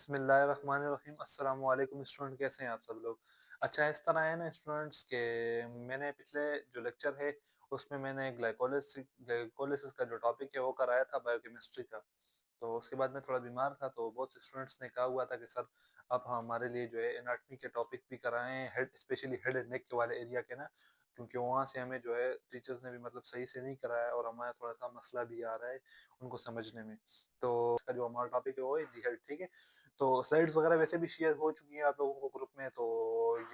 बिस्मिल्लाहिर्रहमानिर्रहीम। अस्सलाम वालेकुम स्टूडेंट, कैसे हैं आप सब लोग। अच्छा, इस तरह है ना स्टूडेंट्स के मैंने पिछले जो लेक्चर है उसमें मैंने ग्लाइकोलिसिस का जो टॉपिक है वो कराया था बायोकेमिस्ट्री का। तो उसके बाद मैं थोड़ा बीमार था, तो बहुत से स्टूडेंट्स ने कहा हुआ था कि सर आप हमारे लिए जो है एनाटॉमी के टॉपिक भी कराएं, हेड स्पेशली हेड एंड नेक के वाले एरिया के ना, क्योंकि वहाँ से हमें जो है टीचर्स ने भी मतलब सही से नहीं कराया और हमारा थोड़ा सा मसला भी आ रहा है उनको समझने में। तो इसका जो हमारा टॉपिक है वो है दी हेड, ठीक है। तो स्लाइड्स वगैरह वैसे भी शेयर हो चुकी हैं आप लोगों को ग्रुप में, तो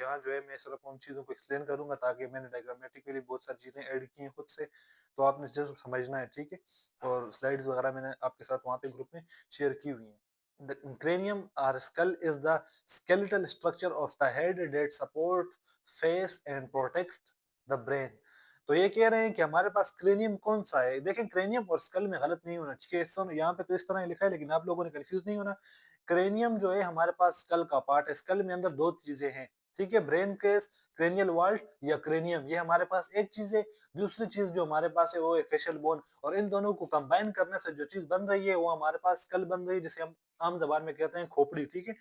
यहाँ जो है मैं सिर्फ उन चीज़ों को एक्सप्लेन करूंगा ताकि मैंने डायग्रामेटिकली बहुत सारी चीज़ें ऐड की हैं खुद से, तो आपने जस्ट समझना है, ठीक है। और स्लाइड्स वगैरह मैंने आपके साथ वहाँ पे ग्रुप में शेयर की हुई हैं। The cranium or skull is the skeletal structure of the head that support face and protect the brain। तो ये कह रहे हैं कि हमारे पास क्रेनियम कौन सा है। देखें, क्रेनियम और स्कल में गलत नहीं होना चाहिए, यहाँ पे तो इस तरह लिखा है, लेकिन आप लोगों ने कंफ्यूज नहीं होना। क्रेनियम जो है हमारे पास स्कल का पार्ट है। स्कल में अंदर दो चीजें हैं, ठीक है। ब्रेन केस, क्रेनियल वाल्ट या क्रेनियम, ये हमारे पास एक चीज है। दूसरी चीज जो हमारे पास है वो है फेशियल बोन, और इन दोनों को कंबाइन करने से जो चीज बन रही है वो हमारे पास स्कल बन रही है, जिसे हम आम जबान में कहते हैं खोपड़ी, ठीक है।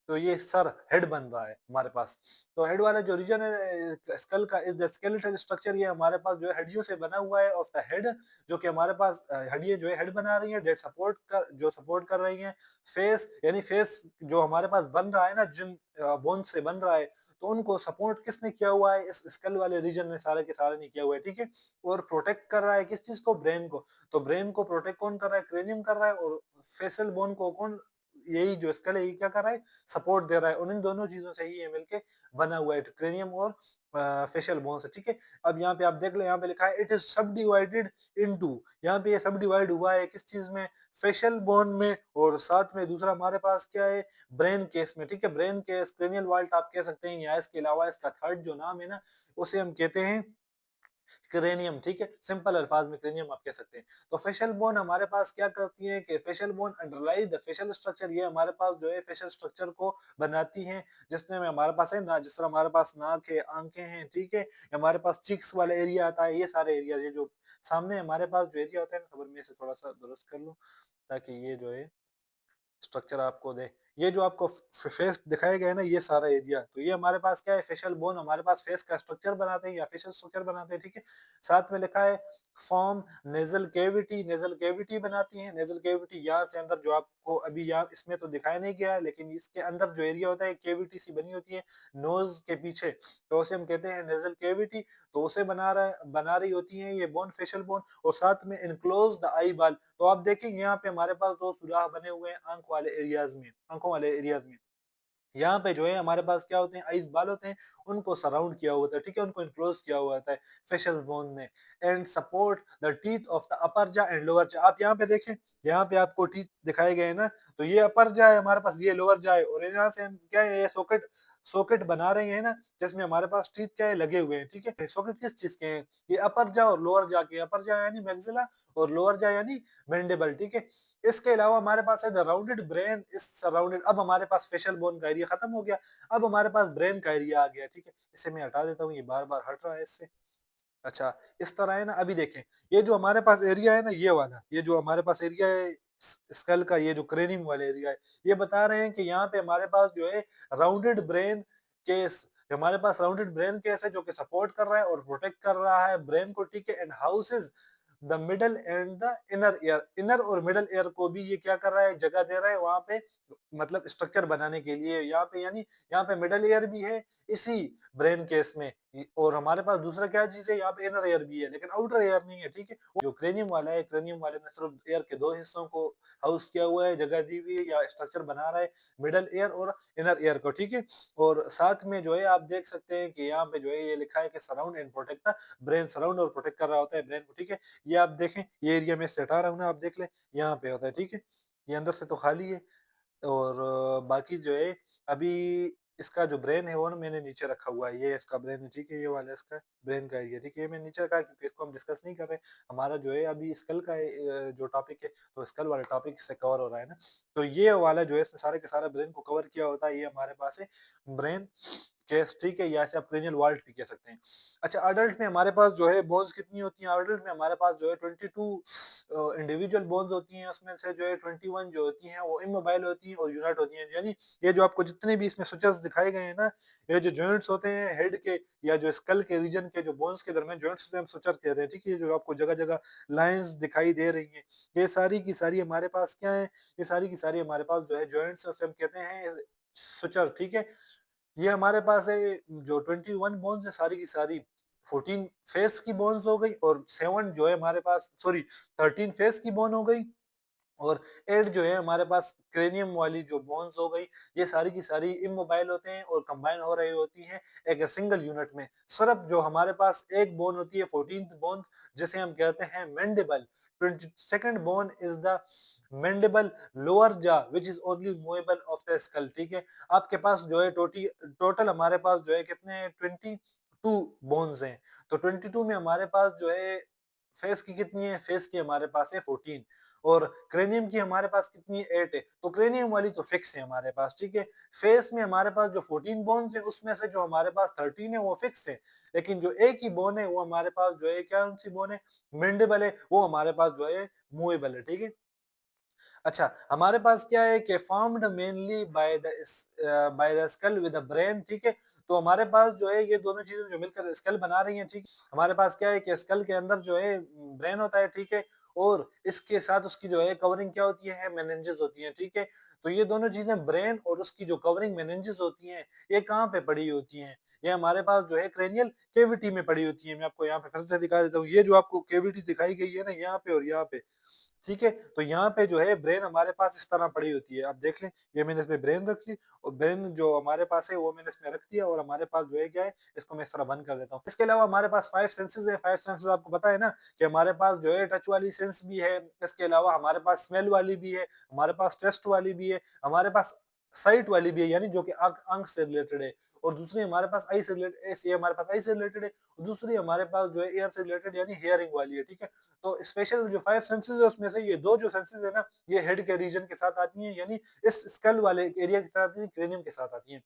तो ये सर हेड बन रहा है हमारे पास। तो हेड वाला जो रीजन है स्कल का इज द स्केलेटल स्ट्रक्चर, ये हमारे पास जो है हड्डियों से बना हुआ है ऑफ द हेड, जो कि हमारे पास हड्डियां जो है हेड बना रही हैं, डेट सपोर्ट कर रही हैं। फेस यानी फेस जो हमारे पास बन रहा है ना, जिन बोन से बन रहा है, तो उनको सपोर्ट किसने किया हुआ है, इस स्कल वाले रीजन ने सारे के सारे नहीं किया हुआ है, ठीक है। और प्रोटेक्ट कर रहा है किस चीज को, ब्रेन को। तो ब्रेन को प्रोटेक्ट कौन कर रहा है, क्रेनियम कर रहा है। और फेशियल बोन को कौन, यही जो स्कल है ये क्या कर रहा है, सपोर्ट दे रहा है। और इन दोनों चीजों से ही ये मिलके बना हुआ है, क्रेनियम और फेशियल बोन से, ठीक है। अब यहाँ पे आप देख ले, यहाँ पे लिखा है इट इज सब डिवाइडेड इनटू, यहाँ पे ये सब डिवाइड हुआ है किस चीज में, फेशियल बोन में, और साथ में दूसरा हमारे पास क्या है, ब्रेन केस में, ठीक है। ब्रेन केस, क्रेनियल वाल्ट आप कह सकते हैं, या इसके अलावा इसका थर्ड जो नाम है ना उसे हम कहते हैं क्रेनियम, ठीक है। सिंपल अल्फाज में क्रेनियम आप कह सकते हैं। तो फेशियल बोन हमारे पास क्या करती है कि facial bone underlies the facial structure, ये हमारे पास जो है फेशियल स्ट्रक्चर को बनाती हैं, जिसमें हमारे पास है ना, जिस तरह हमारे पास नाक है, आंखें हैं, ठीक है। हमारे पास चिक्स वाला एरिया आता है, ये सारे एरिया, ये जो सामने हमारे पास जो एरिया होता है ना, खबर में से थोड़ा सा दुरुस्त कर लूँ ताकि ये जो है स्ट्रक्चर आपको दे। ये जो आपको फेस दिखाया गया है ना, ये सारा एरिया, तो ये हमारे पास क्या है, फेशियल बोन हमारे पास फेस का स्ट्रक्चर बनाते हैं या फेशियल स्ट्रक्चर बनाते हैं, ठीक है। साथ में लिखा है form nasal cavity, nasal cavity बनाती है। नेजल कैविटी यहाँ से अंदर, जो आपको अभी यहाँ इसमें तो दिखाया नहीं गया है, लेकिन इसके अंदर जो एरिया होता है कैविटी सी बनी होती है नोज के पीछे, तो उसे हम कहते हैं नेजल कैविटी। तो उसे बना रही होती है ये बोन, फेशियल बोन। और साथ में इनक्लोज द आई बाल, तो आप देखेंगे यहाँ पे हमारे पास दो सुराख बने हुए हैं आंखों वाले एरियाज में। यहाँ पे जो है हमारे पास क्या होते हैं, आइस बाल होते हैं, उनको सराउंड किया हुआ होता है, ठीक है, उनको इनक्लोज किया हुआ होता है फेशियल बोन ने। And support the teeth of the upper जा एंड लोअर जा। आप यहाँ पे देखें, यहाँ पे आपको टीथ दिखाए गए हैं ना, तो ये अपर जा है हमारे पास, ये लोअर जा है, और यहाँ से हम क्या है, ये सॉकेट सॉकेट बना रहे हैं ना, जिसमें हमारे पास टीथ क्या है, लगे हुए हैं, ठीक है। सॉकेट किस चीज के हैं, ये अपर जा और लोअर जा के, अपर जा यानी मैक्सिला और लोअर जा यानी मैंडिबल, ठीक है। इसके अलावा हमारे पास है the rounded brain is surrounded. अब हमारे पास फेशियल बोन का एरिया खत्म हो गया, अब हमारे पास ब्रेन का एरिया आ गया, ठीक है। इसे मैं हटा देता हूँ, ये बार बार हट रहा है इससे। अच्छा, इस तरह है ना। अभी देखें, ये जो हमारे पास एरिया है ना, ये वाला, ये जो हमारे पास एरिया है स्कल का, ये जो क्रेनियम वाला एरिया है, ये बता रहे हैं कि यहाँ पे हमारे पास जो है राउंडेड ब्रेन केस, हमारे पास राउंडेड ब्रेन केस है जो कि सपोर्ट कर रहा है और प्रोटेक्ट कर रहा है ब्रेन को, ठीक है। And houses the middle and the inner ear, inner और मिडल ईयर को भी ये क्या कर रहा है, जगह दे रहा है वहां पे, मतलब स्ट्रक्चर बनाने के लिए यहाँ पे, यानी यहाँ पे मिडल ईयर भी है इसी ब्रेन केस में। और हमारे पास दूसरा क्या चीज है, यहाँ पे इनर एयर भी है, लेकिन आउटर एयर नहीं है, ठीक है। जो क्रेनियम वाला है, क्रेनियम वाले ने सिर्फ एयर के दो हिस्सों को हाउस किया हुआ है, जगह दी हुई है या स्ट्रक्चर बना रहा है मिडल एयर और इनर एयर को, ठीक है। और साथ में जो है आप देख सकते हैं कि यहाँ पे जो है ये लिखा है कि surround and protect the brain, surround और प्रोटेक्ट कर रहा होता है ब्रेन को, ठीक है। ये आप देखें, ये एरिया में से हटा रहा हूँ ना, आप देख लें यहाँ पे होता है, ठीक है। ये अंदर से तो खाली है, और बाकी जो है अभी इसका जो ब्रेन है वो ना मैंने नीचे रखा हुआ है, ये इसका ब्रेन है, ठीक है, ये वाला इसका। ब्रेन का एरिया, ठीक है? ये मैंने नीचे रखा है क्योंकि इसको हम डिस्कस नहीं कर रहे। हमारा जो है अभी स्कल का जो टॉपिक है, तो स्कल वाला टॉपिक इससे कवर हो रहा है ना। तो ये वाला जो है इसने सारे के सारा ब्रेन को कवर किया होता है, ये हमारे पास है ब्रेन केस, ठीक है? या ऐसे आप क्रेनियल वॉल्ट भी कह सकते हैं। अच्छा, अडल्ट में हमारे पास जो है बोन्स कितनी होती हैं? अडल्ट में हमारे पास जो है 22 इंडिविजुअल बोन्स होती हैं, उसमें से जो है 21 जो होती हैं वो इमोबाइल होती हैं और यूनाइट होती हैं। यानी ये जो आपको जितने भी इसमें स्विचेस दिखाए गए हैं ना, ये जो जॉइंट्स होते हैं हेड के या जो स्कल के रीजन के जो बोन्स के दरमियान जॉइंट्स होते हैं, हम सुचर कह रहे हैं, ठीक है? ये जो आपको जगह-जगह लाइन्स दिखाई दे रही हैं, ये सारी की सारी हमारे पास क्या है? ये सारी की सारी हमारे पास जो है जॉइंट्स उसे हम कहते हैं सुचर, ठीक है? ये हमारे पास है जो 21 बोन्स है सारी की सारी 14 फेस की बोन्स हो गई और 7 जो है हमारे पास, सॉरी, 13 फेस की बोन हो गई और 8 जो है हमारे पास क्रेनियम वाली जो बोन्स हो गई। ये सारी की सारी इमोबाइल होते हैं और कंबाइन हो रही होती हैं एक सिंगल यूनिट में। सिर्फ जो हमारे पास एक बोन होती है 14th बोन, जिसे हम कहते हैं mandible. 22nd bone is the mandible lower jaw which is only movable of the skull, ठीक है? आपके पास जो है टोटल हमारे पास जो है कितने हैं? 22 बोन्स हैं। तो 22 में हमारे पास जो है फेस की कितनी है? फेस की हमारे पास है 14 और क्रेनियम की हमारे पास कितनी है? 8 है। तो क्रेनियम वाली तो फिक्स है हमारे पास, ठीक है? फेस में हमारे पास जो 14 बोन्स है उसमें से जो हमारे पास 13 है वो फिक्स है। लेकिन जो एक ही बोन है वो हमारे पास जो है क्या कौन-सी बोन है? मेंडिबल है, वो हमारे पास जो है मूवेबल है, ठीक है? अच्छा, हमारे पास क्या है कि formed mainly by the skull with the brain, ठीक है? तो हमारे पास जो है ये दोनों चीज़ें जो मिलकर स्कल बना रही हैं, ठीक? हमारे पास क्या है कि स्कल के अंदर जो है ब्रेन होता है, ठीक है? और इसके साथ उसकी जो है कवरिंग क्या होती है? मेनिन्जेस होती हैं, ठीक है? तो ये दोनों चीज़ें ब्रेन और उसकी जो कवरिंग मेनिन्जेस होती हैं, ये कहाँ पे पड़ी होती हैं? ये हमारे पास जो है क्रेनियल कैविटी में पड़ी होती है। मैं आपको यहाँ पे फिर से दिखा देता हूँ। ये जो आपको कैविटी दिखाई गई है ना, यहाँ पे और यहाँ पे, ठीक है? तो यहाँ पे जो है ब्रेन हमारे पास इस तरह पड़ी होती है। आप देख लें, ये मैंने इसमें ब्रेन रख ली और ब्रेन जो हमारे पास है वो मैंने इसमें रख दिया और हमारे पास जो है क्या है, इसको मैं इस तरह बंद कर देता हूँ। इसके अलावा हमारे पास 5 सेंसेस है। 5 सेंसेस आपको पता है ना कि हमारे पास जो है टच वाली सेंस भी है, इसके अलावा हमारे पास स्मेल वाली भी है, हमारे पास टेस्ट वाली भी है, हमारे पास साइट वाली भी है, यानी जो कि आँख से रिलेटेड है और दूसरी हमारे पास आई से रिलेटेड, ये हमारे पास आई से रिलेटेड है और दूसरी हमारे पास जो है ईयर से रिलेटेड यानी हियरिंग वाली है, ठीक है? तो स्पेशल जो 5 सेंसेस है उसमें से ये 2 जो सेंसेस है ना, ये हेड के रीजन के साथ आती हैं, यानी इस स्कल वाले एरिया के साथ आती हैं, क्रेनियम के साथ आती हैं।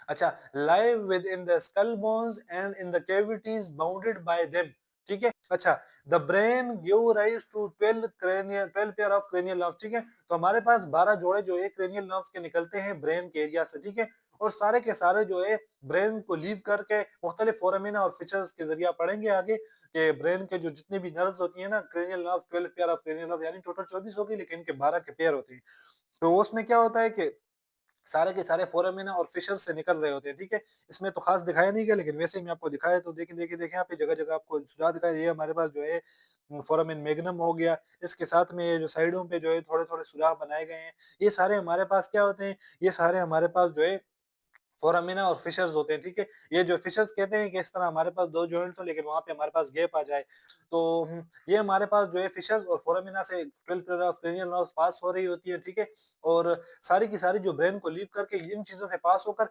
अच्छा, live with in the skull bones and in the cavities bounded by them, ठीक है? अच्छा, the brain give rise to 12 pair of cranial nerves, ठीक है? तो हमारे पास 12 जोड़े जो है क्रेनियल नर्व्स के निकलते हैं ब्रेन के एरिया से, ठीक है? और सारे के सारे जो है ब्रेन को लीव करके मुख्तलिफ फोरामिना और फीचर्स के जरिए पढ़ेंगे आगे कि ब्रेन के जो जितने भी नर्व्स होती है ना, cranial nerve 12 pair of cranial nerve यानी टोटल 24 हो गई, लेकिन इनके 12 के पेयर होते हैं। तो उसमें क्या होता है कि सारे के सारे फोरामिना और फिशर से निकल रहे होते हैं, ठीक है? इसमें तो खास दिखाया नहीं गया, लेकिन वैसे ही मैं आपको दिखाया तो देखें यहाँ पे जगह-जगह आपको सुझाव दिखाया। ये हमारे पास जो है फोरामिन मैग्नम हो गया, इसके साथ में ये जो साइडों पे जो है थोड़े-थोड़े सुराख बनाए गए हैं, ये सारे हमारे पास क्या होते हैं? ये सारे हमारे पास जो है फोरामिना और फिशर्स होते हैं, ठीक है? ये जो फिशर्स कहते हैं कि इस तरह हमारे पास 2 जॉइंट्स हो लेकिन वहाँ पे हमारे पास गैप आ जाए। तो ये हमारे पास जो है फिशर्स और फोरामिना से 12 पेयर ऑफ क्रेनियल नर्व्स पास हो रही होती है, ठीक है? और सारी की सारी जो ब्रेन को लीव करके इन चीज़ों से पास होकर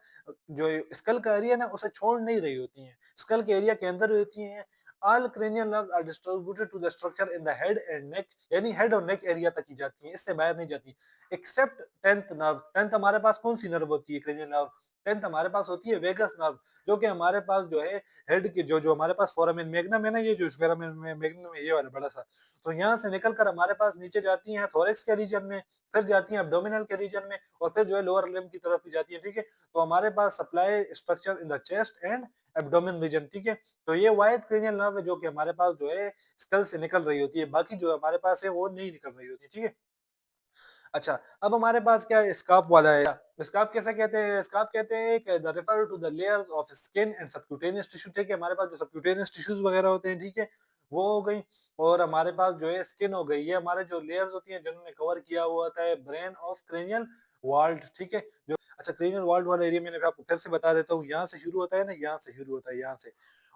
जो स्कल का एरिया है ना उसे छोड़ नहीं रही होती हैं। स्कल के एरिया के अंदर होती हैं। All cranial nerves are distributed to the structure in the head and neck, यानी हेड और नेक एरिया तक ही जाती हैं, इससे बाहर नहीं जाती। Accept 10th nerve. 10th हमारे पास कौन-सी नर्व होती है क्रेनियल नर्व? 10th हमारे पास होती है वेगस नर्व, जो कि हमारे पास जो है हेड के जो जो हमारे पास फोरामेन मैग्नम है ना, ये जो फोरामेन मैग्नम है ये वाला बड़ा सा, तो यहाँ से निकल कर हमारे पास नीचे जाती हैं थोरैक्स के रीजन में, फिर जाती हैं एब्डोमिनल के रीजन में और फिर जो है लोअर लिम्ब की तरफ भी जाती है, ठीक है? तो हमारे पास supply structure in the chest and abdomen region, ठीक है? तो ये वाइड क्रेनियल नर्व है जो कि हमारे पास जो है स्कल से निकल रही होती है, बाकी जो हमारे पास है वो नहीं निकल रही होती है, ठीक है? अच्छा, अब हमारे पास क्या है, स्कार्फ वाला है। स्कार्फ कैसे कहते हैं? स्कार्फ कहते हैं कि the refer to the layers of skin and subcutaneous tissue, ठीक है? हमारे पास जो सबक्यूटेनियस टिश्यूज वगैरह होते हैं, ठीक है? वो हो गई और हमारे पास जो है स्किन हो गई। ये हमारे जो लेयर्स होती हैं जिन्होंने कवर किया हुआ होता है ब्रेन ऑफ क्रेनियल वॉल्ट, ठीक है? जो अच्छा क्रेनियल वॉल्ट वाला एरिया मैंने आपको फिर से बता देता हूँ, यहाँ से शुरू होता है ना, यहाँ से शुरू होता है यहाँ से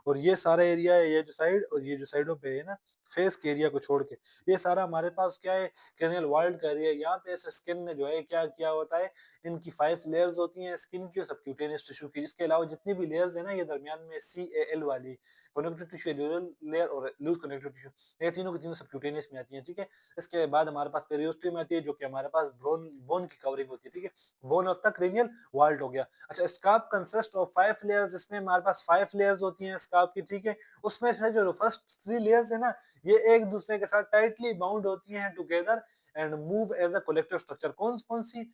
और ये सारा एरिया है, ये जो साइड और ये जो साइडों पे है ना, फेस के एरिया को छोड़ के। ये सारा हमारे पास क्या है, क्रेनियल वर्ल्ड का एरिया है। यहाँ पे ऐसे स्किन ने जो है क्या किया होता है, इनकी 5 लेयर्स होती हैं स्किन की और सबक्यूटेनियस टिश्यू की। इसके अलावा जितनी भी लेयर्स है ना, ये दरमियान में CAL वाली कनेक्टिव टिश्यू, एल्वियोलर लेयर और लूज कनेक्टिव टिश्यू, ये तीनों की तीनों सबक्यूटेनियस में आती हैं, ठीक है। इसके बाद हमारे पास पेरियोस्टियम आती है, जो कि हमारे पास बोन बोन की कवरिंग होती है, ठीक है। Bone of the cranial world हो गया। अच्छा, स्कार्प कंसिस्ट ऑफ 5 लेयर्स, इसमें हमारे पास 5 लेयर्स होती हैं स्कार्प की, ठीक है। उसमें से जो फर्स्ट 3 लेयर्स है ना, ये एक दूसरे के साथ टाइटली बाउंड होती हैं together and move as a collective structure. कौन कौन सी?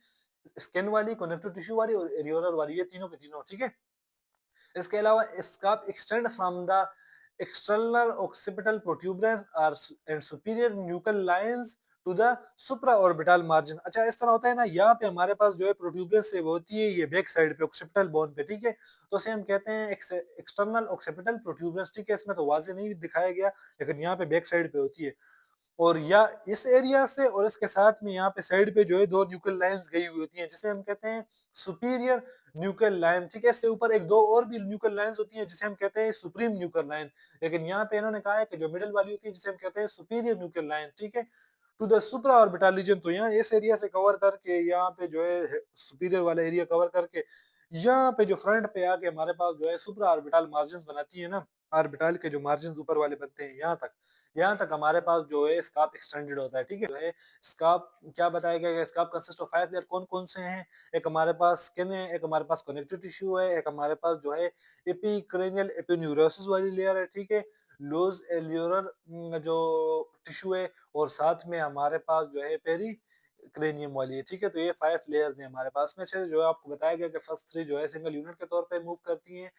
स्किन वाली, कनेक्टिव टिश्यू वाली और एरियोलर वाली, ये तीनों के तीनों, ठीक है। इसके अलावा scalp extend from the external occipital protuberance are and superior nuchal lines to the supraorbital margin। अच्छा, इस तरह होता है ना, यहाँ पे हमारे पास जो है प्रोट्यूबरेंस से वो होती है ये बैक साइड पे ऑक्सिपिटल बोन पे, ठीक है। तो इसे हम कहते हैं एक्सटर्नल ऑक्सिपिटल प्रोट्यूबरेंस, ठीक है। इसमें तो वाजे नहीं दिखाया गया, लेकिन यहाँ पे बैक साइड पे होती है। और या इस एरिया से और इसके साथ में यहाँ पे साइड पे जो है 2 न्यूक्लियर लाइंस गई हुई होती हैं, जिसे हम कहते हैं सुपीरियर न्यूक्लियर लाइन, ठीक है। इससे ऊपर एक दो और भी न्यूक्लियर लाइंस होती हैं, जिसे हम कहते हैं सुप्रीम न्यूक्लियर लाइन। लेकिन यहाँ पे इन्होंने कहा है कि जो मिडिल वाली होती है, जिसे हम कहते हैं सुपीरियर न्यूक्लियर लाइन, ठीक है, to the supraorbital region. तो यहाँ इस एरिया से कवर करके, यहाँ पे जो है सुपीरियर वाला एरिया कवर करके, यहाँ पे जो फ्रंट पे आके हमारे पास जो है सुप्रा ऑर्बिटल मार्जिन बनाती है ना, ऑर्बिटल के जो मार्जिन ऊपर वाले बनते हैं, यहाँ तक हमारे पास जो है स्कार्प एक्सटेंडेड होता है, ठीक है। जो है स्कार्प क्या बताया गया है, स्कार्प कंसिस्ट ऑफ 5 लेयर। कौन कौन से हैं? एक हमारे पास स्किन है, एक हमारे पास कनेक्टिव टिश्यू है, एक हमारे पास जो है एपिक्रेनियल एपिन्यूरोसिस वाली लेयर है, ठीक है। लोज एल्यूरर जो टिश्यू है, और साथ में हमारे पास जो है पेरी क्रेनियम वाली है, ठीक है। तो ये 5 लेयर्स हैं हमारे पास में से। जो है आपको बताया गया कि फर्स्ट 3 जो है सिंगल यूनिट के तौर पे मूव करती हैं,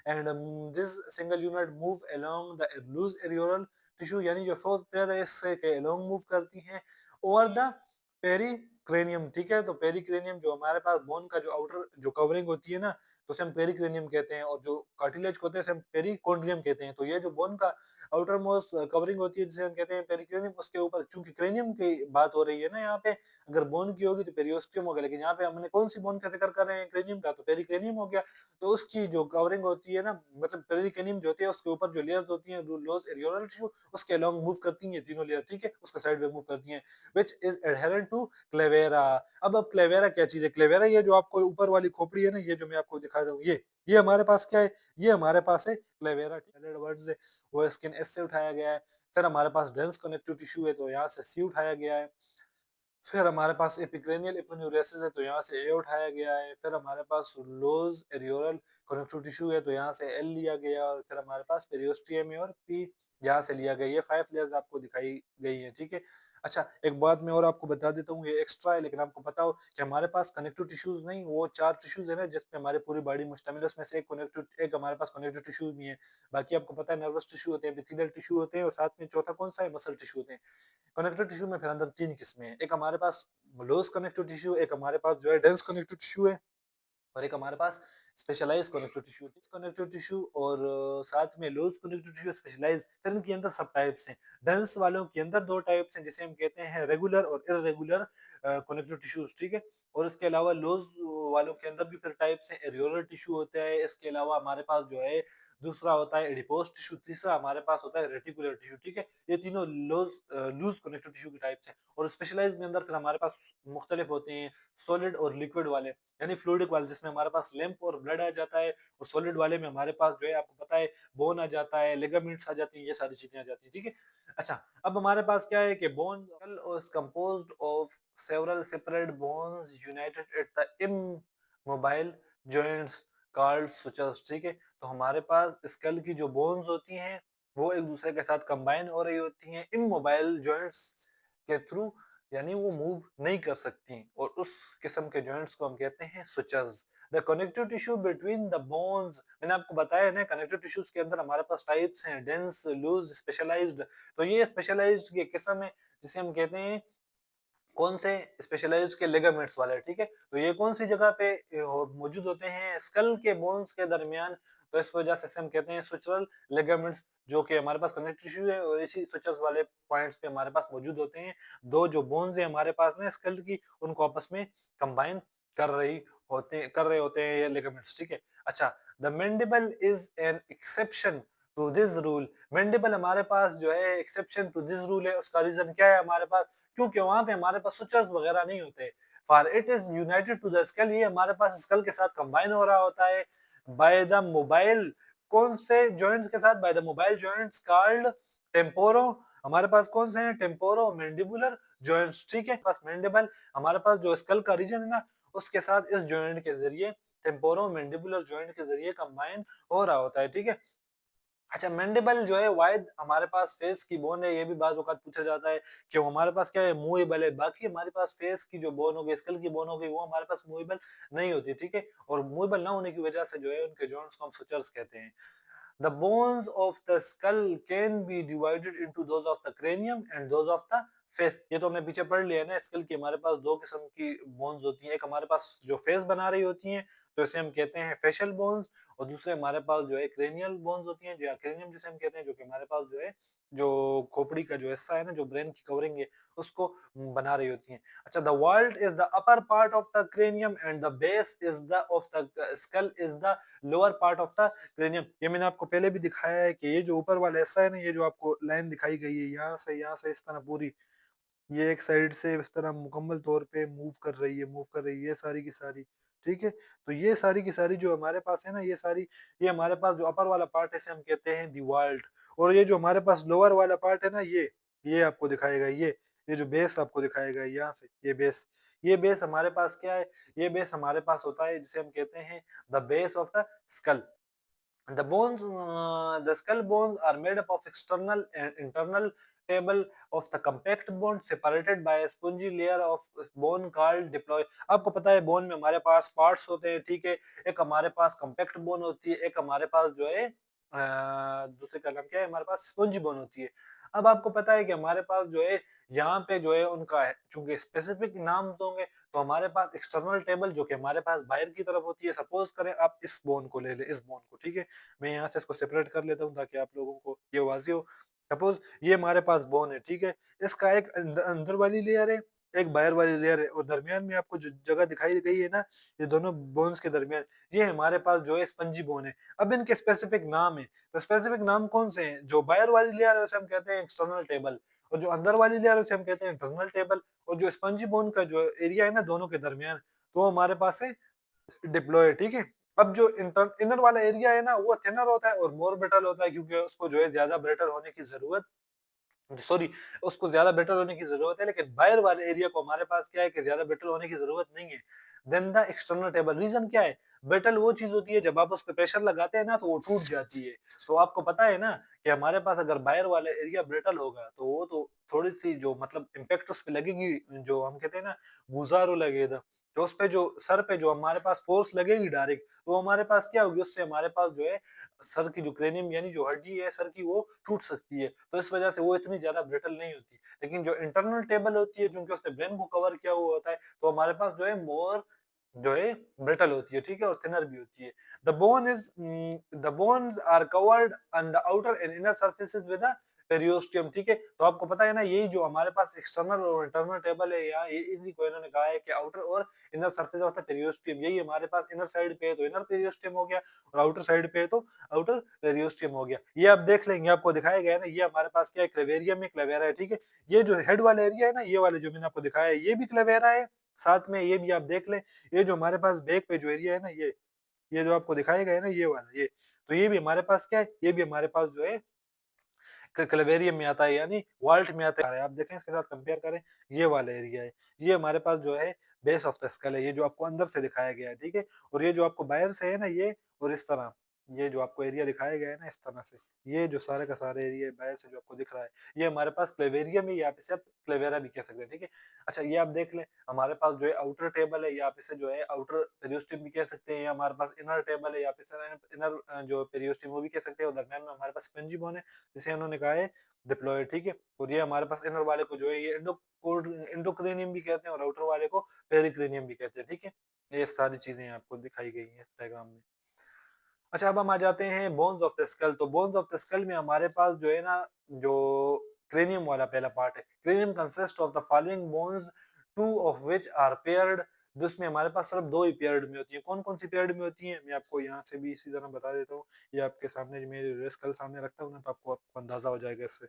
and this single unit move along the loose areolar tissue, यानी जो फोर्थ लेयर है इससे के अलोंग मूव करती हैं ओवर द पेरिक्रेनियम, ठीक है। तो पेरिक्रेनियम जो हमारे पास बोन का जो आउटर जो कवरिंग होती है ना, तो उसे हम पेरिक्रेनियम कहते हैं, और जो कार्टिलेज को होते हैं उसे हम पेरिकोन्ड्रियम कहते हैं। तो ये जो बोन का आउटर मोस्ट कवरिंग होती है, जिसे हम कहते हैं पेरिक्रेनियम, उसके ऊपर चूंकि क्रेनियम की बात हो रही है ना यहाँ पे, अगर बोन की होगी तो पेरियोस्टियम होगा, लेकिन यहाँ पे हमने कौन सी बोन का जिक्र कर रहे हैं, क्रेनियम का, तो पेरिक्रेनियम हो गया। तो उसकी जो कवरिंग होती है ना, मतलब पेरिक्रेनियम जो होती है, उसके ऊपर जो लेयर्स होती हैं लोज एरियोलर टिश्यू, उसके अलोंग मूव करती हैं तीनों लेयर, ठीक है, उसके साइड में मूव करती हैं, व्हिच इज एडहेरेंट टू क्लेवेरा। अब क्लेवेरा क्या चीज है? क्लेवेरा ये जो आपको ऊपर वाली खोपड़ी है ना, ये जो मैं आपको दिखा रहा हूँ, ये हमारे पास क्या है? ये हमारे पास है क्लेवेरा, वर्ड्स है, वो स्किन एस से उठाया गया है। फिर हमारे पास डेंस कनेक्टिव टिश्यू है, तो यहाँ से सी उठाया गया है। फिर हमारे पास एपिक्रेनियल एपिन्यूरेसिस है, तो यहाँ से ए उठाया गया है। फिर हमारे पास लोज एरियोरल कनेक्टिव टिश्यू है, तो यहाँ से एल लिया गया, और फिर हमारे पास पेरियोस्टियम है और पी यहाँ से लिया गया। ये 5 लेयर्स आपको दिखाई गई है, ठीक है। अच्छा, एक बात मैं और आपको बता देता हूँ, ये एक्स्ट्रा है, लेकिन आपको पता हो कि हमारे पास कनेक्टिव टिश्यूज नहीं, वो 4 टिश्यूज है ना जिसपे हमारी पूरी बॉडी मुश्तमिल है, उसमें से एक हमारे पास कनेक्टिव टिश्यूज नहीं है। बाकी आपको पता है नर्वस टिश्यू होते हैं, एपिथेलियल टिश्यू होते हैं, और साथ में चौथा कौन सा है? मसल टिश्यू होते हैं। कनेक्टिव टिश्यू में फिर अंदर 3 किस्में हैं। एक हमारे पास लोज कनेक्टिव टिश्यू, एक हमारे पास जो है डेंस कनेक्टिव टिश्यू है, और एक हमारे पास specialize connective tissue. Connective tissue और साथ में लूज कनेक्टिव टिश्यू, स्पेशलाइज, फिर इनके अंदर सब टाइप्स हैं। डेंस वालों के अंदर 2 टाइप्स हैं, जिसे हम कहते हैं रेगुलर और इररेगुलर कनेक्टिव टिश्यूज, ठीक है। और इसके अलावा लूज वालों के अंदर भी फिर टाइप्स हैं, एरियोलर टिश्यू होता है, इसके अलावा हमारे पास जो है दूसरा होता है एडिपोज टिश्यू, तीसरा हमारे पास होता है रेटिकुलर टिश्यू, ठीक है। ये तीनों लूज कनेक्टिव टिश्यू के टाइप्स हैं। और स्पेशलाइज में अंदर फिर हमारे पास मुख्तलिफ होते हैं, सॉलिड और लिक्विड वाले, यानी फ्लूइडिक वाले, जिसमें हमारे पास लिम्फ और ब्लड आ जाता है, और सॉलिड वाले में हमारे पास जो है आपको पता है बोन आ जाता है, लिगामेंट्स आ जाती हैं, ये सारी चीजें आ जाती हैं, ठीक है। अच्छा, अब हमारे पास क्या है कि bone is composed of several separate bones United at the immobile joints called sutures, ठीक है। तो हमारे पास स्कल की जो बोन्स होती हैं, वो एक दूसरे के साथ कंबाइन हो रही होती हैं इमोबाइल जॉइंट्स के थ्रू, यानी वो मूव नहीं कर सकती, और उस किस्म के जॉइंट्स को हम कहते हैं sutures. The connective tissue between the bones, मैंने आपको बताया ना कनेक्टिव टिश्यूज के अंदर हमारे पास टाइप्स हैं, डेंस, लूज, स्पेशलाइज्ड। तो ये स्पेशलाइज्ड की किस्म है, जिसे हम कहते हैं कौन से? स्पेशलाइज्ड के लिगामेंट्स वाले, ठीक है। तो ये कौन सी जगह पे मौजूद होते हैं? स्कल के बोन्स के दरमियान। तो इस वजह से इसे हम कहते हैं सुचरल लिगामेंट्स, जो कि हमारे पास कनेक्टिव टिश्यू है, और इसी सुचर्स वाले पॉइंट्स पे हमारे पास मौजूद होते हैं। दो जो बोन्स है हमारे पास ना स्कल की, उनको आपस में कंबाइन कर रहे होते हैं ये लिगामेंट्स, ठीक है। अच्छा, the mandible is an exception to this rule. Mandible हमारे पास जो है एक्सेप्शन टू दिस रूल है, उसका रीजन क्या है हमारे पास, क्योंकि वहां पे हमारे पास सुचर्स वगैरह नहीं होते। For it is united to the skull, ये हमारे पास स्कल के साथ कंबाइन हो रहा होता है बाय द मोबाइल, कौन से जॉइंट्स के साथ, by the mobile joints called temporo. हमारे पास कौन से हैं, टेम्पोरो मैंडिबुलर जॉइंट्स, ठीक है। पास मैंडिबल हमारे पास जो स्कल का रीजन है ना, उसके साथ इस जॉइंट के जरिए, टेम्पोरो मैंडिबुलर जॉइंट के जरिए कंबाइन हो रहा होता है, ठीक है। अच्छा, मैंडिबल जो है वाहिद हमारे पास फेस की बोन है, ये भी बाज़ औक़ात पूछा जाता है कि वो हमारे पास क्या है, मूवेबल है। बाकी हमारे पास फेस की जो बोन हो गई, स्कल की बोन हो गई, वो हमारे पास मूवेबल नहीं होती, ठीक है। और मूवेबल ना होने की वजह से जो है उनके जॉइंट्स को हम सुचर्स कहते हैं। The bones of the skull can be divided into those of the cranium and those of the face। ये तो हमने पीछे पढ़ लिया है ना, स्कल की हमारे पास दो किस्म की बोन्स होती हैं, एक हमारे पास जो फेस बना रही होती हैं, तो इसे हम कहते हैं फेशियल बोन्स, और दूसरे हमारे पास जो है क्रेनियल बोन्स होती हैं, या क्रेनियम जिसे हम कहते हैं, जो कि हमारे पास जो है, जो खोपड़ी का जो हिस्सा है ना, जो ब्रेन की कवरिंग है, उसको बना रही होती हैं। अच्छा, the world is the upper part of the cranium and the base is the of the skull is the lower part of the cranium. ये मैंने आपको पहले भी दिखाया है कि ये जो ऊपर वाला हिस्सा है ना, ये जो आपको लाइन दिखाई गई है, यहाँ से इस तरह पूरी, ये एक साइड से इस तरह मुकम्मल तौर पे मूव कर रही है, ये सारी की सारी, ठीक है। तो ये सारी की सारी जो हमारे पास है ना, ये सारी, ये हमारे पास जो अपर वाला पार्ट है, इसे हम कहते हैं दी वर्ल्ड। और ये जो हमारे पास लोअर वाला पार्ट है ना, ये आपको दिखाएगा, ये जो बेस आपको दिखाएगा यहाँ से, ये बेस हमारे पास क्या है, ये बेस हमारे पास होता है जिसे हम कहते हैं the base of the school. The skull bones are made up of external and internal table of the compact bone separated by a spongy layer of bone called diploid। आपको पता है बोन में हमारे पास पार्ट्स होते हैं, ठीक है। एक हमारे पास कंपैक्ट बोन होती है, एक हमारे पास जो है दूसरे का नाम क्या है, हमारे पास स्पंजी बोन होती है। अब आपको पता है कि हमारे पास जो है, यहाँ पे जो है उनका है चूंकि स्पेसिफिक नाम होंगे, तो हमारे पास एक्सटर्नल टेबल जो कि हमारे पास बाहर की तरफ होती है, सपोज करें आप इस बोन को ले लें, इस बोन को, ठीक है। मैं यहाँ से इसको सेपरेट कर लेता हूँ ताकि आप लोगों को ये वाज़िह हो। सपोज ये हमारे पास बोन है, ठीक है। इसका एक अंदर वाली लेयर है, एक बाहर वाली लेयर है, और दरमियान में आपको जो जगह दिखाई गई है ना, ये दोनों बोन्स के दरमियान, ये हमारे पास जो है स्पंजी बोन है। अब इनके स्पेसिफिक नाम है, तो स्पेसिफिक नाम कौन से हैं, जो बाहर वाली लेयर है उसे हम कहते हैं एक्सटर्नल टेबल, और जो अंदर वाली लेयर है उसे हम कहते हैं इंटरनल टेबल, और जो स्पंजी बोन का जो एरिया है ना दोनों के दरमियान, तो हमारे पास है डिप्लॉय, ठीक है। अब जो इनर वाला एरिया है ना, वो थिनर होता है और मोर ब्रिटल होता है, क्योंकि उसको जो है ज्यादा ब्रिटल होने की जरूरत, सॉरी, उसको ज्यादा ब्रिटल होने की जरूरत है, लेकिन बाहर वाले एरिया को हमारे पास क्या है कि ज्यादा ब्रिटल होने की जरूरत नहीं है। Then the external table, region क्या है, ब्रिटल वो चीज होती है जब आप उस पर प्रेशर लगाते हैं ना तो वो टूट जाती है। तो आपको पता है ना कि हमारे पास अगर बाहर वाला एरिया ब्रिटल होगा तो वो तो थोड़ी सी जो मतलब इम्पेक्ट उस पर लगेगी, जो हम कहते हैं ना गुजारो लगेगा, तो उस पे जो सर पे जो हमारे पास फोर्स लगेगी डायरेक्ट, तो हमारे पास क्या होगी, उससे हमारे पास जो है सर की जो क्रेनियम यानी जो हड्डी है सर की, वो टूट सकती है। तो इस वजह से वो इतनी ज्यादा ब्रिटल नहीं होती। लेकिन जो इंटरनल टेबल होती है, क्योंकि उसने ब्रेन को कवर किया हुआ होता है, तो हमारे पास जो है मोर जो है ब्रिटल होती है, ठीक है, और थिनर भी होती है। The bones are covered on the outer and inner surfaces with a periosteum, ठीक है। तो आपको पता है ना, यही जो हमारे पास एक्सटर्नल और इंटरनल टेबल है, या इसी को इन्होंने कहा है कि आउटर और inner surface of the periosteum, यही हमारे पास इनर साइड पे है तो इनर पेरियोस्टियम हो गया, और आउटर साइड पे है तो आउटर पेरियोस्टियम हो गया। ये आप देख लेंगे, आपको दिखाया गया है ना, ये हमारे पास क्या है, क्लेवेरियम है, क्लेवेरा है, ठीक है। ये जो हेड वाला एरिया है ना, ये वाले जो मैंने आपको दिखाया है, ये भी क्लेवेरा है, साथ में ये भी आप देख लें। ये जो हमारे पास बैक पे जो एरिया है ना, ये जो आपको दिखाया गया है ना, ये वाला, ये तो ये भी हमारे पास क्या है, ये भी हमारे पास जो है क्लेवेरियम में आता है, यानी वाल्ट में आता है। आप देखें इसके साथ कंपेयर करें, ये वाला एरिया है, ये हमारे पास जो है बेस ऑफ द स्कल है, ये जो आपको अंदर से दिखाया गया है, ठीक है। और ये जो आपको बाहर से है ना, ये और इस तरह, ये जो आपको एरिया दिखाया गया है ना, इस तरह से, ये जो सारे का सारा एरिया बाहर से जो आपको दिख रहा है, ये हमारे पास क्लेवेरियम है, या आप इसे आप क्लेवेरा भी कह सकते हैं, ठीक है। अच्छा, ये आप देख लें, हमारे पास जो है आउटर टेबल है, या आप इसे जो है आउटर पेरियोस्टियम भी कह सकते हैं, या हमारे पास इनर टेबल है, या आप इसे इनर जो पेरियोस्टियम वो भी कह सकते हैं, और दरमियान में हमारे पास स्पंजी बोन है, जिसे उन्होंने कहा है डिप्लॉयड, ठीक है। और ये हमारे पास इनर वाले को जो है ये एंडोक्रेनियम भी कहते हैं, और आउटर वाले को पेरिक्रेनियम भी कहते हैं, ठीक है। ये सारी चीजें आपको दिखाई गई हैं इस डायग्राम में। अच्छा, अब हम आ जाते हैं बोन्स ऑफ द स्कल। तो बोन्स ऑफ द स्कल में हमारे पास जो है ना, जो क्रेनियम वाला पहला पार्ट है, cranium consist of the following bones, two of which are paired जिसमें हमारे पास सिर्फ 2 ही पेयर्ड में होती है। कौन-कौन सी पेयर्ड में होती हैं? मैं आपको यहाँ से भी इसी तरह बता देता हूँ। ये आपके सामने जो मेरे रेस कल सामने रखता हूँ ना, तो आपको अंदाज़ा हो जाएगा इससे।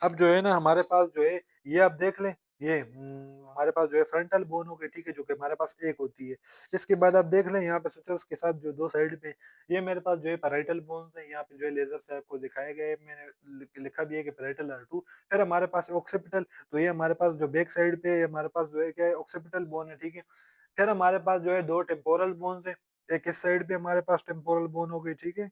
अब जो है ना हमारे पास जो है ये आप देख लें, ये हमारे पास जो है फ्रंटल बोन हो गई, ठीक है, जो कि हमारे पास एक होती है। इसके बाद आप देख लें यहाँ पे सुचर्स के साथ जो 2 साइड पे ये मेरे पास जो है पैराइटल बोन्स है, यहाँ पे जो है लेज़र से आपको दिखाया गया है, मैंने लिखा भी है कि पैराइटल R2। फिर हमारे पास ऑक्सीपिटल, तो ये हमारे पास जो बैक साइड पे हमारे पास जो है क्या है, ऑक्सीपिटल बोन है, ठीक है। फिर हमारे पास जो है 2 टेम्पोरल बोन्स है, एक इस साइड पे हमारे पास टेम्पोरल बोन हो गई, ठीक है।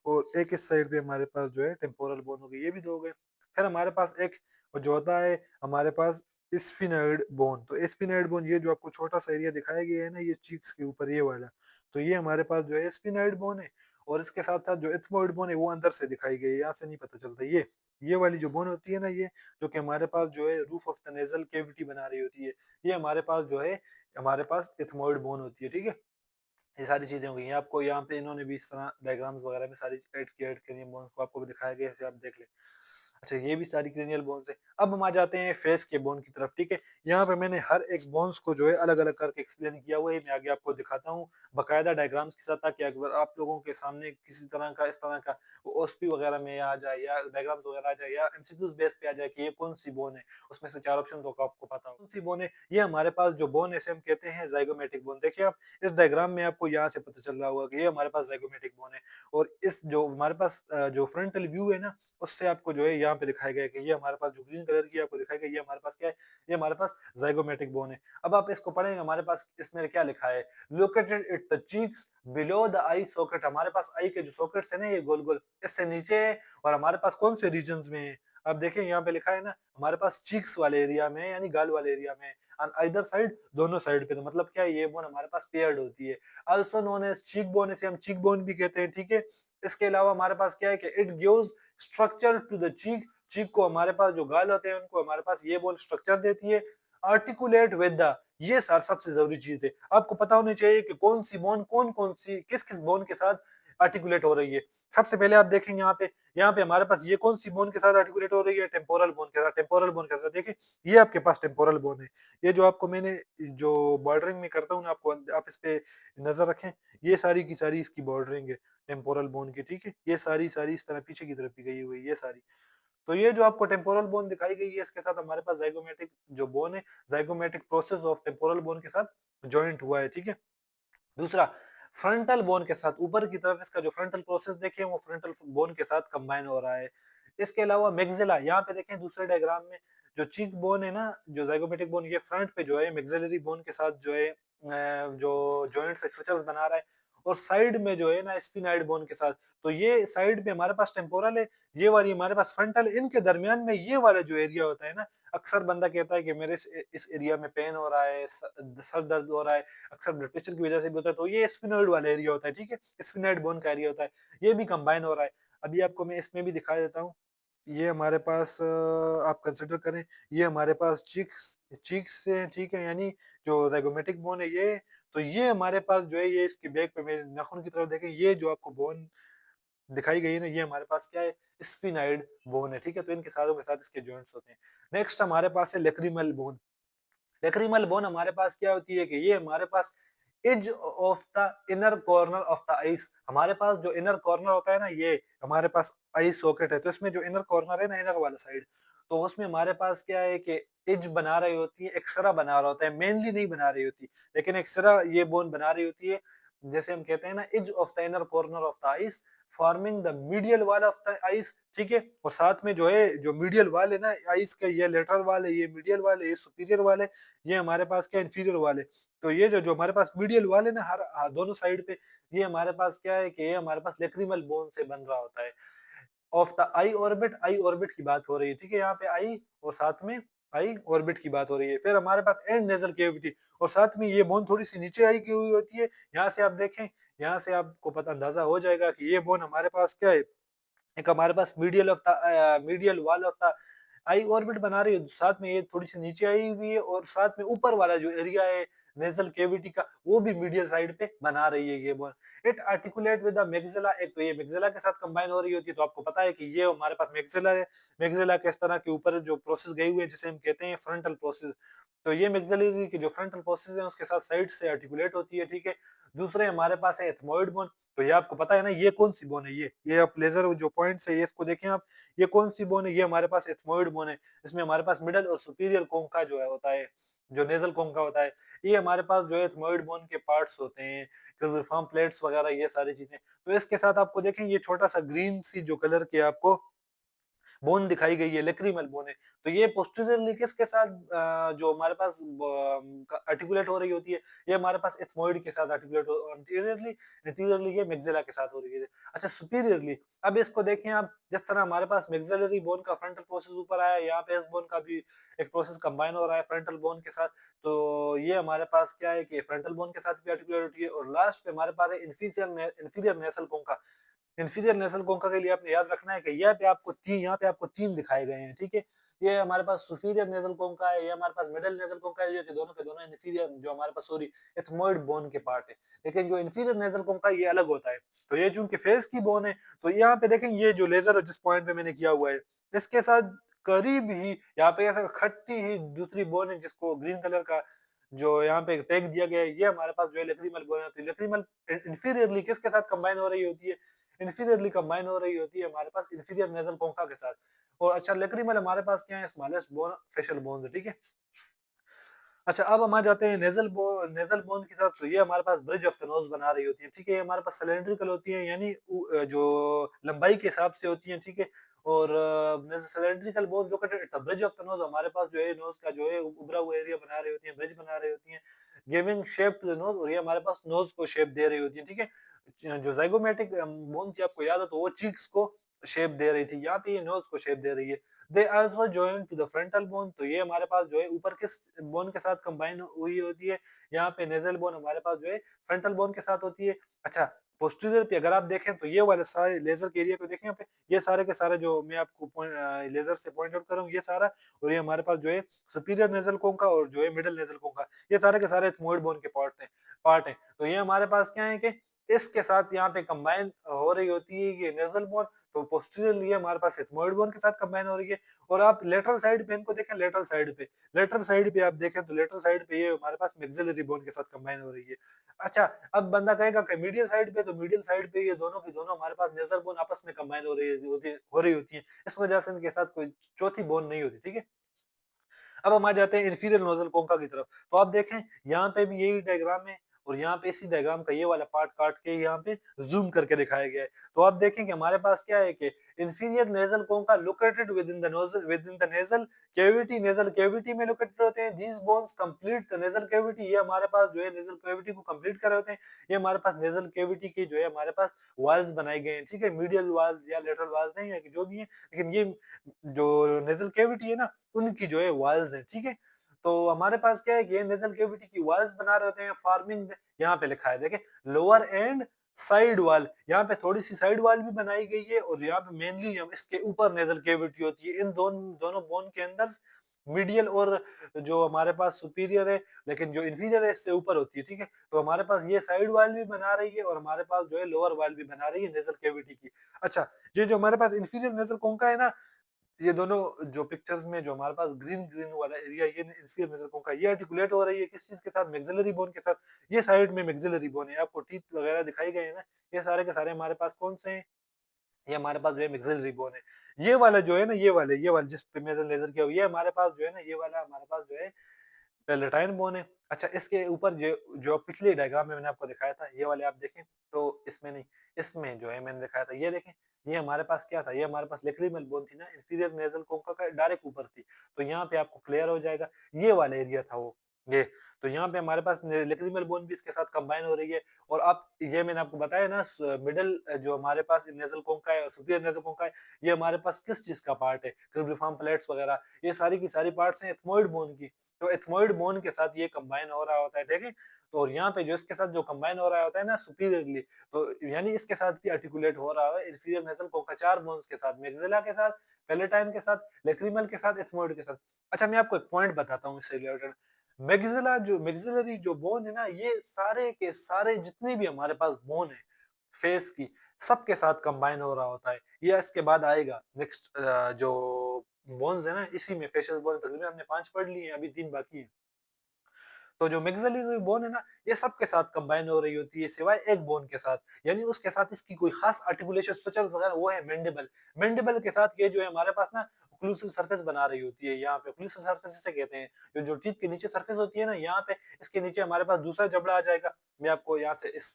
और एक इस साइड पे हमारे पास जो है टेम्पोरल बोन हो गई, ये भी 2 हो गए। फिर हमारे पास एक जो होता है हमारे पास स्फिनोइड बोन, तो स्फिनोइड बोन ये जो आपको छोटा-सा एरिया दिखाया गया है ना, ये चीक्स के ऊपर ये वाला, तो ये हमारे पास जो है स्फिनोइड बोन है। और इसके साथ-साथ जो एथमोइड बोन है वो अंदर से दिखाई गई है, यहाँ से नहीं पता चलता। ये वाली जो बोन होती है ना, ये जो कि हमारे पास जो है roof of the nasal cavity बना रही होती है, ये हमारे पास जो है हमारे पास एथमोइड बोन होती है, ठीक है। ये सारी चीज़ें हो गई हैं। आपको यहाँ पे इन्होंने भी इस तरह डायग्राम्स वगैरह में सारी ऐड करी हैं बोन्स को, आपको भी दिखाया गया है, इसे आप देख लें। अच्छा, ये भी सारी क्रेनियल बोन्स है। अब हम आ जाते हैं फेस के बोन की तरफ, ठीक है? यहाँ पे मैंने हर एक बोन्स को जो है अलग-अलग करके एक्सप्लेन किया हुआ है, मैं आगे आपको दिखाता हूँ, बाकायदा डायग्राम्स के साथ, ताकि अगर आप लोगों के सामने किसी तरह का इस तरह का ओएसपी वगैरह में आ जाए या डायग्राम्स वगैरह आ जाए या एमसीक्यूज़ बेस पे आ जाए कि ये कौन-सी बोन है, उसमें से 4 ऑप्शन तो आपको पता हो। कौन-सी बोन है? ये हमारे पास जो बोन है इसे हम कहते हैं ज़ाइगोमेटिक बोन। देखिए आप इस डायग्राम में आपको यहाँ से पता चल रहा होगा कि ये हमारे पास ज़ाइगोमेटिक बोन है, और इस जो हमारे पास जो फ्रंटल व्यू है ना, उससे आपको जो है यहाँ पे दिखाया गया है कि ये हमारे पास जो ग्रीन कलर की आपको दिखाया गया है, ये हमारे पास क्या है? ये हमारे पास ज़ाइगोमेटिक बोन है। अब आप इसको पढ़ेंगे, हमारे पास इसमें क्या लिखा है? Located at the cheeks below the I socket. हमारे पास आई के जो सॉकेट्स है ना, ये गोल-गोल इससे नीचे है, और हमारे पास कौन से रीजन्स में है? आप देखें यहाँ पे लिखा है ना, हमारे पास चीक्स वाले एरिया में है, यानी गाल वाले एरिया में है। ऑन आइदर साइड, दोनों साइड पे, तो मतलब क्या है, ये बोन हमारे पास पेयर्ड होती है। Also known as cheek bone, इसे हम चीक बोन भी कहते हैं, ठीक है? इसके अलावा हमारे पास क्या है कि it gives structure to the cheek. Cheek को हमारे पास जो गाल होते हैं उनको हमारे पास ये बोन स्ट्रक्चर देती है। आर्टिकुलेट विद द, ये सर सबसे जरूरी चीज है, आपको पता होनी चाहिए कि कौन सी बोन कौन सी किस किस बोन के साथ आर्टिकुलेट हो रही है। सबसे पहले आप देखेंगे यहाँ पे हमारे पास ये कौन सी बोन के साथ आर्टिकुलेट हो रही है? टेम्पोरल बोन के साथ। टेम्पोरल बोन के साथ देखिए, ये आपके पास टेम्पोरल बोन है। ये जो आपको मैंने जो बॉर्डरिंग में करता हूँ ना, आपको आप इस पे नजर रखें, ये सारी की सारी इसकी बॉर्डरिंग है टेम्पोरल बोन की, ठीक है। ये सारी सारी इस तरह पीछे की तरफ भी गई हुई है, ये सारी। तो ये जो आपको टेम्पोरल बोन दिखाई गई है, इसके साथ हमारे पास ज़ाइगोमेटिक जो बोन है, ज़ाइगोमेटिक प्रोसेस ऑफ टेम्पोरल बोन के साथ जॉइंट हुआ है, ठीक है। दूसरा, फ्रंटल बोन के साथ ऊपर की तरफ इसका जो फ्रंटल प्रोसेस देखें, वो फ्रंटल बोन के साथ कंबाइन हो रहा है। इसके अलावा मैग्जिला, यहाँ पे देखें दूसरे डायग्राम में, जो चीक बोन है ना, जो ज़ाइगोमेटिक बोन, ये फ्रंट पे जो है मैग्जिलरी बोन के साथ जो है जो जॉइंट्स स्ट्रक्चर्स बना रहा है, और साइड में जो है ना स्फिनाइड बोन के साथ। तो ये साइड पे हमारे पास टेम्पोरल है, ये वाली हमारे पास फ्रंटल, इनके दरमियान में ये वाला जो एरिया होता है ना, अक्सर बंदा कहता है कि मेरे इस एरिया में पेन हो रहा है, सर दर्द हो रहा है, अक्सर ब्लड प्रेशर की वजह से भी होता है, तो ये स्फिनोइड वाला एरिया होता है, ठीक है, स्फिनोइड बोन का एरिया होता है, ये भी कंबाइन हो रहा है। अभी आपको मैं इसमें भी दिखा देता हूँ। ये हमारे पास आप कंसिडर करें, ये हमारे पास चीक्स चीक्स से है, ठीक है, यानी जो ज़ाइगोमेटिक बोन है ये। तो ये हमारे पास जो है, ये इसके बैक पे मेरे नाखून की तरफ देखें, ये जो आपको बोन दिखाई गई है ना, ये हमारे पास क्या है? स्फिनाइड बोन है, ठीक है, तो इनके साथों के साथ इसके जॉइंट्स होते हैं। नेक्स्ट हमारे पास है लेक्रिमल बोन। लेक्रिमल बोन हमारे पास क्या होती है कि ये हमारे पास edge of the inner corner of the eyes, हमारे पास जो इनर कॉर्नर होता है ना, ये हमारे पास आई सॉकेट है, तो इसमें जो इनर कॉर्नर है ना, इनर वाला साइड, तो उसमें हमारे पास क्या है कि एज बना रही होती है, एक्सरा बना रहा होता है, मेनली नहीं बना रही होती, लेकिन एक्सरा ये बोन बना रही होती है। जैसे हम कहते हैं ना, edge of the inner corner of the eyes forming the medial wall of the eyes, ठीक है। और साथ में जो है, जो मीडियल वाल है ना आईज का, ये लेटरल वाल है, ये मीडियल वाल है, ये सुपीरियर वाल है, ये हमारे पास क्या इंफीरियर वाल है। तो ये जो जो हमारे पास मीडियल वाल है ना, दोनों साइड पे, ये हमारे पास क्या है कि ये हमारे पास लेक्रिमल बोन से बन रहा होता है। ऑफ द आई ऑर्बिट की बात हो रही है, ठीक है, यहाँ पे आई और साथ में आई ऑर्बिट की बात हो रही है। फिर हमारे पास एंड नेजल कैविटी, और साथ में ये बोन थोड़ी सी नीचे आई की हुई होती है। यहाँ से आप देखें, यहाँ से आपको पता अंदाजा हो जाएगा कि ये बोन हमारे पास क्या है, एक हमारे पास medial wall of the eye orbit बना रही है, साथ में ये थोड़ी सी नीचे आई हुई है, और साथ में ऊपर वाला जो एरिया है नेजल कैविटी का, वो भी मीडियल साइड पे बना रही है ये bone. It articulate with the maxilla, एक तो ये मैक्सिला के साथ कंबाइन हो रही होती है, तो आपको पता है कि ये हमारे पास मैक्सिला है। मैक्सिला के इस तरह के ऊपर जो प्रोसेस गई हुई है जिसे हम कहते हैं फ्रंटल प्रोसेस, तो ये मैक्सिलरी की जो फ्रंटल प्रोसेस है उसके साथ साइड से आर्टिकुलेट होती है, ठीक है। दूसरे हमारे पास है एथमोइड बोन, तो ये आपको पता है ना ये कौन सी बोन है, ये आप लेजर जो पॉइंट्स है ये इसको देखें आप, ये कौन सी बोन है, ये हमारे पास एथमोइड बोन है। इसमें हमारे पास मिडल और सुपीरियर कोंका जो है होता है, जो नेजल कोंका होता है, ये हमारे पास जो है एथमोइड बोन के पार्ट्स होते हैं, क्यूबिफॉर्म प्लेट्स वगैरह ये सारी चीजें। तो इसके साथ आपको देखें ये छोटा सा ग्रीन सी जो कलर के आपको बोन दिखाई गई है, लेक्रीमल बोन है। तो ये पोस्टीरियरली किसके साथ जो हमारे पास आर्टिकुलेट हो रही होती है, ये हमारे पास एथमोइड के साथ आर्टिकुलेट हो, एंटीरियरली एंटीरियरली ये मैक्सिला के साथ हो रही है। अच्छा सुपीरियरली, अब इसको देखें आप, जिस तरह हमारे पास मैक्सिलरी बोन का फ्रंटल प्रोसेस ऊपर आया, यहाँ पे इस बोन का भी एक प्रोसेस कंबाइन हो रहा है फ्रंटल बोन के साथ। तो ये हमारे पास क्या है कि फ्रंटल बोन के साथ भी आर्टिकुलेट होती है, और लास्ट पे हमारे पास है इंफीरियर नेसल कोंका। इंफीरियर नेसल कोंका के लिए आपने याद रखना है कि यहाँ पे आपको तीन दिखाए गए हैं, ठीक है। ये हमारे पास सुपीरियर नेसल कोंका है, ये हमारे पास मिडिल नेसल कोंका है, ये कि दोनों के दोनों इंफीरियर जो हमारे पास सॉरी एथमोइड बोन के पार्ट है। लेकिन जो इंफीरियर नेसल कोंका ये अलग होता है। तो ये चूंकि फेस की बोन है, तो यहाँ पे देखें ये जो लेजर जिस पॉइंट पे मैंने किया हुआ है, इसके साथ करीब ही यहाँ पे ऐसा खट्टी ही दूसरी बोन है जिसको ग्रीन कलर का जो यहाँ पे टैग दिया गया है, ये हमारे पास जो है लेक्रीमल बोन होती है। लेक्रीमल इंफीरियरली किसके साथ कंबाइन हो रही होती है, इंफीरियरली कंबाइन हो रही होती है हमारे पास इंफीरियर नेजल कोंका के साथ। और अच्छा लेक्रीमल हमारे पास क्या है, स्मॉलेस्ट बोन फेशियल बोन है, ठीक है। अच्छा अब हम आ जाते हैं नेजल बोन की तरफ, तो ये हमारे पास ब्रिज ऑफ द नोज बना रही होती है, ठीक है। ये हमारे पास सिलेंड्रिकल होती है, यानी जो लंबाई के हिसाब से होती है, ठीक है। और cylindrical bone located at the bridge of the nose, हमारे पास जो है नोज का जो है उभरा हुआ एरिया बना रही होती है, ब्रिज बना रही होती है, giving shape to the nose, और ये हमारे पास नोज को शेप दे रही होती है, ठीक है। जो जाइगोमेटिक बोन थी आपको याद हो तो वो चीक्स को शेप दे रही थी, यहाँ पे ये नोज को शेप दे रही है। They also join to the frontal bone, तो ये हमारे पास जो है ऊपर किस बोन के साथ कंबाइन हुई होती है, यहाँ पे नेजल बोन हमारे पास जो है फ्रंटल बोन के साथ होती है। अच्छा पोस्टीरियर पे अगर आप देखें तो ये वाले सारे लेजर के एरिया को देखें यहाँ पे, ये सारे के सारे जो मैं आपको लेजर से पॉइंट आउट कर रहा हूँ ये सारा, और ये हमारे पास जो है सुपीरियर नेजल कोंका और जो है मिडिल नेजल कोंका, ये सारे के सारे थमोइड बोन के पार्ट है। तो ये हमारे पास क्या है कि इसके साथ यहाँ पे कंबाइन हो रही होती है ये नेजल बोन, तो पोस्टीरियरली हमारे पास एथमोइड बोन के साथ कंबाइन हो रही है। और आप लेटरल साइड पे इनको देखें, लेटरल साइड पे आप देखें तो लेटरल साइड पे ये हमारे पास मैक्सिलरी बोन के साथ कंबाइन हो रही है। अच्छा अब बंदा कहेगा कि मीडियल साइड पे, तो मीडियल साइड पे ये दोनों की दोनों हमारे पास नेजल बोन आपस में कंबाइन हो रही होती है, इस वजह से इनके साथ कोई चौथी बोन नहीं होती, ठीक है। अब हम आ जाते हैं इंफीरियर नोजल कोंका की तरफ, तो आप देखें यहाँ पे भी यही डायग्राम है, और यहाँ पे इसी डायग्राम का ये वाला पार्ट काट के यहाँ पे जूम करके दिखाया गया है। तो आप देखें कि हमारे पास क्या है कि inferior nasal concha located with in the nasal cavity में लोकेटेड होते हैं। These bones complete the nasal cavity, ये हमारे पास जो है नेजल कैविटी को कंप्लीट कर रहे होते हैं। ये हमारे पास नेजल कैविटी की जो है हमारे पास वाल्स बनाए गए हैं, ठीक है, मीडियल वाल्स या लेटरल वाल्स हैं या जो भी है, लेकिन ये जो नेजल कैविटी है ना उनकी जो है वाल्स हैं, ठीक है। तो हमारे पास क्या है कि ये नेजल कैविटी की वाल्स बना रहे होते हैं, फार्मिंग यहाँ पे लिखा है देखें लोअर एंड साइड वाल, यहाँ पे थोड़ी सी साइड वाल भी बनाई गई है, और यहाँ पे मेनली इसके ऊपर नेजल कैविटी होती है, इन दोनों दोनों बोन के अंदर मीडियल और जो हमारे पास सुपीरियर है, लेकिन जो इंफीरियर है इससे ऊपर होती है, ठीक है। तो हमारे पास ये साइड वाल भी बना रही है, और हमारे पास जो है लोअर वाल भी बना रही है नेजल कैविटी की। अच्छा ये जो हमारे पास इंफीरियर नेजल कोंका है ना, ये दोनों जो पिक्चर्स में जो हमारे पास ग्रीन ग्रीन वाला एरिया, ये इंफीरियर नेजल कोंका, ये आर्टिकुलेट हो रही है किस चीज के साथ, मैक्सिलरी बोन के साथ। ये साइड में मैक्सिलरी बोन है, आपको टीथ वगैरह दिखाई गए हैं ना, ये सारे के सारे हमारे पास कौन से हैं, ये हमारे पास जो है मैक्सिलरी बोन है। ये वाला जो है ना, ये वाला जिस पे मेजर लेजर किया हुआ, ये हमारे पास जो है ना, ये वाला हमारे पास जो है पेलेटाइन बोन है। अच्छा इसके ऊपर जो जो पिछले डायग्राम में मैंने आपको दिखाया था, ये वाले आप देखें तो इसमें नहीं, इसमें जो है मैंने दिखाया था, ये देखें, ये हमारे पास क्या था, ये हमारे पास लेक्रीमल बोन थी ना, इंफीरियर नेजल कोंका का डायरेक्ट ऊपर थी। तो यहाँ पे आपको क्लियर हो जाएगा, ये वाला एरिया था वो, ये। तो यहाँ पे हमारे पास लेक्रीमल बोन भी इसके साथ कंबाइन हो रही है। और अब ये मैंने आपको बताया ना मिडल जो हमारे पास नेजल कोंका है और सुपीरियर नेजल कोंका है, ये हमारे पास किस चीज का पार्ट है, क्रिब्रिफॉर्म प्लेट्स वगैरह, ये सारी की सारी पार्ट्स हैं एथमोइड बोन की। तो एथमोइड बोन के साथ ये कंबाइन हो रहा होता है, ठीक है। तो और यहाँ पे जो इसके साथ जो कंबाइन हो रहा होता है ना सुपीरियरली, तो यानी इसके साथ भी आर्टिकुलेट हो रहा है इंफीरियर नेजल कोंका चार बोन्स के साथ, मैक्सिला के साथ, पेलेटाइन के साथ, लेक्रीमल के साथ, एथमोइड के साथ। अच्छा मैं आपको एक पॉइंट बताता हूँ इससे रिलेटेड, मैक्सिलरी जो बोन है ना, ये सारे के सारे जितने भी हमारे पास बोन है फेस की, सबके साथ कंबाइन हो रहा होता है। ये इसके बाद आएगा नेक्स्ट जो बोन्स है ना, इसी में फेशियल बोन तकरीबन हमने 5 पढ़ लिए हैं, अभी 3 बाकी हैं। तो जो मैक्सिलरी बोन है ना, ये सब के साथ कंबाइन हो रही होती है सिवाय एक बोन के साथ, यानी उसके साथ इसकी कोई खास आर्टिकुलेशन स्ट्रक्चर वगैरह, वो है मैंडिबल। मैंडिबल के साथ ये जो है हमारे पास ना ओक्लूसिव सरफेस बना रही होती है, यहाँ पे ओक्लूसिव सरफेस इसे कहते हैं। जो टीथ के नीचे सरफेस होती है ना, यहाँ पे इसके नीचे हमारे पास दूसरा जबड़ा आ जाएगा। मैं आपको यहाँ से इस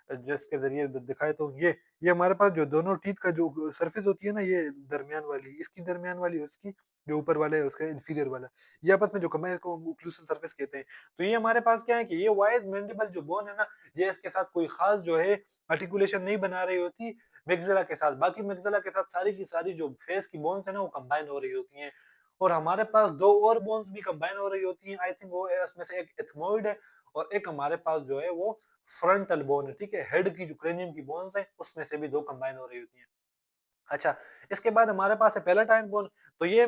जिसके जरिए दिखाए तो ये हमारे पास जो दोनों टीथ का जो सरफेस होती है ना, ये दरमियान वाली, इसकी दरमियान वाली और इसकी जो ऊपर वाला है उसका इंफीरियर वाला, ये आपस में जो कंबाइन, इसको ओक्लूसिव सरफेस कहते हैं। तो ये हमारे पास क्या है कि ये वाइड मैंडिबल जो बोन है ना, ये इसके साथ कोई खास जो है आर्टिकुलेशन नहीं बना रही होती मैक्सिला के साथ। बाकी मैक्सिला के साथ सारी की सारी जो फेस की बोन्स है ना, वो कंबाइन हो रही होती हैं। और हमारे पास 2 और बोन्स भी कंबाइन हो रही होती हैं। आई थिंक वो है उसमें से एक एथमोइड है और एक हमारे पास जो है वो फ्रंटल बोन है, ठीक है? हेड की जो क्रेनियम की बोन्स है, उसमें से भी 2 कंबाइन हो रही होती हैं। अच्छा, इसके बाद हमारे पास है पैलेटाइन बोन। तो ये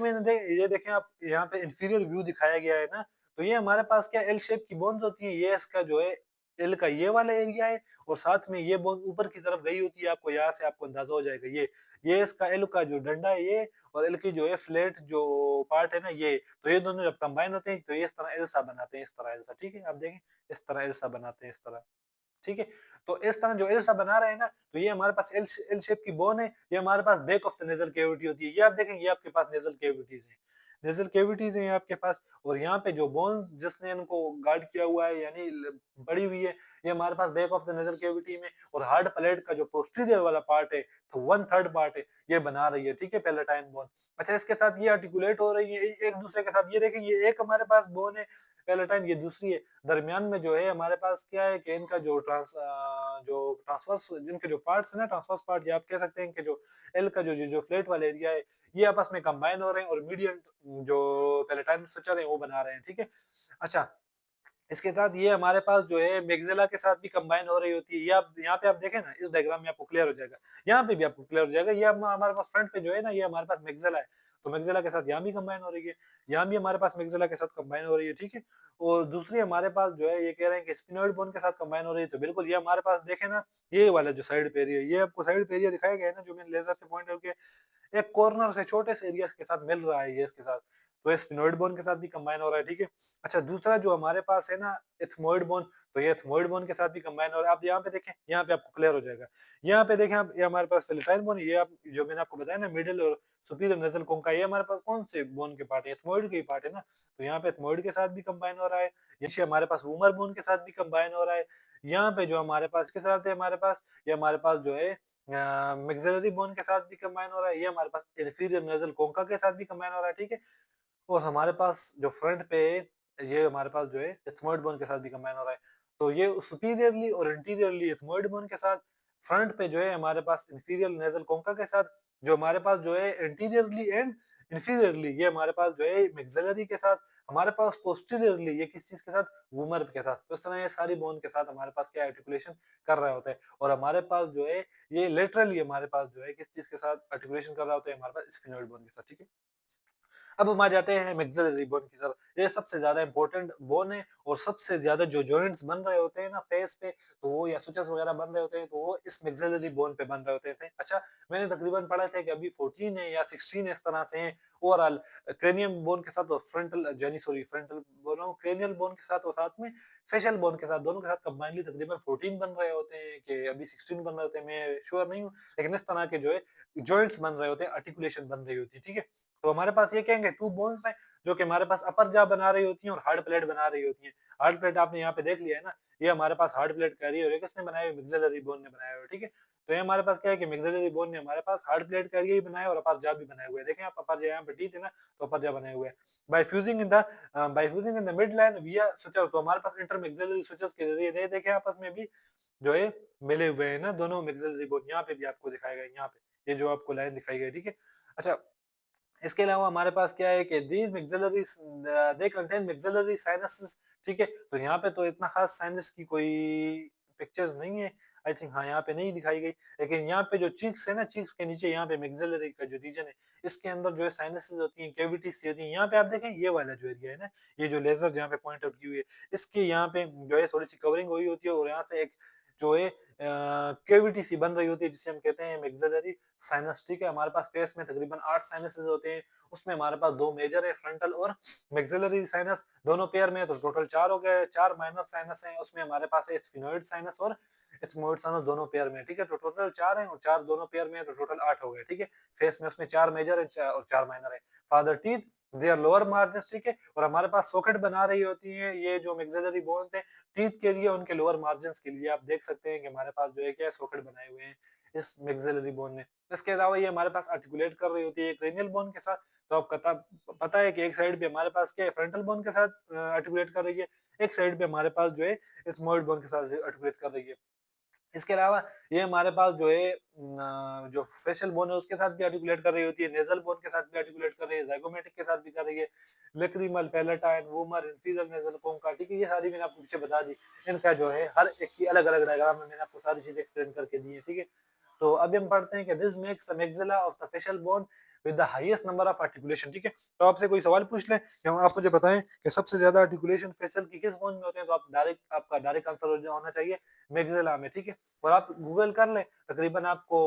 ये देखें आप, यहाँ पे इंफीरियर व्यू दिखाया गया है ना, तो ये हमारे पास क्या एल शेप की बोन्स होती है। ये इसका जो है एल का ये वाला एरिया है और साथ में ये बोन ऊपर की तरफ गई होती है, आपको यहाँ से आपको अंदाजा हो जाएगा। ये इसका एल का जो डंडा है ये, और एल की जो है फ्लैट जो पार्ट है ना ये, तो ये दोनों जब कंबाइन होते हैं तो ये इस तरह एल सा बनाते हैं, इस तरह एल सा, ठीक है? आप देखें इस तरह एल सा बनाते हैं, इस तरह। ठीक है? तो इस तरह जो एल सा बना रहे हैं ना, तो ये हमारे पास एल शेप की बोन है, ये हमारे पास back of the nasal cavity होती है। ये आप देखेंगे, ये आपके पास नेज़ल कैविटीज़ हैं। नेज़ल कैविटीज़ हैं आपके पास, और यहाँ पे जो बोन जिसने इनको गार्ड किया हुआ है, यानी बड़ी हुई है, ये हमारे पास back of the nasal cavity में। और हार्ड पैलेट का जो पोस्टीरियर वाला पार्ट है, तो 1/3 पार्ट है, ये बना रही है, ठीक है? Palatine bone. अच्छा, इसके साथ ये आर्टिकुलेट हो रही है एक दूसरे के साथ। ये देखिए, ये एक हमारे पास बोन है पैलेटाइन, ये दूसरी है। दरमियान में जो है हमारे पास क्या है कि इनका जो ट्रांसवर्स जिनके जो पार्ट्स है ना, ट्रांसवर्स पार्ट, या आप कह सकते हैं कि जो एल का जो फ्लैट वाला एरिया है, ये आपस में कंबाइन हो रहे हैं और मीडियन जो पैलेटाइन स्ट्रक्चर है वो बना रहे हैं, ठीक है? अच्छा, इसके साथ ये हमारे पास जो है मैग्जेला के साथ भी कंबाइन हो रही होती है। ये आप यहाँ पे आप देखें ना, इस डायग्राम में आपको क्लियर हो जाएगा। यहाँ पे भी आपको क्लियर हो जाएगा। ये हमारे पास फ्रंट पे जो है ना, ये हमारे पास मैग्जेला है, तो मैग्जेला के साथ यहाँ भी कंबाइन हो रही है। यहाँ भी हमारे पास मैग्जेला के साथ कंबाइन हो रही है, ठीक है? और दूसरी हमारे पास जो है, ये कह रहे हैं कि स्पिनोइड बोन के साथ कंबाइन हो रही है, तो बिल्कुल ये हमारे पास देखें ना, ये वाला जो साइड पे एरिया है, ये आपको साइड पे एरिया दिखाया गया है ना, जो मैंने लेजर से पॉइंट करके एक कॉर्नर से छोटे से एरिया के साथ मिल रहा है ये इसके साथ, तो ये स्पिनोइड बोन के साथ भी कंबाइन हो रहा है, ठीक है? अच्छा, दूसरा जो हमारे पास है ना एथमोइड बोन, तो ये एथमोइड बोन के साथ भी कंबाइन हो रहा है। आप यहाँ पे देखें, यहाँ पे आपको क्लियर हो जाएगा। यहाँ पे देखें आप, ये हमारे पास पैलेटाइन बोन है, ये आप जो मैंने आपको बताया ना मिडिल और सुपीरियर नेज़ल कोंका, ये हमारे पास कौन से बोन के पार्ट है? एथमोइड के ही पार्ट है ना, तो यहाँ पे एथमोइड के साथ भी कंबाइन हो रहा है। नीचे हमारे पास वूमर बोन के साथ भी कंबाइन हो रहा है। यहाँ पे जो हमारे पास के साथ है हमारे पास, ये हमारे पास जो है मैक्सिलरी बोन के साथ भी कंबाइन हो रहा है। ये हमारे पास इंफीरियर नेज़ल कोंका के साथ भी कंबाइन हो रहा है, ठीक है? और हमारे पास जो फ्रंट पे है, ये हमारे पास जो है एथमोइड बोन के साथ भी कंबाइन हो रहा है। तो ये सुपीरियरली और इंटीरियरली एथमोइड बोन के साथ, फ्रंट पे जो है हमारे पास इंफीरियर नेज़ल कोंका के साथ, जो हमारे पास जो है इंटीरियरली एंड इंफीरियरली ये हमारे पास जो है मैक्सिलरी के साथ, हमारे पास पोस्टीरियरली ये किस चीज़ के साथ? वूमर के साथ। तो इस तरह ये सारी बोन के साथ हमारे पास क्या आर्टिकुलेशन कर रहा होता है। और हमारे पास जो है ये लेटरली हमारे पास जो है किस चीज़ के साथ आर्टिकुलेशन कर रहा होता है? हमारे पास स्फिनोइड बोन के साथ, ठीक है? अब हम आ जाते हैं मैक्सिलरी बोन की तरफ। ये सबसे ज़्यादा इम्पोर्टेंट बोन है और सबसे ज़्यादा जो जॉइंट्स बन रहे होते हैं ना फेस पे, तो वो या सुचेस वगैरह बन रहे होते हैं, तो वो इस मैक्सिलरी बोन पे बन रहे होते थे। अच्छा, मैंने तकरीबन पढ़ा था कि अभी 14 है या 16 इस तरह से हैं ओवरऑल, क्रेनियम बोन के साथ और फ्रंटल बोल रहा हूँ, क्रेनियल बोन के साथ और साथ में फेशियल बोन के साथ, दोनों के साथ कंबाइनली तकरीबन 14 बन रहे होते हैं, कि अभी 16 बन रहे होते हैं, मैं श्योर नहीं हूँ। लेकिन इस तरह के जो है जॉइंट्स बन रहे होते हैं, आर्टिकुलेशन बन रही होती है, ठीक है? तो हमारे पास ये कहेंगे 2 बोन्स हैं, जो कि हमारे पास अपर जॉ बना रही होती हैं और हार्ड प्लेट बना रही होती हैं। हार्ड प्लेट आपने यहाँ पे देख लिया है ना, ये हमारे पास हार्ड प्लेट कह रही है और ये किसने बनाया है? मैक्सिलरी बोन ने बनाया हुआ है, ठीक है? तो ये हमारे पास क्या है कि मैक्सिलरी बोन ने हमारे पास हार्ड प्लेट का एरिया भी बनाया है और अपर जॉ भी बनाए हुए हैं। देखें आप, अपर जॉ यहाँ पे टीथ है ना, तो अपर जॉ बनाए हुए हैं। By fusing in the midline via suture, तो हमारे पास इंटर मैक्सिलरी सुचर्स के जरिए ये देखें आपस में भी जो है मिले हुए हैं ना दोनों मैक्सिलरी बोन, यहाँ पे भी आपको दिखाया गया है, यहाँ पे ये जो आपको लाइन दिखाई गई, ठीक है? अच्छा, इसके अलावा हमारे पास क्या है कि these maxillaries they contain maxillary sinuses, ठीक है? तो यहाँ पे तो इतना खास साइनस की कोई पिक्चर्स नहीं है। आई थिंक हाँ, यहाँ पे नहीं दिखाई गई। लेकिन यहाँ पे जो चीक्स है ना, चीक्स के नीचे यहाँ पे मैक्सिलरी का जो रीजन है, इसके अंदर जो है साइनसेस होती हैं, कैविटीज़ होती हैं। यहाँ पे आप देखें ये वाला जो एरिया है ना, ये जो लेज़र जहाँ पे पॉइंट आउट की हुई है, इसके यहाँ पे जो है थोड़ी-सी कवरिंग हुई होती है और यहाँ पे एक जो है कैविटी सी बन रही होती है जिसे हम कहते हैं मैक्सिलरी साइनस, ठीक है? हमारे पास फेस में तकरीबन 8 साइनसेस होते हैं, उसमें हमारे पास 2 मेजर है, फ्रंटल और मैक्सिलरी साइनस दोनों पेयर में है, तो टोटल 4 हो गए, 4 माइनर साइनस हैं, उसमें हमारे पास है स्फिनोइड साइनस और एथमोइड साइनस दोनों पेयर में है, ठीक है? तो टोटल 4 हैं और 4 दोनों पेयर में है, तो टोटल 8 हो गए, ठीक है? फेस में उसमें 4 मेजर है और 4 माइनर है। Father teeth, they are lower margins, ठीक है? और हमारे पास सॉकेट बना रही होती है ये जो मैक्सिलरी बोन्स है, टीथ के लिए, उनके लोअर मार्जिन्स के लिए। आप देख सकते हैं कि हमारे पास जो है क्या है, सॉकेट बनाए हुए हैं इस मैक्सिलरी बोन में। इसके अलावा ये हमारे पास आर्टिकुलेट कर रही होती है क्रेनियल बोन के साथ। तो आपको पता है कि एक साइड पे हमारे पास क्या है, फ्रंटल बोन के साथ आर्टिकुलेट कर रही है, एक साइड पे हमारे पास जो है एथमोइड बोन के साथ आर्टिकुलेट कर रही है। इसके अलावा ये हमारे पास जो है जो फेशियल बोन है उसके साथ भी आर्टिकुलेट कर रही होती है, नेज़ल बोन के साथ भी आर्टिकुलेट कर रही है, ज़ाइगोमैटिक के साथ भी कर रही है, lacrimal, palatine, vomer, inferior nasal concha, ठीक है? ये सारी मैंने आपको पीछे बता दी। इनका जो है हर एक की अलग-अलग डायग्राम में मैंने आपको सारी चीज़ें एक्सप्लेन करके दी है, ठीक है? तो अभी हम पढ़ते हैं कि this makes the maxilla of the facial bone with the highest number of articulation, ठीक है? तो आपसे कोई सवाल पूछ ले कि आप मुझे बताएं कि सबसे ज्यादा आर्टिकुलेशन फेशियल की किस बोन में होते हैं, तो आप डायरेक्ट आपका डायरेक्ट आंसर होना चाहिए मैक्सिला में, ठीक है? और आप गूगल कर लें, तकरीबन आपको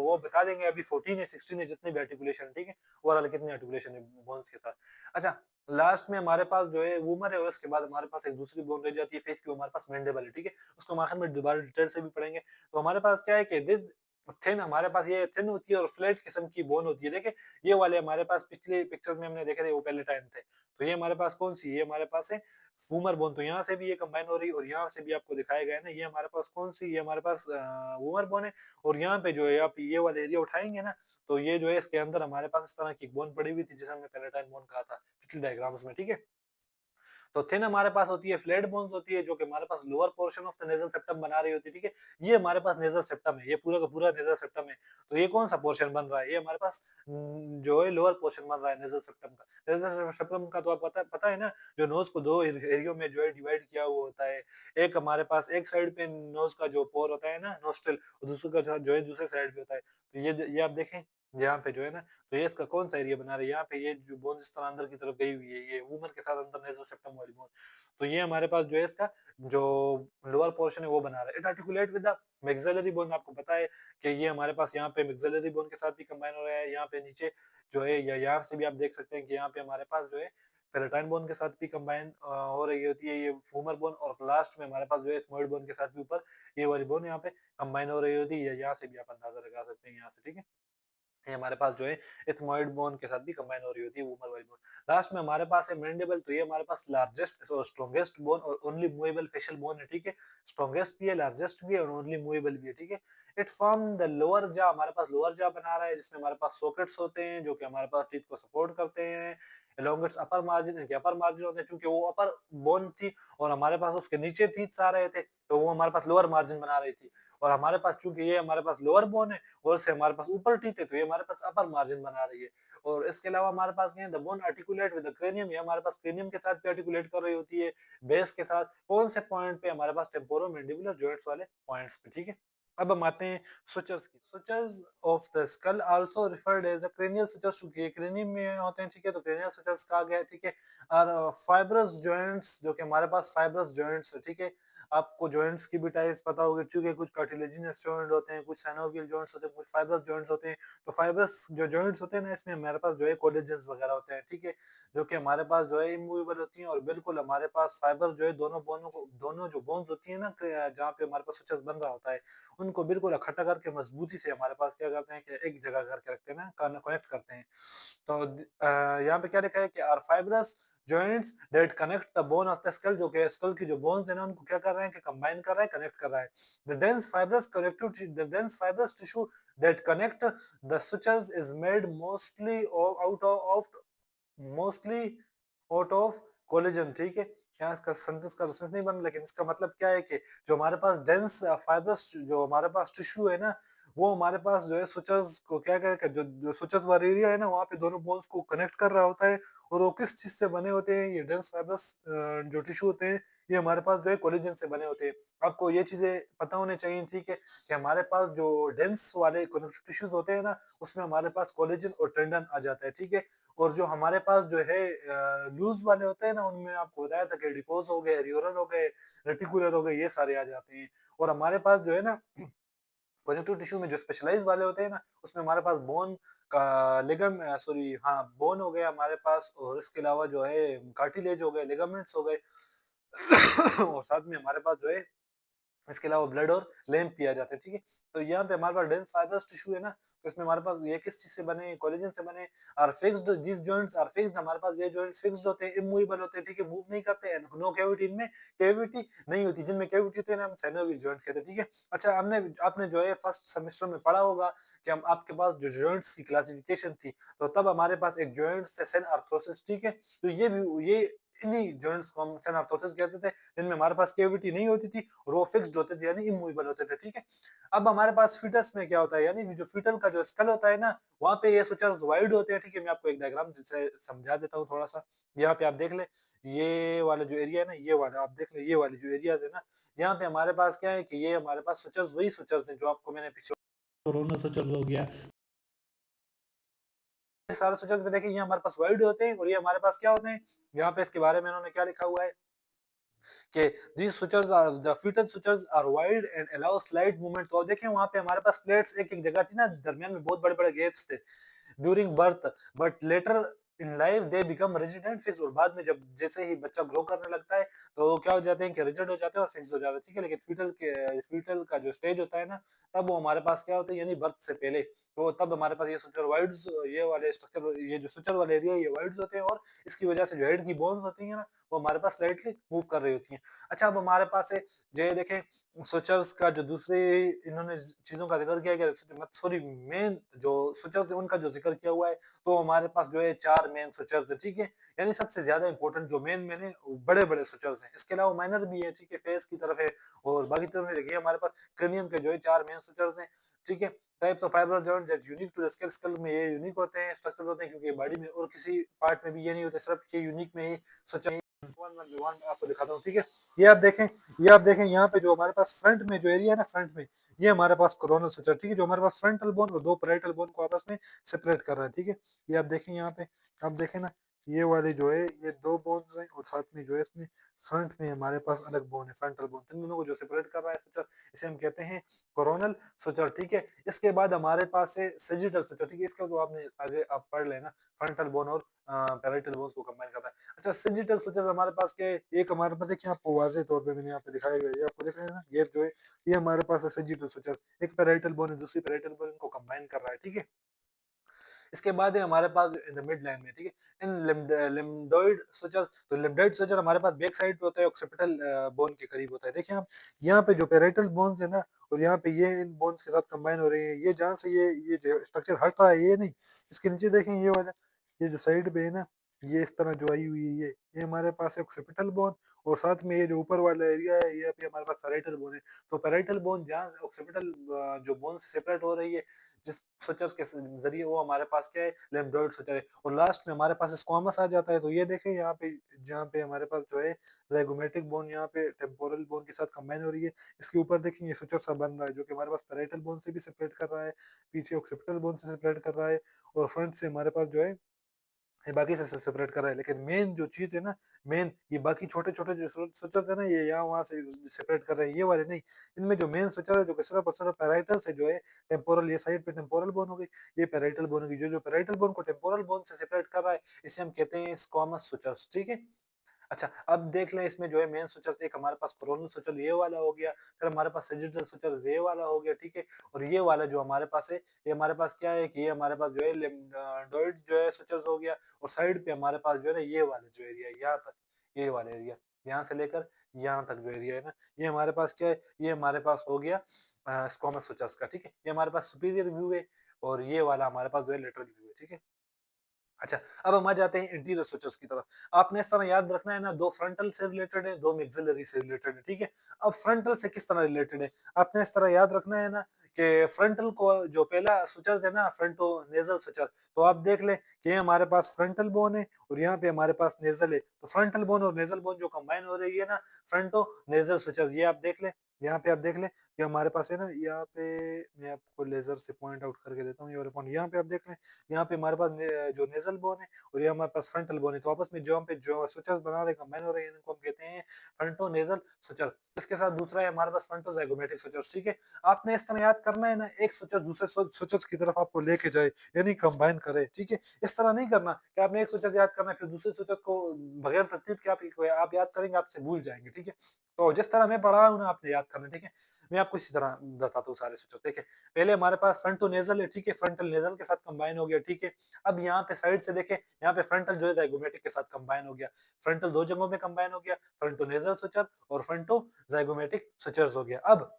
वो बता देंगे अभी 14 है, 16 है, जितने भी आर्टिकुलेशन, ठीक है? ओवरऑल कितने आर्टिकुलेशन है बोन्स के साथ। अच्छा, लास्ट में हमारे पास जो है वूमर है और उसके बाद हमारे पास एक दूसरी बोन रह जाती है फेस की, वो हमारे पास मैंडिबल है, ठीक है? उसको हम आखिर में दोबारा डिटेल से भी पढ़ेंगे। तो हमारे पास क्या है कि दिस थिन, हमारे पास ये थिन होती है और फ्लैट किस्म की बोन होती है। देखिए ये वाले हमारे पास पिछले पिक्चर में हमने देखे थे वो पैलेटाइन थे। तो ये हमारे पास कौन सी, ये हमारे पास है फूमर बोन। तो यहाँ से भी ये कंबाइन हो रही है और यहाँ से भी आपको दिखाया गया है ना, ये हमारे पास कौन सी, ये हमारे पास वूमर बोन है। और यहाँ पे जो है आप ये वाला एरिया उठाएंगे ना, तो ये जो है इसके अंदर हमारे पास इस तरह की बोन पड़ी हुई थी जिसे हमने पैलेटाइन बोन कहा था पिछले डायग्राम्स में, ठीक है? तो थिन हमारे पास होती है, फ्लैट बोन्स होती है जो कि हमारे पास lower portion of the nasal septum बना रही होती है, ठीक है? ये हमारे पास नेजल सेप्टम है, ये पूरा का पूरा नेजल सेप्टम है। तो ये कौन सा पोर्शन बन रहा है, ये हमारे पास जो है लोअर पोर्शन बन रहा है नेजल सेप्टम का। नेजल सेप्टम का तो आप पता है ना, जो नोज को दो एरियो में जो है डिवाइड किया हुआ होता है। एक हमारे पास एक साइड पे नोज का जो पोर होता है ना, नोस्ट्रल, और दूसरे का जो है दूसरे साइड पे होता है। तो ये आप देखें यहाँ पे जो है ना, तो ये इसका कौन सा एरिया बना रहा है, यहाँ पे ये जो बोन इस तरह अंदर की तरफ गई हुई है, ये वूमर के साथ अंदर नेजल सेप्टम वाली बोन। तो ये हमारे पास जो है इसका जो लोअर पोर्शन है वो बना रहा है। It articulate with the maxillary bone. आपको पता है कि ये हमारे पास यहाँ पे मैक्सिलरी बोन के साथ भी कंबाइन हो रहा है, यहाँ पे नीचे जो है या यहाँ से भी आप देख सकते हैं कि यहाँ पे हमारे पास जो है पेलेटाइन बोन के साथ भी कंबाइन हो रही होती है ये फूमर बोन, और लास्ट में हमारे पास जो है स्मॉइड बोन के साथ भी ऊपर ये वाली बोन यहाँ पे कंबाइन हो रही होती है। यहाँ से भी आप अंदाजा लगा सकते हैं यहाँ से, ठीक है? ये हमारे पास जो है एथमोइड बोन के साथ भी कंबाइन हो रही होती है वूमर वाली बोन। लास्ट में हमारे पास है मैंडिबल। तो ये हमारे पास लार्जेस्ट और स्ट्रॉन्गेस्ट बोन और ओनली मूवेबल फेशियल बोन है, ठीक है? स्ट्रॉन्गेस्ट भी है, लार्जेस्ट भी है और ओनली मूवेबल भी है, ठीक है? इट फॉर्म द लोअर जा, हमारे पास लोअर जा बना रहा है जिसमें हमारे पास सॉकेट्स होते हैं जो कि हमारे पास टीथ को सपोर्ट करते हैं। along its अपर मार्जिन, इनके अपर मार्जिन होते हैं क्योंकि वो अपर बोन थी और हमारे पास उसके नीचे टीथ आ रहे थे, तो वो हमारे पास लोअर मार्जिन बना रही थी। और हमारे पास चूंकि ये हमारे पास लोअर बोन है और से हमारे पास ऊपर टीथ है, तो ये हमारे पास अपर मार्जिन बना रही है। और इसके अलावा हमारे पास ये the bone articulate with the cranium, ये हमारे पास क्रेनियम के साथ भी आर्टिकुलेट कर रही होती है, बेस के साथ कौन से पॉइंट पे, हमारे पास टेम्पोरोमैंडिबुलर जॉइंट्स वाले पॉइंट्स पे, ठीक है? अब हम आते हैं सुचर्स की। Sutures of the skull also referred as a cranial sutures, चूंकि क्रेनियम में होते हैं, ठीक है? तो क्रेनियल सुचर्स कहा गया है, ठीक है? और फाइब्रस जॉइंट्स जो कि हमारे पास फाइब्रस जॉइंट्स है, ठीक है? आपको जॉइंट्स की भी टाइप्स पता होगी, चूंकि कुछ कार्टिलेजिनस जॉइंट होते हैं, कुछ साइनोवियल जॉइंट्स होते हैं, कुछ फाइब्रस जॉइंट्स होते हैं। तो फाइब्रस जो जॉइंट्स होते हैं ना, इसमें हमारे पास जो है कोलेजन्स वगैरह होते हैं, ठीक है? जो कि हमारे पास जो है इमूवेबल होती हैं और बिल्कुल हमारे पास फाइबर्स जो है दोनों बोनों को, दोनों जो बोन्स होती है ना जहाँ पे हमारे पास सुचर्स बन रहा होता है, उनको बिल्कुल इकट्ठा करके मजबूती से हमारे पास क्या करते हैं कि एक जगह करके रखते हैं ना, कनेक्ट करते हैं। तो यहाँ पे क्या लिखा है कि are fibrous joints that connect the bone of the skull, जो कि स्कल की जो बोन्स है ना उनको क्या कर रहे हैं कि कंबाइन कर रहा है, कनेक्ट कर रहा है। The dense fibrous tissue that connect the sutures is made mostly out of collagen, ठीक है? यहाँ इसका सेंटेंस का सेंस नहीं बन, लेकिन इसका मतलब क्या है कि जो हमारे पास डेंस फाइब्रस जो हमारे पास टिश्यू है ना, वो हमारे पास जो है सुचर्स को क्या कर जो जो सुचर्स वाला एरिया है ना, वहाँ पे दोनों बोन्स को कनेक्ट कर रहा होता है और वो किस चीज़ से बने होते हैं, ये डेंस फाइबर्स जो टिश्यू होते हैं, ये हमारे पास जो है कोलेजन से बने होते हैं। आपको ये चीज़ें पता होनी चाहिए, ठीक है, कि हमारे पास जो डेंस वाले कनेक्टिव टिश्यूज़ होते हैं ना, उसमें हमारे पास कोलेजन और टेंडन आ जाता है, ठीक है? और जो हमारे पास जो है लूज़ वाले होते हैं ना, उनमें आपको बताया था कि एडिपोज़ हो गए, एरियोरल हो गए, रेटिकुलर हो गए, ये सारे आ जाते हैं। और हमारे पास जो है ना कनेक्टिव टिश्यू में जो स्पेशलाइज़ वाले होते हैं ना, उसमें हमारे पास बोन का सॉरी हाँ, बोन हो गया हमारे पास, और इसके अलावा जो है कार्टिलेज हो गए, लिगामेंट्स हो गए और साथ में हमारे पास जो है इसके अलावा ब्लड और लैम्प पिया जाता है, ठीक है? तो यहाँ पे हमारे पास डेंस फाइब्रस टिश्यू है ना, तो इसमें हमारे पास ये किस चीज़ से बने हैं? कोलेजन से बने हैं। Are fixed, these joints are fixed, हमारे पास ये जॉइंट्स फिक्स्ड होते हैं, इमूवेबल होते हैं, ठीक है? मूव नहीं करते हैं। नो कैविटी, इनमें कैविटी नहीं होती, जिनमें कैविटी होती है ना, हम साइनोवियल जॉइंट कहते हैं, ठीक है? अच्छा, हमने आपने जो है फर्स्ट सेमेस्टर में पढ़ा होगा कि हम आपके पास जो जॉइंट्स की क्लासिफिकेशन थी, तो तब हमारे पास एक जॉइंट्स है सेनआर्थरोसिस, ठीक है? तो ये इन्हीं जॉइंट्स को हम सेनआर्थरोसिस कहते थे, जिनमें हमारे पास कैविटी नहीं होती थी और वो फिक्स्ड होते थे, यानी इमूवेबल होते थे, ठीक है? अब हमारे पास फीटस में क्या होता है, यानी जो फीटल का जो स्कल होता है ना, वहाँ पे ये सुचर्स वाइड होते हैं, ठीक है? मैं आपको एक डायग्राम से समझा देता हूँ थोड़ा-सा। यहाँ पे आप देख लें, ये वाला जो एरिया है ना, ये वाला आप देख लें, ये वाली जो एरियाज़ है ना, यहाँ पे हमारे पास क्या है कि ये हमारे पास सुचर्स वही सुचर्स हैं जो आपको मैंने पीछे कोरोना सुचर्स हो गया, ये सारे सुचर्स में देखिए ये हमारे पास वाइड होते हैं और ये हमारे पास क्या होते हैं, यहाँ पे इसके बारे में इन्होंने क्या लिखा हुआ है कि these sutures are the fetal sutures are wide and allow slight movement। तो अब देखें वहाँ पे हमारे पास प्लेट्स एक-एक जगह थी ना, दरमियान में बहुत बड़े-बड़े गैप्स थे during birth, but later in life they become rigid and fix. और बाद में जब जैसे ही बच्चा ग्रो करने लगता है तो क्या हो जाते हैं कि रिजिड हो जाते हैं और फिक्स हो जाते हैं, ठीक है? लेकिन फीटल का जो स्टेज होता है ना, तब वो हमारे पास क्या होता है, यानी बर्थ से पहले, तो तब हमारे पास ये सुचर वाइड्स, ये वाले स्ट्रक्चर, ये जो सुचर वाले एरिया ये वाइड्स होते हैं, और इसकी वजह से जो हेड की बोन्स होती है ना, वो हमारे पास स्लाइटली मूव कर रही होती हैं। अच्छा, अब हमारे पास है जो ये देखें स्विचर्स का जो दूसरे इन्होंने चीज़ों का ज़िक्र किया गया, सॉरी मेन जो स्विचर्स है उनका जो ज़िक्र किया हुआ है, तो हमारे पास जो है 4 मेन स्विचर्स है, ठीक है? यानी सबसे ज़्यादा इम्पोर्टेंट जो मेन है वो बड़े-बड़े स्विचर्स हैं। इसके अलावा माइनर भी है, ठीक है? फेस की तरफ है और बाकी तरफ में देखिए हमारे पास क्रेनियम के जो है 4 मेन स्विचर्स हैं, ठीक है? Types of fibrous joint that unique to the skull, skull में ये यूनिक होते हैं, स्ट्रक्चर होते हैं, क्योंकि बॉडी में और किसी पार्ट में भी ये नहीं होते, सिर्फ ये यूनिक में ही स्विचर वन आपको दिखाता हूँ, ठीक है? ये आप देखें यहाँ पे जो हमारे पास फ्रंट में जो एरिया है ना, फ्रंट में ये हमारे पास कोरोनल स्ट्रक्चर, ठीक है? जो हमारे पास फ्रंटल बोन और दो पैराइटल बोन को आपस में सेपरेट कर रहा है, ठीक है? ये आप देखें यहाँ पे, आप देखें ना, ये वाले जो है ये दो बोन्स हैं और साथ में जो है इसमें फ्रंट में हमारे पास अलग बोन है, फ्रंटल बोन। इन दोनों को जो सेपरेट कर रहा है स्ट्रक्चर, इसे हम कहते हैं कोरोनल स्ट्रक्चर, ठीक है? इसके बाद हमारे पास है सैजिटल स्ट्रक्चर, ठीक है? इसका तो आपने आगे आप पढ़ लेना, फ्रंटल बोन और पैराइटल बोन्स को कंबाइन करता है। अच्छा, सेजिटल स्विचेस हमारे पास क्या है, एक हमारे पास देखिए आपको वाज़ेह तौर पे मैंने यहाँ पे दिखाया गया है, ये आपको दिख रहा है ना गैप जो है, ये हमारे पास है सेजिटल स्विचेस। एक पैराइटल बोन है, दूसरी पैराइटल बोन, इनको कंबाइन कर रहा है, ठीक है? इसके बाद है हमारे पास इन द मिड लाइन में, ठीक है? इन लिम्डोइड स्विचर, तो लिम्डोइड स्विचर हमारे पास बैक साइड पे होता है, ऑक्सीपिटल बोन के करीब होता है। देखिए आप यहाँ पे जो पैराइटल बोन्स है ना, और यहाँ पे ये इन बोन्स के साथ कंबाइन हो रहे हैं, ये जहाँ से ये जो स्ट्रक्चर हट रहा है ये नहीं, इसके नीचे देखें ये वाला, ये जो साइड पे है ना, ये इस तरह जो आई हुई है, ये हमारे पास है ऑक्सीपिटल बोन, और साथ में ये जो ऊपर वाला एरिया है ये अभी हमारे पास पैराइटल बोन है। तो पैराइटल बोन जहाँ से ऑक्सीपिटल जो बोन से सेपरेट हो रही है, जिस स्विचर्स के ज़रिए, वो हमारे पास क्या है, लिम्फोइड स्विचर है, और लास्ट में हमारे पास स्क्वामस आ जाता है। तो ये देखें यहाँ पे, जहाँ पे हमारे पास जो है ज़ाइगोमेटिक बोन यहाँ पे टेम्पोरल बोन के साथ कंबाइन हो रही है। इसके ऊपर देखें ये स्विचर सा बन रहा है जो कि हमारे पास पैराइटल बोन से भी सेपरेट कर रहा है, पीछे ऑक्सीपिटल बोन से सेपरेट कर रहा है, और फ्रंट से हमारे पास जो है ये बाकी से सेपरेट कर रहा है। लेकिन मेन जो चीज़ है ना, मेन ये बाकी छोटे-छोटे जो स्विचर्स है ना, ये यहाँ वहाँ से सेपरेट कर रहे हैं, ये वाले नहीं। इनमें जो मेन स्विचर है जो कि सिर्फ और सिर्फ पैराइटल से जो है टेम्पोरल, ये साइड पे टेम्पोरल बोन हो गई, ये पैराइटल बोन होगी। जो पैराइटल बोन को टेम्पोरल बोन से सेपरेट कर रहा है, इसे हम कहते हैं स्क्वामस स्विचर्स, ठीक है? अच्छा, अब देख लें इसमें जो है मेन स्विचर, एक हमारे पास कोरोनल स्विचर ये वाला हो गया, फिर हमारे पास सैजिटल स्विचर ये वाला हो गया, ठीक है? और ये वाला जो हमारे पास है, ये हमारे पास क्या है कि ये हमारे पास जो है लिम्फोइड जो है स्विचर्स हो गया, और साइड पे हमारे पास जो है ना ये वाला जो एरिया है यहाँ तक, ये वाला एरिया, यहाँ से लेकर यहाँ तक जो एरिया है ना, ये हमारे पास क्या है, ये हमारे पास हो गया स्क्वामस स्विचर्स का, ठीक है? ये हमारे पास सुपीरियर व्यू है, और ये वाला हमारे पास जो है लेटरल व्यू है, ठीक है? अच्छा, अब हम आ जाते हैं इंटीरियर स्विचर्स की तरफ। आपने इस तरह याद रखना है ना, 2 फ्रंटल से रिलेटेड है, 2 मैक्सिलरी से रिलेटेड है, ठीक है? अब फ्रंटल से किस तरह रिलेटेड है? आपने इस तरह याद रखना है ना, कि फ्रंटल को जो पहला सुचर है ना फ्रंटो नेजल सुचर, तो आप देख लें कि हमारे पास फ्रंटल बोन है और यहाँ पे हमारे पास नेजल है, तो फ्रंटल बोन और नेजल बोन जो कंबाइन हो रही है ना फ्रंटो नेजल सुचर, ये आप देख लें। यहाँ पे आप देख लें कि हमारे पास है ना, यहाँ पे मैं आपको लेजर से पॉइंट आउट करके देता हूँ, ये वाला पॉइंट यहाँ पे आप देख लें। यहाँ पे हमारे पास जो नेजल बोन है और ये हमारे पास फ्रंटल बोन है, तो आपस में जो पे जो सुचर बना रहे कंबाइन हो रहे हैं इनको हम कहते हैं फ्रंटो नेजल सुचर। इसके साथ दूसरा है हमारे पास फ्रंटो ज़ाइगोमैटिक सुचर, ठीक है। आपने इस तरह याद करना है ना, एक सुचर दूसरे सुचर की तरफ आपको लेके जाए, यानी कंबाइन करे, ठीक है। इस तरह नहीं करना कि आपने एक सुचर याद करना फिर दूसरे सुचर को बगैर तरतीब के आप याद करेंगे, आपसे भूल जाएंगे, ठीक है। तो जिस तरह मैं पढ़ा रहा हूँ ना आपने याद करना, ठीक है। मैं आपको इसी तरह बताता हूँ सारे सुचर, ठीक है। पहले हमारे पास फ्रंटो नेजल है, ठीक है, फ्रंटल नेजल के साथ कंबाइन हो गया, ठीक है। अब यहाँ पे साइड से देखें, यहाँ पे फ्रंटल जो है ज़ाइगोमैटिक के साथ कंबाइन हो गया। फ्रंटल दो जगहों में कंबाइन हो गया, फ्रंटो नेजल सुचर और फ्रंटो ज़ाइगोमैटिक सुचर्स हो गया। अब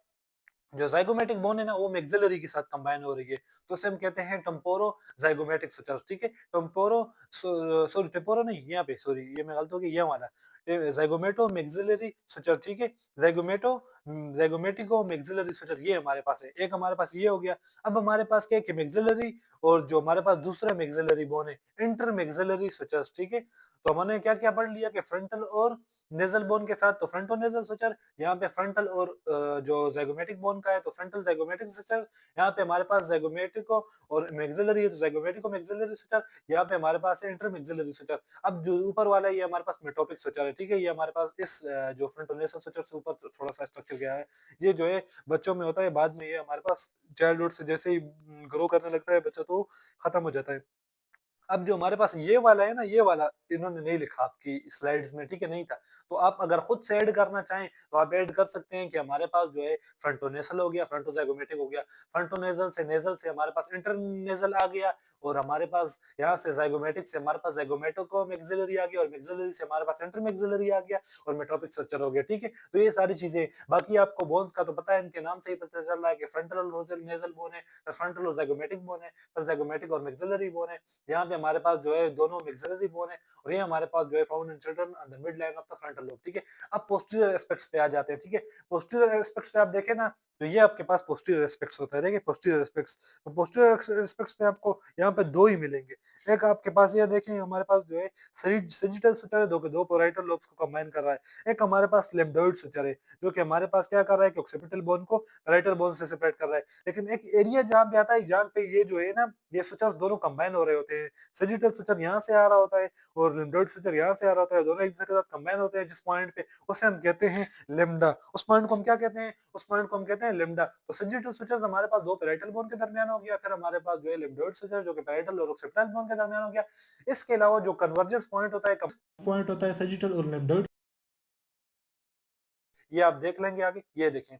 जो ज़ाइगोमैटिक बोन है ना वो मैक्सिलरी के साथ कंबाइन हो रही है, तो उसे हम कहते हैं टेम्पोरो ज़ाइगोमैटिक सुचर्स, ठीक है। टेम्पोरो सॉरी टेम्पोरो नहीं, यहाँ पे सॉरी ये मैं गलत हो गई, ये वाला ज़ाइगोमेटो मैक्सिलरी सुचर, ठीक है। ज़ाइगोमेटो ज़ाइगोमेटिको मैक्सिलरी सुचर ये हमारे पास है। एक हमारे पास ये हो गया। अब हमारे पास क्या है कि मैक्सिलरी और जो हमारे पास दूसरा मैक्सिलरी बोन है इंटर मैक्सिलरी सुचर्स, ठीक है। तो हमने क्या-क्या पढ़ लिया कि फ्रंटल और नेज़ल बोन के साथ तो फ्रंटो नेज़ल सुचर, यहाँ पे फ्रंटल और जो ज़ाइगोमैटिक बोन का है तो फ्रंटल ज़ाइगोमैटिक सुचर, यहाँ पे हमारे पास ज़ाइगोमैटिको और मैक्सिलरी है तो ज़ाइगोमैटिको मैक्सिलरी सुचर, यहाँ पे हमारे पास है इंटर मैक्सिलरी सुचर। अब जो ऊपर वाला है ये हमारे पास मेटोपिक सुचर है, ठीक है। ये हमारे पास इस जो फ्रंटो नेज़ल सुचर से ऊपर थोड़ा-सा स्ट्रक्चर गया है। ये जो है बच्चों में होता है, बाद में ये हमारे पास चाइल्डहुड से जैसे ही ग्रो करने लगता है बच्चा तो खत्म हो जाता है। अब जो हमारे पास ये वाला है ना, ये वाला इन्होंने नहीं लिखा आपकी स्लाइड्स में, ठीक है, नहीं था। तो आप अगर खुद से ऐड करना चाहें, तो आप ऐड कर सकते हैं कि हमारे पास जो है फ्रंटोनेसल हो गया, फ्रंटोज़ाइगोमैटिक हो गया। फ्रंटोनेसल से नेज़ल से हमारे पास इंटरनेज़ल आ गया और हमारे पास यहाँ से ज़ाइगोमैटिक से हमारे पास ज़ाइगोमेटिको मैक्सिलरी आ गया और मैक्सिलरी से हमारे पास इंटरमैक्सिलरी आ गया और मेटोपिक स्ट्रक्चर हो गया, ठीक है। तो ये सारी चीज़ें बाकी आपको बोन्स का तो पता है, इनके नाम से ही पता चल रहा है कि फ्रंटल और नेज़ल बोन है, फ्रंटल और ज़ाइगोमैटिक बोन है, फिर ज़ाइगोमैटिक और मैक्सिलरी बोन है। यहाँ पे हमारे पास जो है दोनों मैक्सिलरी बोन है और ये हमारे पास जो है found in children on the mid line of the frontal lobe, ठीक है। अब पोस्टीरियर एस्पेक्ट्स पे आ जाते हैं, ठीक है। पोस्टीरियर एस्पेक्ट्स पे आप देखें ना, तो ये आपके पास पोस्टीरियर एस्पेक्ट्स होता है, देखिए पोस्टीरियर एस्पेक्ट्स। तो पोस्टीरियर एस्पेक्ट्स पे आपको यहाँ पे दो ही मिलेंगे। एक आपके पास ये देखें हमारे पास जो है सैजिटल सुचर है, दो पैराइटल लोब्स को कंबाइन कर रहा है। एक हमारे पास लिम्बोइड सुचर है जो कि हमारे पास क्या कर रहा है कि ऑक्सीपिटल बोन को पैराइटल बोन से सेपरेट कर रहा है। लेकिन एक एरिया जहाँ पे आता है जहाँ पे ये जो है ना ये सुचर्स दोनों कंबाइन हो रहे होते हैं। सैजिटल सुचर यहाँ से आ रहा होता है और लिम्बोइड सुचर यहाँ से आ रहा होता है, दोनों एक दूसरे के साथ कंबाइन होते हैं जिस पॉइंट पे, उसे हम कहते हैं लिम्डा। उस पॉइंट को हम क्या कहते हैं? उस पॉइंट को हम कहते हैं लिम्डा। तो सैजिटल सुचर्स हमारे पास दो पैराइटल बोन के दरमियान हो गया, फिर हमारे पास जो है लिम्बोइड सुचर जो कि पैराइटल और ऑक्सीपिटल बोन के दरमियान हो गया। इसके अलावा जो कन्वर्जेंस पॉइंट होता है सैजिटल और लिम्बोइड, ये आप देख लेंगे आगे, ये देखें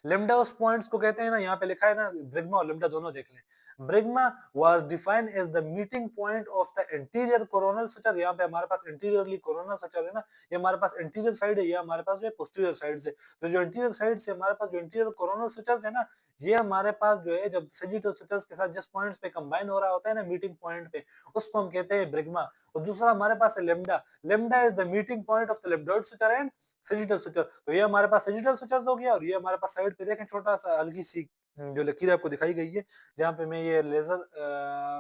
लिम्डा उस पॉइंट्स को कहते हैं ना, यहाँ पे लिखा है ना ब्रिग्मा और लिम्डा दोनों देख लें। Bregma was defined as the meeting point of the interior coronal suture, यहाँ पे हमारे पास इंटीरियरली कोरोनल सुचर है ना, ये हमारे पास इंटीरियर साइड है, ये हमारे पास जो है पोस्टीरियर साइड से। तो जो इंटीरियर साइड से हमारे पास जो इंटीरियर कोरोनल सुचर्स है ना, ये हमारे पास जो है जब सैजिटल सुचर्स के साथ जिस पॉइंट्स पे कंबाइन हो रहा होता है ना मीटिंग पॉइंट पे, उसको हम कहते हैं ब्रिग्मा। और दूसरा हमारे पास है lambda. Lambda is the meeting point of the lambdoid suture and sagittal suture. तो ये हमारे पास सैजिटल सुचर हो गया और ये हमारे पास साइड पे देखें छोटा सा हल्की सी जो लकीर आपको दिखाई गई है, जहाँ पे मैं ये लेजर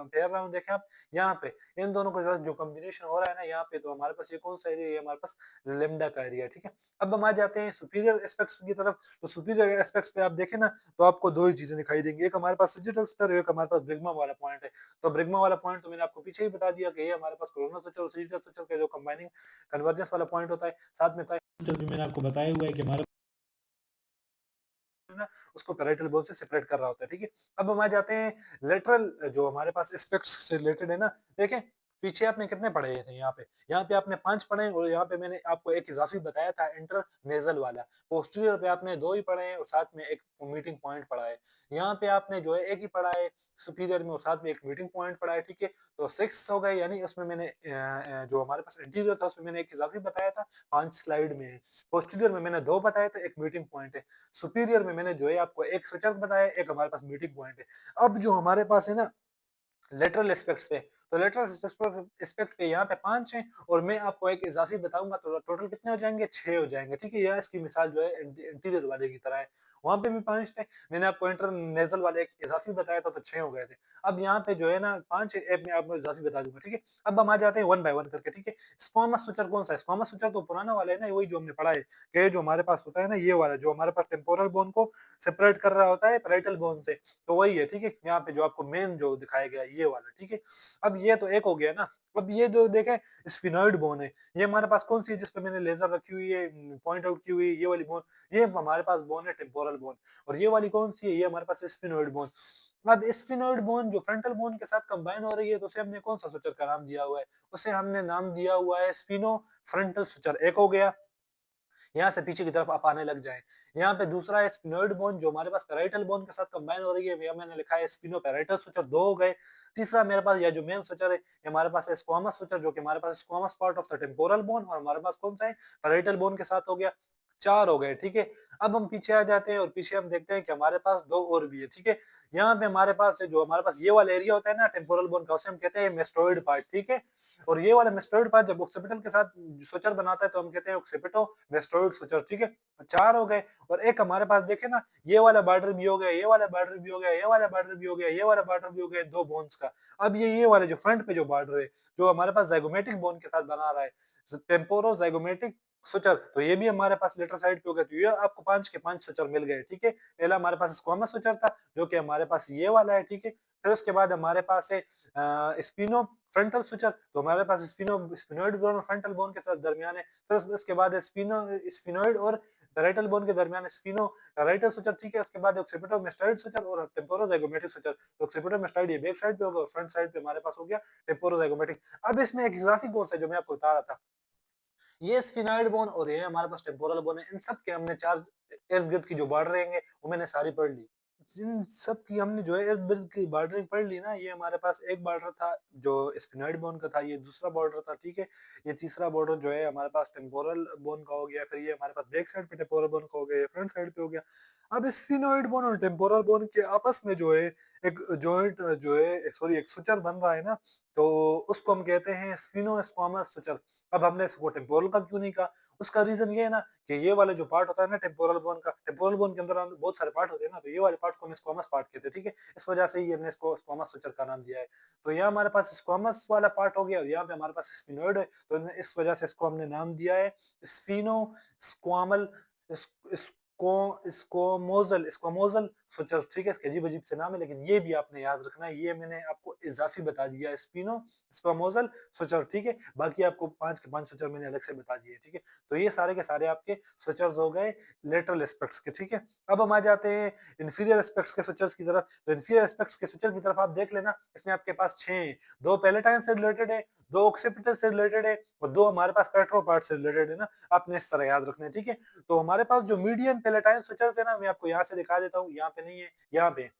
फेर रहा हूँ, देखें आप यहाँ पे इन दोनों के साथ जो कॉम्बिनेशन हो रहा है ना यहाँ पे, तो हमारे पास ये कौन सा एरिया है? ये हमारे पास लिम्डा का एरिया है, ठीक है। अब हम आ जाते हैं सुपीरियर एस्पेक्ट्स की तरफ। तो सुपीरियर एस्पेक्ट्स पे आप देखें ना तो आपको दो ही चीजें दिखाई देंगी, एक हमारे पास सैजिटल सुचर है, एक हमारे पास ब्रिग्मा वाला पॉइंट है। तो ब्रिग्मा वाला पॉइंट तो मैंने आपको पीछे ही बता दिया कि ये हमारे पास कोरोना सुचर और सैजिटल सुचर के जो कंबाइनिंग कन्वर्जेंस वाला पॉइंट होता है। साथ में जो भी मैंने आपको बताया हुआ है कि हमारे ना उसको पैराइटल बोन से सेपरेट कर रहा होता है, ठीक है। अब हम आ जाते हैं लेटरल जो हमारे पास एस्पेक्ट्स से रिलेटेड है ना, देखें पीछे आपने कितने पढ़े थे यहाँ पे आपने 5 पढ़े और यहाँ पे मैंने आपको एक इजाफी बताया था इंटरनेज़ल वाला। पोस्टीरियर पे आपने 2 ही पढ़े हैं और साथ में एक मीटिंग पॉइंट पढ़ा है। यहाँ पे आपने जो है एक ही पढ़ा है सुपीरियर में और साथ में एक मीटिंग पॉइंट पढ़ा है, ठीक है। तो 6 हो गए, यानी उसमें मैंने जो हमारे पास इंटीरियर था उसमें मैंने एक इजाफी बताया था, 5 स्लाइड में है। पोस्टीरियर में मैंने 2 बताए थे, एक मीटिंग पॉइंट है। सुपीरियर में मैंने जो है आपको एक सूचक बताया, एक हमारे पास मीटिंग पॉइंट है। अब जो हमारे पास है ना लेटरल एस्पेक्ट्स पे, तो लेटरल एस्पेक्ट पे यहाँ पे 5 हैं और मैं आपको एक इजाफी बताऊंगा तो टोटल कितने हो जाएंगे? 6 हो जाएंगे, ठीक है। यहाँ इसकी मिसाल जो है इंटीरियर वाले की तरह है। वहाँ पे भी 5 थे। मैंने आपको इंटरनेज़ल वाले एक इज़ाफ़ी बताया था तो 6 हो गए थे। अब यहाँ पे जो है ना 5 ऐप मैं आपको इज़ाफ़ी बता दूँगा, ठीक है? अब हम आ जाते हैं वन बाय वन करके, ठीक है? स्क्वामस सुचर कौन-सा है? स्क्वामस सुचर तो पुराना वाला है ना, वही जो हमने पढ़ा है कि जो हमारे पास होता है ना, ये वाला जो हमारे पास टेम्पोरल बोन को सेपरेट कर रहा होता है पैराइटल बोन से, तो वही है, ठीक है? यहाँ पे जो आपको मेन जो दिखाया गया है, ये वाला, ठीक है? अब ये तो एक हो गया ना, अब ये जो देखें स्फिनॉइड बोन है, ये हमारे पास कौन-सी है जिसपे मैंने लेज़र रखी हुई है, पॉइंट आउट की हुई है, ये वाली बोन, ये हमारे पास बोन है टेम्पोरल बोन और ये वाली कौन-सी है, ये हमारे पास स्फिनॉइड बोन। अब स्फिनॉइड बोन जो फ्रंटल बोन के साथ कंबाइन हो रही है, तो उसे हमने कौन-सा सुचर का नाम दिया हुआ है? उसे हमने नाम दिया हुआ है स्फिनो फ्रंटल सुचर, एक हो गया। यहाँ से पीछे की तरफ आप आने लग जाएँ। यहाँ पे दूसरा है स्फिनोइड बोन जो हमारे पास पैराइटल बोन के साथ कंबाइन हो रही है, यहाँ मैंने लिखा है स्फिनोपैराइटल सुचर, 2 हो गए। तीसरा मेरे पास यह जो मेन सुचर है, ये हमारे पास है स्क्वामस सुचर जो कि हमारे पास squamous part of the temporal bone और हमारे पास कौन-सा है? पैराइटल बोन के साथ हो गया। 4 हो गए, ठीक है? अब हम पीछे आ जाते हैं और पीछे हम देखते हैं कि हमारे पास 2 और भी है, ठीक है? यहाँ पे हमारे पास है जो हमारे पास ये वाला एरिया होता है ना टेम्पोरल बोन का, उसे हम कहते हैं मेस्टोइड पार्ट, ठीक है? और ये वाला मेस्टोइड पार्ट जब ऑक्सीपिटल के साथ सुचर बनाता है तो हम कहते हैं ऑक्सीपिटो मेस्टोइड सुचर, ठीक है? 4 हो गए और एक हमारे पास देखें ना, ये वाला बॉर्डर भी हो गया, ये वाला बॉर्डर भी हो गया, ये वाला बॉर्डर भी हो गया, ये वाला बॉर्डर भी हो गया 2 बोन्स का। अब ये वाला जो फ्रंट पे जो बॉर्डर है, जो हमारे पास ज़ाइगोमेटिक बोन के साथ बना रहा है, टेम्पोरो ज़ाइगोमेटिक सुचर, तो ये भी हमारे पास लेटर साइड पे हो गया, तो ये आपको 5 के 5 सुचर मिल गए, ठीक है? पहला हमारे पास स्क्वामस सुचर था, जो कि हमारे पास ये वाला है, ठीक है? फिर उसके बाद हमारे पास है स्पिनो फ्रंटल सुचर, तो हमारे पास स्पिनोइड बोन और फ्रंटल बोन के साथ दरमियान है। फिर उसके बाद है स्फिनोइड और पैराइटल बोन के दरमियान स्फिनो पैराइटल सुचर, ठीक है? उसके बाद ऑक्सीपिटोमेस्टॉइड सुचर और टेम्पोरोज़ाइगोमेटिक सुचर। तो ऑक्सीपिटोमेस्टॉइड ये बैक साइड पे होगा और फ्रंट साइड पे हमारे पास हो गया टेम्पोरोज़ाइगोमेटिक। अब इसमें एक इज़ाफ़ी कोर्स है जो मैं आपको बता रहा था। ये स्फिनॉइड बोन और ये हमारे पास टेम्पोरल बोन है। इन सब के हमने 4 इर्द-गिर्द की जो बॉर्डर रहेंगे, वो मैंने सारी पढ़ ली। जिन सब की हमने जो है इर्द-गिर्द की बॉर्डरिंग पढ़ ली ना, ये हमारे पास एक बॉर्डर था जो स्फिनॉइड बोन का था, ये दूसरा बॉर्डर था, ठीक है? ये तीसरा बॉर्डर जो है हमारे पास टेम्पोरल बोन का हो गया, फिर ये हमारे पास बैक साइड पे टेम्पोरल बोन का हो गया, ये फ्रंट साइड पे हो गया। अब स्फिनॉइड बोन और टेम्पोरल बोन के आपस में जो है एक जॉइंट जो है सॉरी एक सुचर बन रहा है ना, तो उसको हम कहते हैं स्फिनो-स्क्वामस सुचर। अब हमने इसको टेम्पोरल का क्यों नहीं कहा? उसका रीज़न ये है ना कि ये वाला जो पार्ट होता है ना टेम्पोरल बोन के अंदर बहुत सारे पार्ट होते हैं ना, तो ये वाले पार्ट को हम स्क्वामस पार्ट कहते हैं, ठीक है? इस वजह से ही हमने इसको स्क्वामस सुचर का नाम दिया है। तो यहाँ हमारे पास स्क्वामस वाला पार्ट हो गया और यहाँ पे हमारे पास स्फिनोइड है, तो इस वजह से इसको हमने नाम दिया है स्फिनो स्क्वामल इस स्क्वामोज़ल सुचर, ठीक है? इसके अजीब-अजीब से नाम है, लेकिन ये भी आपने याद रखना है, ये मैंने आपको इज़ाफ़ी बता दिया है स्पिनो स्क्वामोज़ल सुचर, ठीक है? बाकी आपको 5 के 5 सुचर मैंने अलग से बता दिए, ठीक है? तो ये सारे के सारे आपके सुचर्स हो गए लेटरल एस्पेक्ट्स के, ठीक है? अब हम आ जाते हैं इंफीरियर एस्पेक्ट्स के सुचर्स की तरफ। तो इंफीरियर एस्पेक्ट्स के सुचर की तरफ आप देख लेना, इसमें आपके पास 6 हैं, 2 पैलेटाइन से रिलेटेड है, 2 ऑक्सीपिटल से रिलेटेड है और 2 हमारे पास पेट्रो पार्ट से रिलेटेड है ना, आपने इस तरह याद रखना है, ठीक है? तो हमारे पास जो मीडियन पैलेटाइन सुचर्स है ना, मैं आपको यहाँ से दिखा देता हूँ, यहाँ पे नहीं है, यहाँ पे है।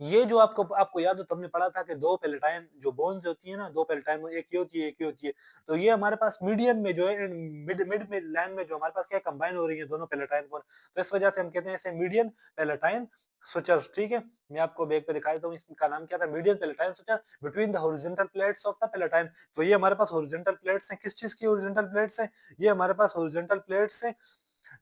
ये जो आपको आपको याद हो तो हमने पढ़ा था कि 2 पैलेटाइन जो बोन्स होती है ना, 2 पैलेटाइन एक ये होती है, एक ये होती है। तो ये हमारे पास मीडियन में जो है मिड मिड में लाइन में जो हमारे पास क्या है कंबाइन हो रही है दोनों पैलेटाइन बोन। तो इस वजह से हम कहते हैं इसे मीडियन पैलेटाइन सुचर्स, ठीक है? मैं आपको बैक पे दिखा देता हूँ इसका नाम क्या था, median palatine suture between the horizontal plates of the palatine. तो ये हमारे पास हॉरिजॉन्टल प्लेट्स हैं, किस चीज़ की हॉरिजॉन्टल प्लेट्स हैं? ये हमारे पास हॉरिजॉन्टल प्लेट्स हैं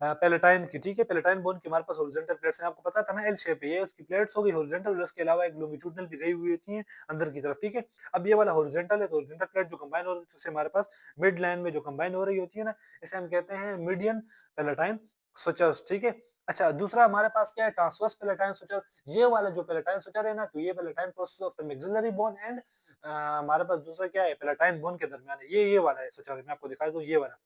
पैलेटाइन की, ठीक है? पैलेटाइन बोन की हमारे पास हॉरिजॉन्टल प्लेट्स हैं, आपको पता था ना एल शेप है, ये उसकी प्लेट्स हो गई हॉरिजॉन्टल और उसके अलावा एक लॉन्गिट्यूडिनल भी गई हुई होती हैं अंदर की तरफ, ठीक है? अब ये वाला हॉरिजॉन्टल है, तो हॉरिजॉन्टल प्लेट जो कंबाइन हो रही है उससे हमारे पास मिड लाइन में जो कंबाइन हो रही होती है ना, इसे हम कहते हैं मीडियन पैलेटाइन सुचर्स, ठीक है? अच्छा, दूसरा हमारे पास क्या है ट्रांसवर्स पैलेटाइन सुचर। ये वाला जो पैलेटाइन सुचर है ना, तो ये palatine process of the maxillary bone and हमारे पास दूसरा क्या है पैलेटाइन बोन के दरमियान है, ये वाला है सुचर, मैं आपको दिखा दूँ ये वाला।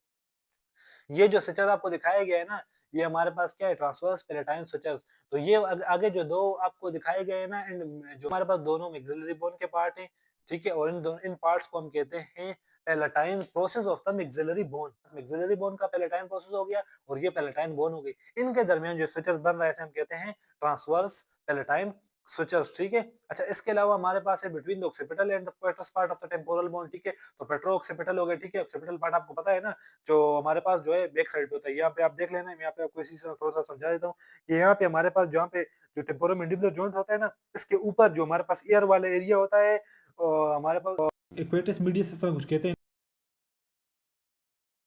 ये जो स्ट्रक्चर आपको दिखाया गया है ना, ये हमारे पास क्या है ट्रांसवर्स पैलेटाइन स्ट्रक्चर्स। तो ये आगे जो 2 आपको दिखाए गए हैं ना एंड जो हमारे पास दोनों मैक्सिलरी बोन के पार्ट हैं, ठीक है? और इन पार्ट्स को हम कहते हैं palatine process of the maxillary bone. Maxillary bone का पैलेटाइन प्रोसेस हो गया और ये पैलेटाइन बोन हो गई। इनके दरमियान जो स्ट्रक्चर्स बन रहा है इसे हम कहते हैं ट्रांसवर्स पैलेटाइन स्ट्रक्चर्स, ठीक है? अच्छा, इसके अलावा हमारे पास है between the occipital and the पेट्रस part of the temporal bone, ठीक है? तो पेट्रो ऑक्सीपिटल हो गया, ठीक है? ऑक्सीपिटल पार्ट आपको पता है ना, जो हमारे पास जो है बैक साइड पे होता है। यहाँ पे आप देख लेना, मैं यहाँ पे आपको इसी से थोड़ा-सा समझा देता हूँ कि यहाँ पे हमारे पास जहाँ पे जो टेम्पोरोमैंडिबुलर जॉइंट होता है ना, इसके ऊपर जो हमारे पास ईयर वाला एरिया होता है हमारे पास इक्वेटस मीडियस इस तरह कुछ कहते हैं।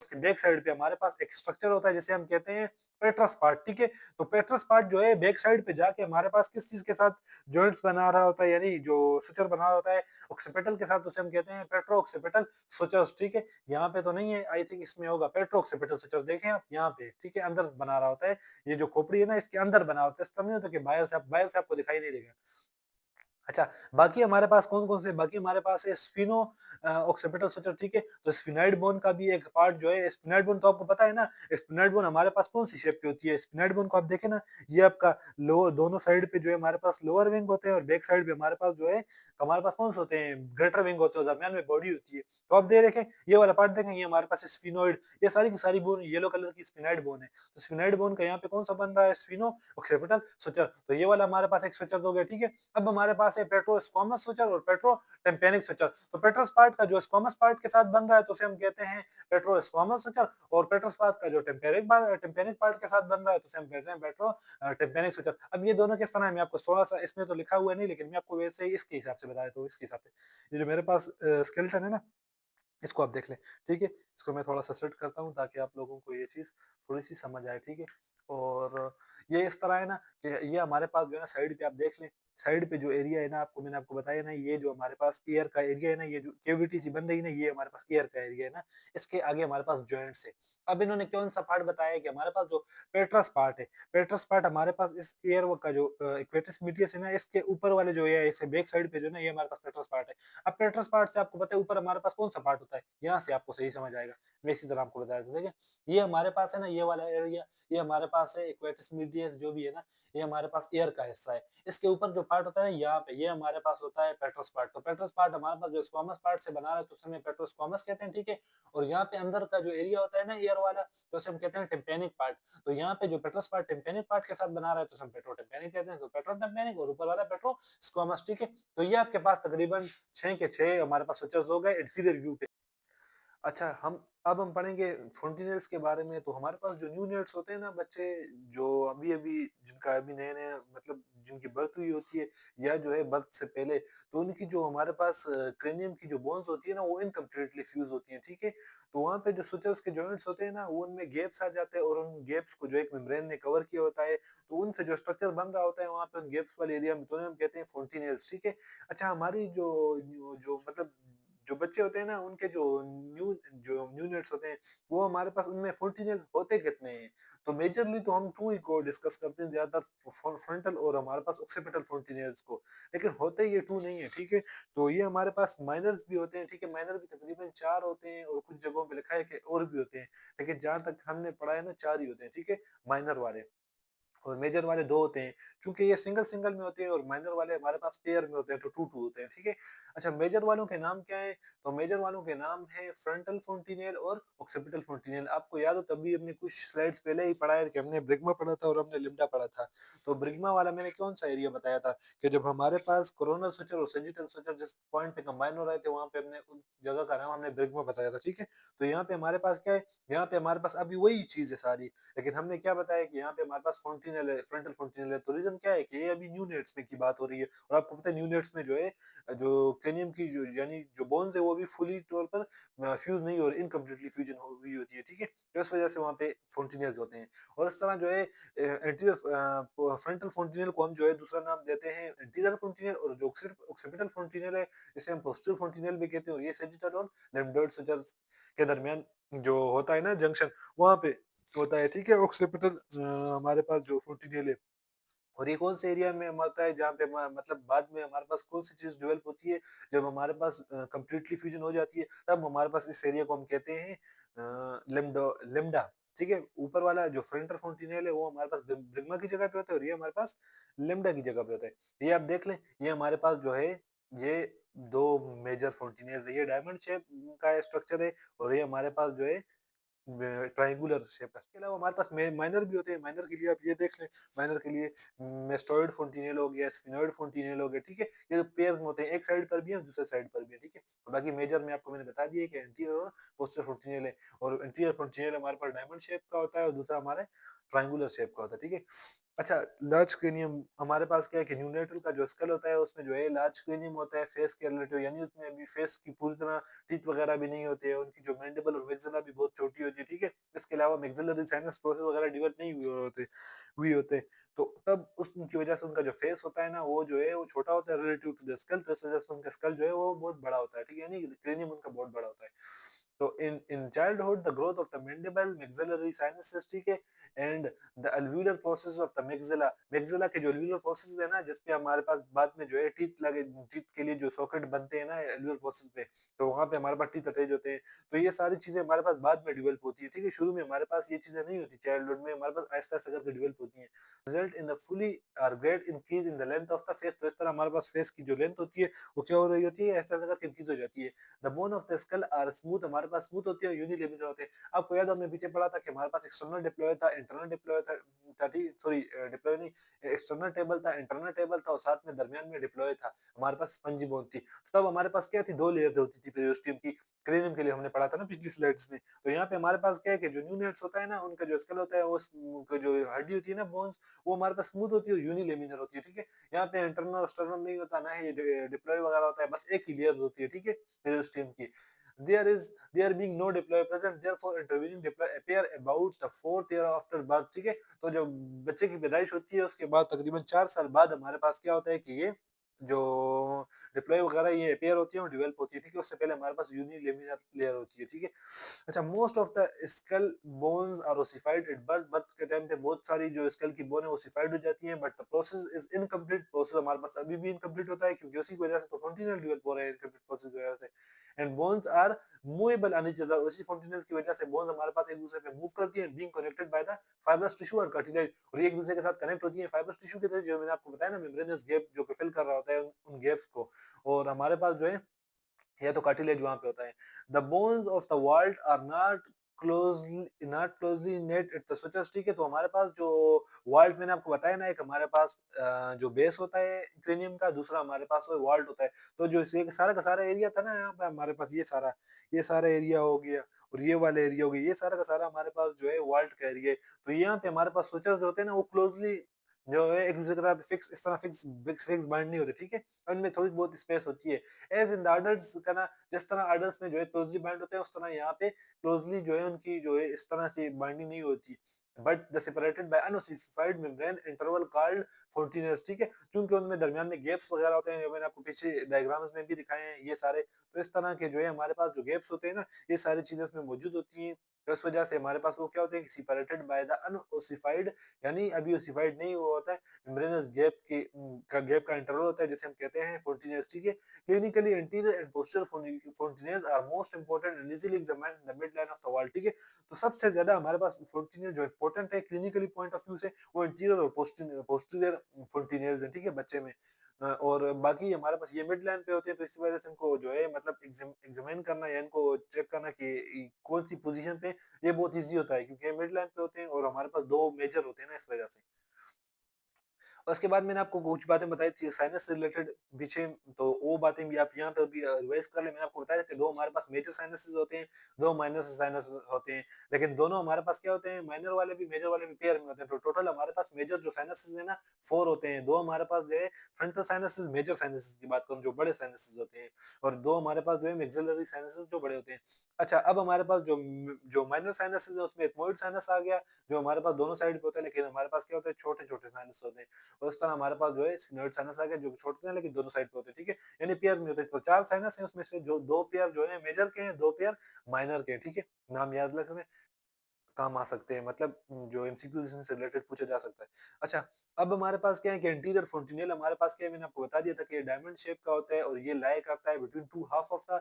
उसके बैक साइड पे हमारे पास एक स्ट्रक्चर होता है जिसे हम कहते हैं पेट्रस पार्ट, ठीक है। तो पेट्रस पार्ट जो है बैक साइड पे जाके हमारे पास किस चीज के साथ जॉइंट्स बना रहा होता है, यानी जो सुचर बना रहा होता है ऑक्सीपिटल के साथ, उसे हम कहते हैं पेट्रो ऑक्सीपिटल सुचर्स, ठीक है। यहाँ पे तो नहीं है, आई थिंक इसमें होगा पेट्रो ऑक्सीपिटल सुचर्स, देखें आप यहाँ पे, ठीक है, अंदर बना रहा होता है। ये जो खोपड़ी है ना इसके अंदर बना होता है, इसका नहीं होता कि बाहर से आपको दिखाई नहीं देगा। अच्छा, बाकी हमारे पास कौन-कौन से, बाकी हमारे पास है स्फिनो ऑक्सीपिटल सुचर, ठीक है। तो स्फिनाइड बोन का भी एक पार्ट जो है, स्फिनाइड बोन तो आपको पता है ना, स्फिनाइड बोन हमारे पास कौन-सी शेप की होती है? स्फिनाइड बोन को आप देखें ना, ये आपका लो दोनों साइड पे जो है हमारे पास लोअर विंग होते हैं और बैक साइड पे हमारे पास जो है, हमारे पास कौन से होते हैं? ग्रेटर विंग होते हैं और दरमियान में बॉडी होती है। तो आप दे देखें, ये वाला पार्ट देखें, ये हमारे पास स्फिनोइड, ये सारी की सारी बोन येलो कलर की स्फिनाइड बोन है। तो स्फिनाइड बोन का यहाँ पे कौन-सा बन रहा है? स्फिनो ऑक्सीपिटल सुचर। तो ये वाला हमारे पास एक सुचर हो गया, ठीक है। अब हमारे पास है पेट्रोस्क्वामस सुचर और पेट्रोटेम्पेनिक सुचर। तो पेट्रोस पार्ट का जो स्क्वामस पार्ट के साथ बन रहा है तो उसे हम कहते हैं पेट्रोस्क्वामस सुचर, और पेट्रोस पार्ट का जो टेम्पेनिक पार्ट के साथ बन रहा है तो उसे हम कहते हैं पेट्रोटेम्पेनिक सुचर। अब ये दोनों किस तरह है, मैं आपको थोड़ा सा, इसमें तो लिखा हुआ नहीं लेकिन मैं आपको वैसे ही इसके हिसाब से बता देता हूँ, इसके हिसाब से। ये जो मेरे पास स्केलेटन है ना, इसको आप देख लें, ठीक है। इसको मैं थोड़ा-सा सेट करता हूँ ताकि आप लोगों को ये चीज़ थोड़ी-सी समझ आए, ठीक है। और ये इस तरह है ना कि ये हमारे पास जो है ना साइड पे आप देख लें, साइड पे जो एरिया है ना, मैंने आपको बताया ना, ये जो हमारे पास एयर का एरिया है ना, ये जो कैविटी सी बन रही है ना, ये हमारे पास एयर का एरिया है ना, इसके आगे हमारे पास जॉइंट्स है। अब इन्होंने कौन-सा पार्ट बताया है कि हमारे पास जो पेट्रस पार्ट है, पेट्रस पार्ट हमारे पास इस एयर वो का जो इक्वेटस मीडियस है ना, इसके ऊपर वाले जो है, इसे बैक साइड पे जो है ना, ये हमारे पास पेट्रस पार्ट है। अब पेट्रस पार्ट से आपको पता है ऊपर हमारे पास कौन-सा पार्ट होता है? यहाँ से आपको सही समझ आएगा। मैं इसी तरह आपको बताया था, ठीक है? ये हमारे पास है ना, ये वाला एरिया, ये हमारे पास है इक्वेटस मीडियस जो भी है ना, ये हमारे पास एयर का हिस्सा है। इसके ऊपर जो पार्ट होता है ना, यहाँ पे, ये हमारे पास होता है पेट्रस पार्ट। तो पेट्रस पार्ट हमारे पास जो स्क्वामस पार्ट से बना रहा है तो उसे हम पेट्रोस्क्वामस कहते हैं, ठीक है? और यहाँ पे अंदर का जो एरिया होता है ना एयर वाला, तो उसे हम कहते हैं टिम्पैनिक पार्ट। तो यहाँ पे जो पेट्रस पार्ट टिम्पैनिक पार्ट के साथ बना रहा है तो उसे हम पेट्रोटिम्पैनिक कहते हैं। तो पेट्रोटिम्पैनिक और ऊपर वाला पेट्रोस्क्वामस, ठीक है? तो ये आपके पास तकरीबन 6 के 6 हमारे पास स्विचेस हो गए इंफीरियर व्यू पे। अच्छा, हम पढ़ेंगे फ़ॉन्टिनेल्स के बारे में। तो हमारे पास जो न्यू नेट्स होते हैं ना बच्चे, जो अभी-अभी, जिनका अभी नया-नया मतलब जिनकी बर्थ हुई होती है या जो है बर्थ से पहले, तो उनकी जो हमारे पास क्रेनियम की जो बोन्स होती है ना, वो इनकम्प्लीटली फ्यूज़ होती हैं, ठीक है? तो वहाँ पे जो सुचर्स के जॉइंट्स होते हैं ना, वो उनमें गैप्स आ जाते हैं और उन गैप्स को जो एक मेम्ब्रेन ने कवर किया होता है, तो उनसे जो स्ट्रक्चर बन रहा होता है वहाँ पे उन गैप्स वाले एरिया में, तो उन्हें हम कहते हैं फ़ॉन्टिनेल्स, ठीक है? अच्छा, हमारी जो मतलब जो बच्चे होते हैं ना, उनके जो न्यू नेट्स होते हैं, वो हमारे पास उनमें फ़ॉन्टिनेल्स होते कितने हैं? तो मेजरली तो हम 2 ही को डिस्कस करते हैं ज़्यादातर, फ्रंटल और हमारे पास ऑक्सीपिटल फ़ॉन्टिनेल्स को। लेकिन होते ये 2 नहीं है, ठीक है? तो ये हमारे पास माइनर्स भी होते हैं, ठीक है? माइनर भी तकरीबन 4 होते हैं और कुछ जगहों पे लिखा है कि और भी होते हैं। लेकिन जहाँ तक हमने पढ़ा है ना, 4 ही होते हैं, ठीक है? माइनर वाले। और मेजर वाले 2 होते हैं। चूँकि ये सिंगल-सिंगल में होते हैं और माइनर वाले हमारे पास पेयर में होते हैं, तो 2-2 होते हैं, ठीक है? अच्छा, मेजर वालों के नाम क्या हैं? तो मेजर वालों के नाम है फ्रंटल फ़ॉन्टिनेल और ऑक्सीपिटल फ़ॉन्टिनेल। आपको याद हो तभी हमने कुछ स्लाइड्स पहले ही पढ़ा है कि हमने ब्रिग्मा पढ़ा था और हमने लिम्डा पढ़ा था। तो ब्रिग्मा वाला मैंने कौन-सा एरिया बताया था कि जब हमारे पास कोरोनल सुचर और सैजिटल सुचर जिस पॉइंट पे कंबाइन हो रहे थे, वहाँ पे हमने उस जगह का नाम हमने ब्रिग्मा बताया था, ठीक है? तो यहाँ पे हमारे पास क्या है? यहाँ पे हमारे पास अभी वही चीज़ है सारी। लेकिन हमने क्या बताया कि यहाँ पे हमारे पास फ़ॉन्टिनेल है, फ्रंटल फ़ॉन्टिनेल है। तो रीज़न क्या है कि ये अभी न्यू नेट्स में की बात हो रही है और आपको पता है न्यू नेट्स में जो है जो क्रेनियम की जो यानी जो बोन्स है वो भी फुली तौर पर फ्यूज़ नहीं हो रही, इनकम्प्लीटली फ्यूजन हो हुई होती है, ठीक है? तो इस वजह से वहाँ पे फ़ॉन्टिनेल्स होते हैं और इस तरह जो है एंटीरियर फ्रंटल फ़ॉन्टिनेल को हम जो है दूसरा नाम देते हैं एंटीरियर फ़ॉन्टिनेल, और जो ऑक्सीपिटल फ़ॉन्टिनेल है इसे हम पोस्टीरियर फ़ॉन्टिनेल भी कहते हैं, और ये सैजिटल और लिम्बोइड सुचर्स के दरमियान जो होता है ना जंक्शन, वहाँ पे होता है, ठीक है? ऑक्सीपिटल हमारे पास जो फ़ॉन्टिनेल है, और ये कौन से एरिया में होता है जहाँ पे मतलब बाद में हमारे पास कौन सी चीज़ डेवलप होती है, जब हमारे पास कंप्लीटली फ्यूजन हो जाती है, तब हमारे पास इस एरिया को हम कहते हैं लिम्डा, ठीक है? ऊपर वाला जो फ्रंटल फ़ॉन्टिनेल है वो हमारे पास ब्रिग्मा की जगह पे होता है और ये हमारे पास लिम्डा की जगह पे होता है। ये आप देख लें, ये हमारे पास जो है ये 2 मेजर फ़ॉन्टिनेल्स है, ये डायमंड शेप का स्ट्रक्चर है और ये हमारे पास जो है ट्रायंगुलर शेप का। इसके अलावा हमारे पास माइनर भी होते हैं। माइनर के लिए आप ये देख लें, माइनर के लिए मेस्टोइड फ़ॉन्टिनेल हो गया, स्फिनोइड फ़ॉन्टिनेल हो गया, ठीक है? ये जो पेयर्स में होते हैं, एक साइड पर भी है, दूसरे साइड पर भी है, ठीक है? और बाकी मेजर में आपको मैंने बता दिया है कि एंटीरियर और पोस्टीरियर फ़ॉन्टिनेल है, और एंटीरियर फ़ॉन्टिनेल हमारे पास डायमंड शेप का होता है और दूसरा हमारा ट्रायंगुलर शेप का होता है, ठीक है? अच्छा, लार्ज क्रेनियम हमारे पास क्या है कि न्यूनेटल का जो स्कल होता है उसमें जो है लार्ज क्रेनियम होता है फेस के रिलेटिव, यानी उसमें अभी फेस की पूरी तरह टीथ वगैरह भी नहीं होते हैं, उनकी जो मैंडिबल और मैक्सिला भी बहुत छोटी होती है, ठीक है? इसके अलावा मैक्सिलरी साइनस प्रोसेस वगैरह डेवलप नहीं हुए होते। तो तब उनकी वजह से उनका जो फेस होता है ना वो जो है वो छोटा होता है रिलेटिव टू द स्कल, तो इस वजह से उनका स्कल जो है वो बहुत बड़ा होता है, ठीक है? यानी क्रेनियम उनका बहुत बड़ा होता है। तो in childhood the growth of the mandible, maxillary sinuses, ठीक है? And the alveolar process of the maxilla, maxilla के जो अल्वियोलर प्रोसेस है ना जिसपे हमारे पास बाद में जो है टीथ के लिए जो सॉकेट बनते हैं ना अल्वियोलर प्रोसेस पे, तो वहाँ पे हमारे पास टीथ अटैच होते हैं। तो ये सारी चीजें हमारे पास बाद में डेवलप होती है, ठीक है? शुरू में हमारे पास ये चीजें नहीं होती, चाइल्डहुड में हमारे पास आहिस्ता आहिस्ता करके डेवलप होती है। रिजल्ट इन द फुली और great increase in the length of the face, तो इस तरह हमारे पास फेस की जो लेंथ होती है वो क्या हो रही होती है, ऐसा करके इंक्रीज हो जाती है। The bone of the skull are smooth, हमारे पास स्मूथ होती है, यूनिलेमिनर होते हैं। आपको याद है हमने पीछे पढ़ा था कि हमारे पास एक्सटर्नल डिप्लॉय था, इंटरनल डिप्लॉय था, ठीक, सॉरी, डिप्लॉय नहीं, एक्सटर्नल टेबल था, इंटरनल टेबल था और साथ में दरमियान में डिप्लॉय था। हमारे पास स्पंजी बोन थी। तो तब हमारे पास क्या थी, दो लेयर होती थी पेरियोस्टियम की। क्रेनियम के लिए हमने पढ़ा था ना पिछली स्लाइड्स में। तो यहाँ पे हमारे पास क्या है कि जो न्यू नेट्स होता है ना उनका जो स्कल होता है वो जो हड्डी होती है ना बोन्स, वो हमारे पास स्मूथ होती है और यूनिलेमिनर होती है, ठीक है? यहाँ पे इंटरनल एक्सटर्नल नहीं होता, ना ही डिप्लॉय वगैरह होता है, बस एक ही लेयर होती है, ठीक है? पेरियोस्टियम की। there is there being no diploid present, therefore intervening diploid appear about the fourth year after birth, ठीक है? तो जब बच्चे की पैदाइश होती है उसके बाद तकरीबन 4 साल बाद हमारे पास क्या होता है कि ये जो डिप्लॉय वगैरह ये अपीयर होती है और डेवलप होती है, ठीक है? उससे पहले हमारे पास यूनिलेमिनर लेयर होती है, ठीक है? अच्छा, most of the skull bones are ossified at birth, birth के टाइम पे बहुत सारी जो स्कल की बोन है ओसिफाइड हो जाती हैं, but the process is incomplete, process हमारे पास अभी भी इनकम्प्लीट होता है क्योंकि उसी की वजह से तो फॉन्टिनल डेवलप हो रहा है, इनकम्प्लीट प्रोसेस की वजह से। And bones are movable on each other, उसी फॉन्टिनल की वजह से बोन्स हमारे पास एक दूसरे पे मूव करती हैं, being connected by the fibrous tissue और कार्टिलेज, और ये एक दूसरे के साथ कनेक्ट होती है फाइब्रस टिश्यू के जरिए, जो मैंने आपको बताया ना मेम्ब्रेनस गैप जो फिल कर रहा होता है उन गैप्स को। और हमारे पास जो है या तो कार्टिलेज वहां पे होता है। The bones of the vault are not closely knit at the sutures, ठीक है? तो हमारे पास जो वॉल्ट मैंने आपको बताया ना, एक हमारे पास जो बेस होता है क्रेनियम का, दूसरा हमारे पास वो वॉल्ट होता है। तो जो ये सारा का सारा एरिया था ना यहाँ पे हमारे पास ये सारा एरिया हो गया और ये वाला एरिया हो गया, ये सारा का सारा हमारे पास जो है वॉल्ट का एरिया है। तो यहाँ पे हमारे पास सुचर्स होते हैं ना वो क्लोजली जो है एक दूसरे के साथ फिक्स इस तरह फिक्स बाइंड नहीं होते, ठीक है? उनमें थोड़ी बहुत स्पेस होती है। एज इन द अडल्ट्स का ना, जिस तरह अडल्ट्स में जो है क्लोजली बाइंड होते हैं उस तरह यहाँ पे क्लोजली जो है उनकी जो है इस तरह से बाइंडिंग नहीं होती, but the separated by unossified membrane interval called fontanelles, ठीक है? क्योंकि उनमें दरमियान में गैप्स वगैरह होते हैं, जो मैंने आपको पीछे डायग्राम्स में भी दिखाए हैं ये सारे। तो इस तरह के जो है हमारे पास जो गैप्स होते हैं ना ये सारी चीजें उसमें मौजूद होती हैं। तो इस वजह से हमारे पास वो क्या होते हैं कि सेपरेटेड बाय द अनओसिफाइड, यानी अभी ओसिफाइड नहीं हुआ होता है, मेम्ब्रेनस गैप का इंटरवल होता है जिसे हम कहते हैं फोर्टीनर्स, ठीक है? Clinically, anterior and posterior fontanelles are most important and easily examined in the midline of the wall, ठीक है? तो सबसे ज्यादा हमारे पास फोर्टिनियर जो इम्पोर्टेंट है क्लिनिकली पॉइंट ऑफ व्यू से वो इंटीरियर और पोस्टीरियर फोर्टिनियर्स है, ठीक है, बच्चे में। और बाकी हमारे पास ये मिड लाइन पे होते हैं, तो इसी वजह से इनको जो है मतलब एग्जामिन करना या इनको चेक करना कि कौन सी पोजीशन पे, ये बहुत इजी होता है क्योंकि मिड लाइन पे होते हैं और हमारे पास दो मेजर होते हैं ना इस वजह से। और उसके बाद मैंने आपको कुछ बातें बताई थी साइनस से रिलेटेड पीछे, तो वो बातें भी आप यहाँ पर भी रिवाइज कर लें। मैंने आपको बताया था कि दो हमारे पास मेजर साइनसेस होते हैं, दो माइनर साइनस होते हैं, लेकिन दोनों हमारे पास क्या होते हैं, माइनर वाले भी मेजर वाले भी पेयर में होते हैं। तो टोटल हमारे पास मेजर जो साइनसेस है ना 4 होते हैं। दो हमारे पास जो है फ्रंटल साइनसेस, मेजर साइनसेस की बात करूँ जो बड़े साइनसेस होते हैं, और दो हमारे पास जो है मैक्सिलरी साइनसेस जो बड़े होते हैं। अच्छा, अब हमारे पास जो माइनर साइनसेस है उसमें एथमोइड साइनस आ गया जो हमारे पास दोनों साइड पे होता है, लेकिन हमारे पास क्या होता है छोटे छोटे साइनस होते हैं। और इस तरह हमारे पास जो है स्फिनोइड साइनस आ गया जो छोटे हैं लेकिन दोनों साइड पे होते हैं, ठीक है? यानी पेयर में होते हैं। तो 4 साइनस हैं उसमें से जो 2 पेयर जो है मेजर के हैं, 2 पेयर माइनर के हैं, ठीक है? नाम याद रखने काम आ सकते हैं, मतलब जो एमसीक्यू से रिलेटेड पूछा जा सकता है। अच्छा, अब हमारे पास क्या है कि एंटीरियर फोंटिनेल हमारे पास क्या है, मैंने आपको बता दिया था कि ये डायमंड शेप का होता है और ये लाई करता है between two half of the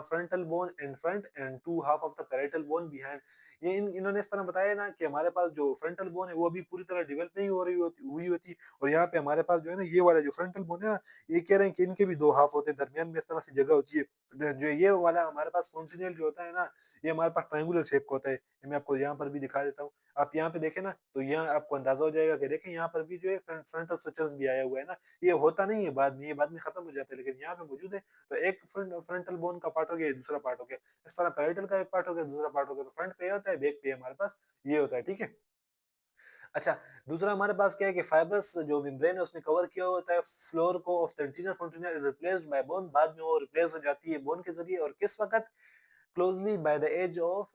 frontal bone in front and two half of the parietal bone behind. ये इन्होंने इस तरह बताया ना कि हमारे पास जो फ्रंटल बोन है वो अभी पूरी तरह डेवलप नहीं हो रही होती हुई होती, और यहाँ पे हमारे पास जो है ना ये वाला जो फ्रंटल बोन है ना, ये कह रहे हैं कि इनके भी दो हाफ होते हैं, दरमियान में इस तरह से जगह होती है। जो ये वाला हमारे पास फोंटिनेल जो होता है ना, ये हमारे पास ट्रायंगुलर शेप का होता है। ये मैं आपको यहाँ पर भी दिखा देता हूँ। आप यहाँ पे देखें ना तो यहाँ आपको अंदाजा हो जाएगा कि देखिए यहाँ पर भी जो है फ्रंटल स्ट्रक्चर्स भी आया हुआ है ना। ये होता नहीं है बाद में, ये बाद में खत्म हो जाता है, लेकिन यहाँ पे मौजूद है। तो एक फ्रंटल बोन का पार्ट हो गया, दूसरा पार्ट हो गया, इस तरह पैरेटल का एक पार्ट हो गया, दूसरा पार्ट हो गया। तो फ्रंट पे ये होता है, बैक पे हमारे पास ये होता है, ठीक है? अच्छा, दूसरा हमारे पास क्या है कि फाइबर्स जो मेम्ब्रेन है उसने कवर किया होता है फ्लोर को of the anterior fontanelle replaced by bone, बाद में वो रिप्लेस हो जाती है बोन के ज़रिए और किस वक़्त? Closely by the age of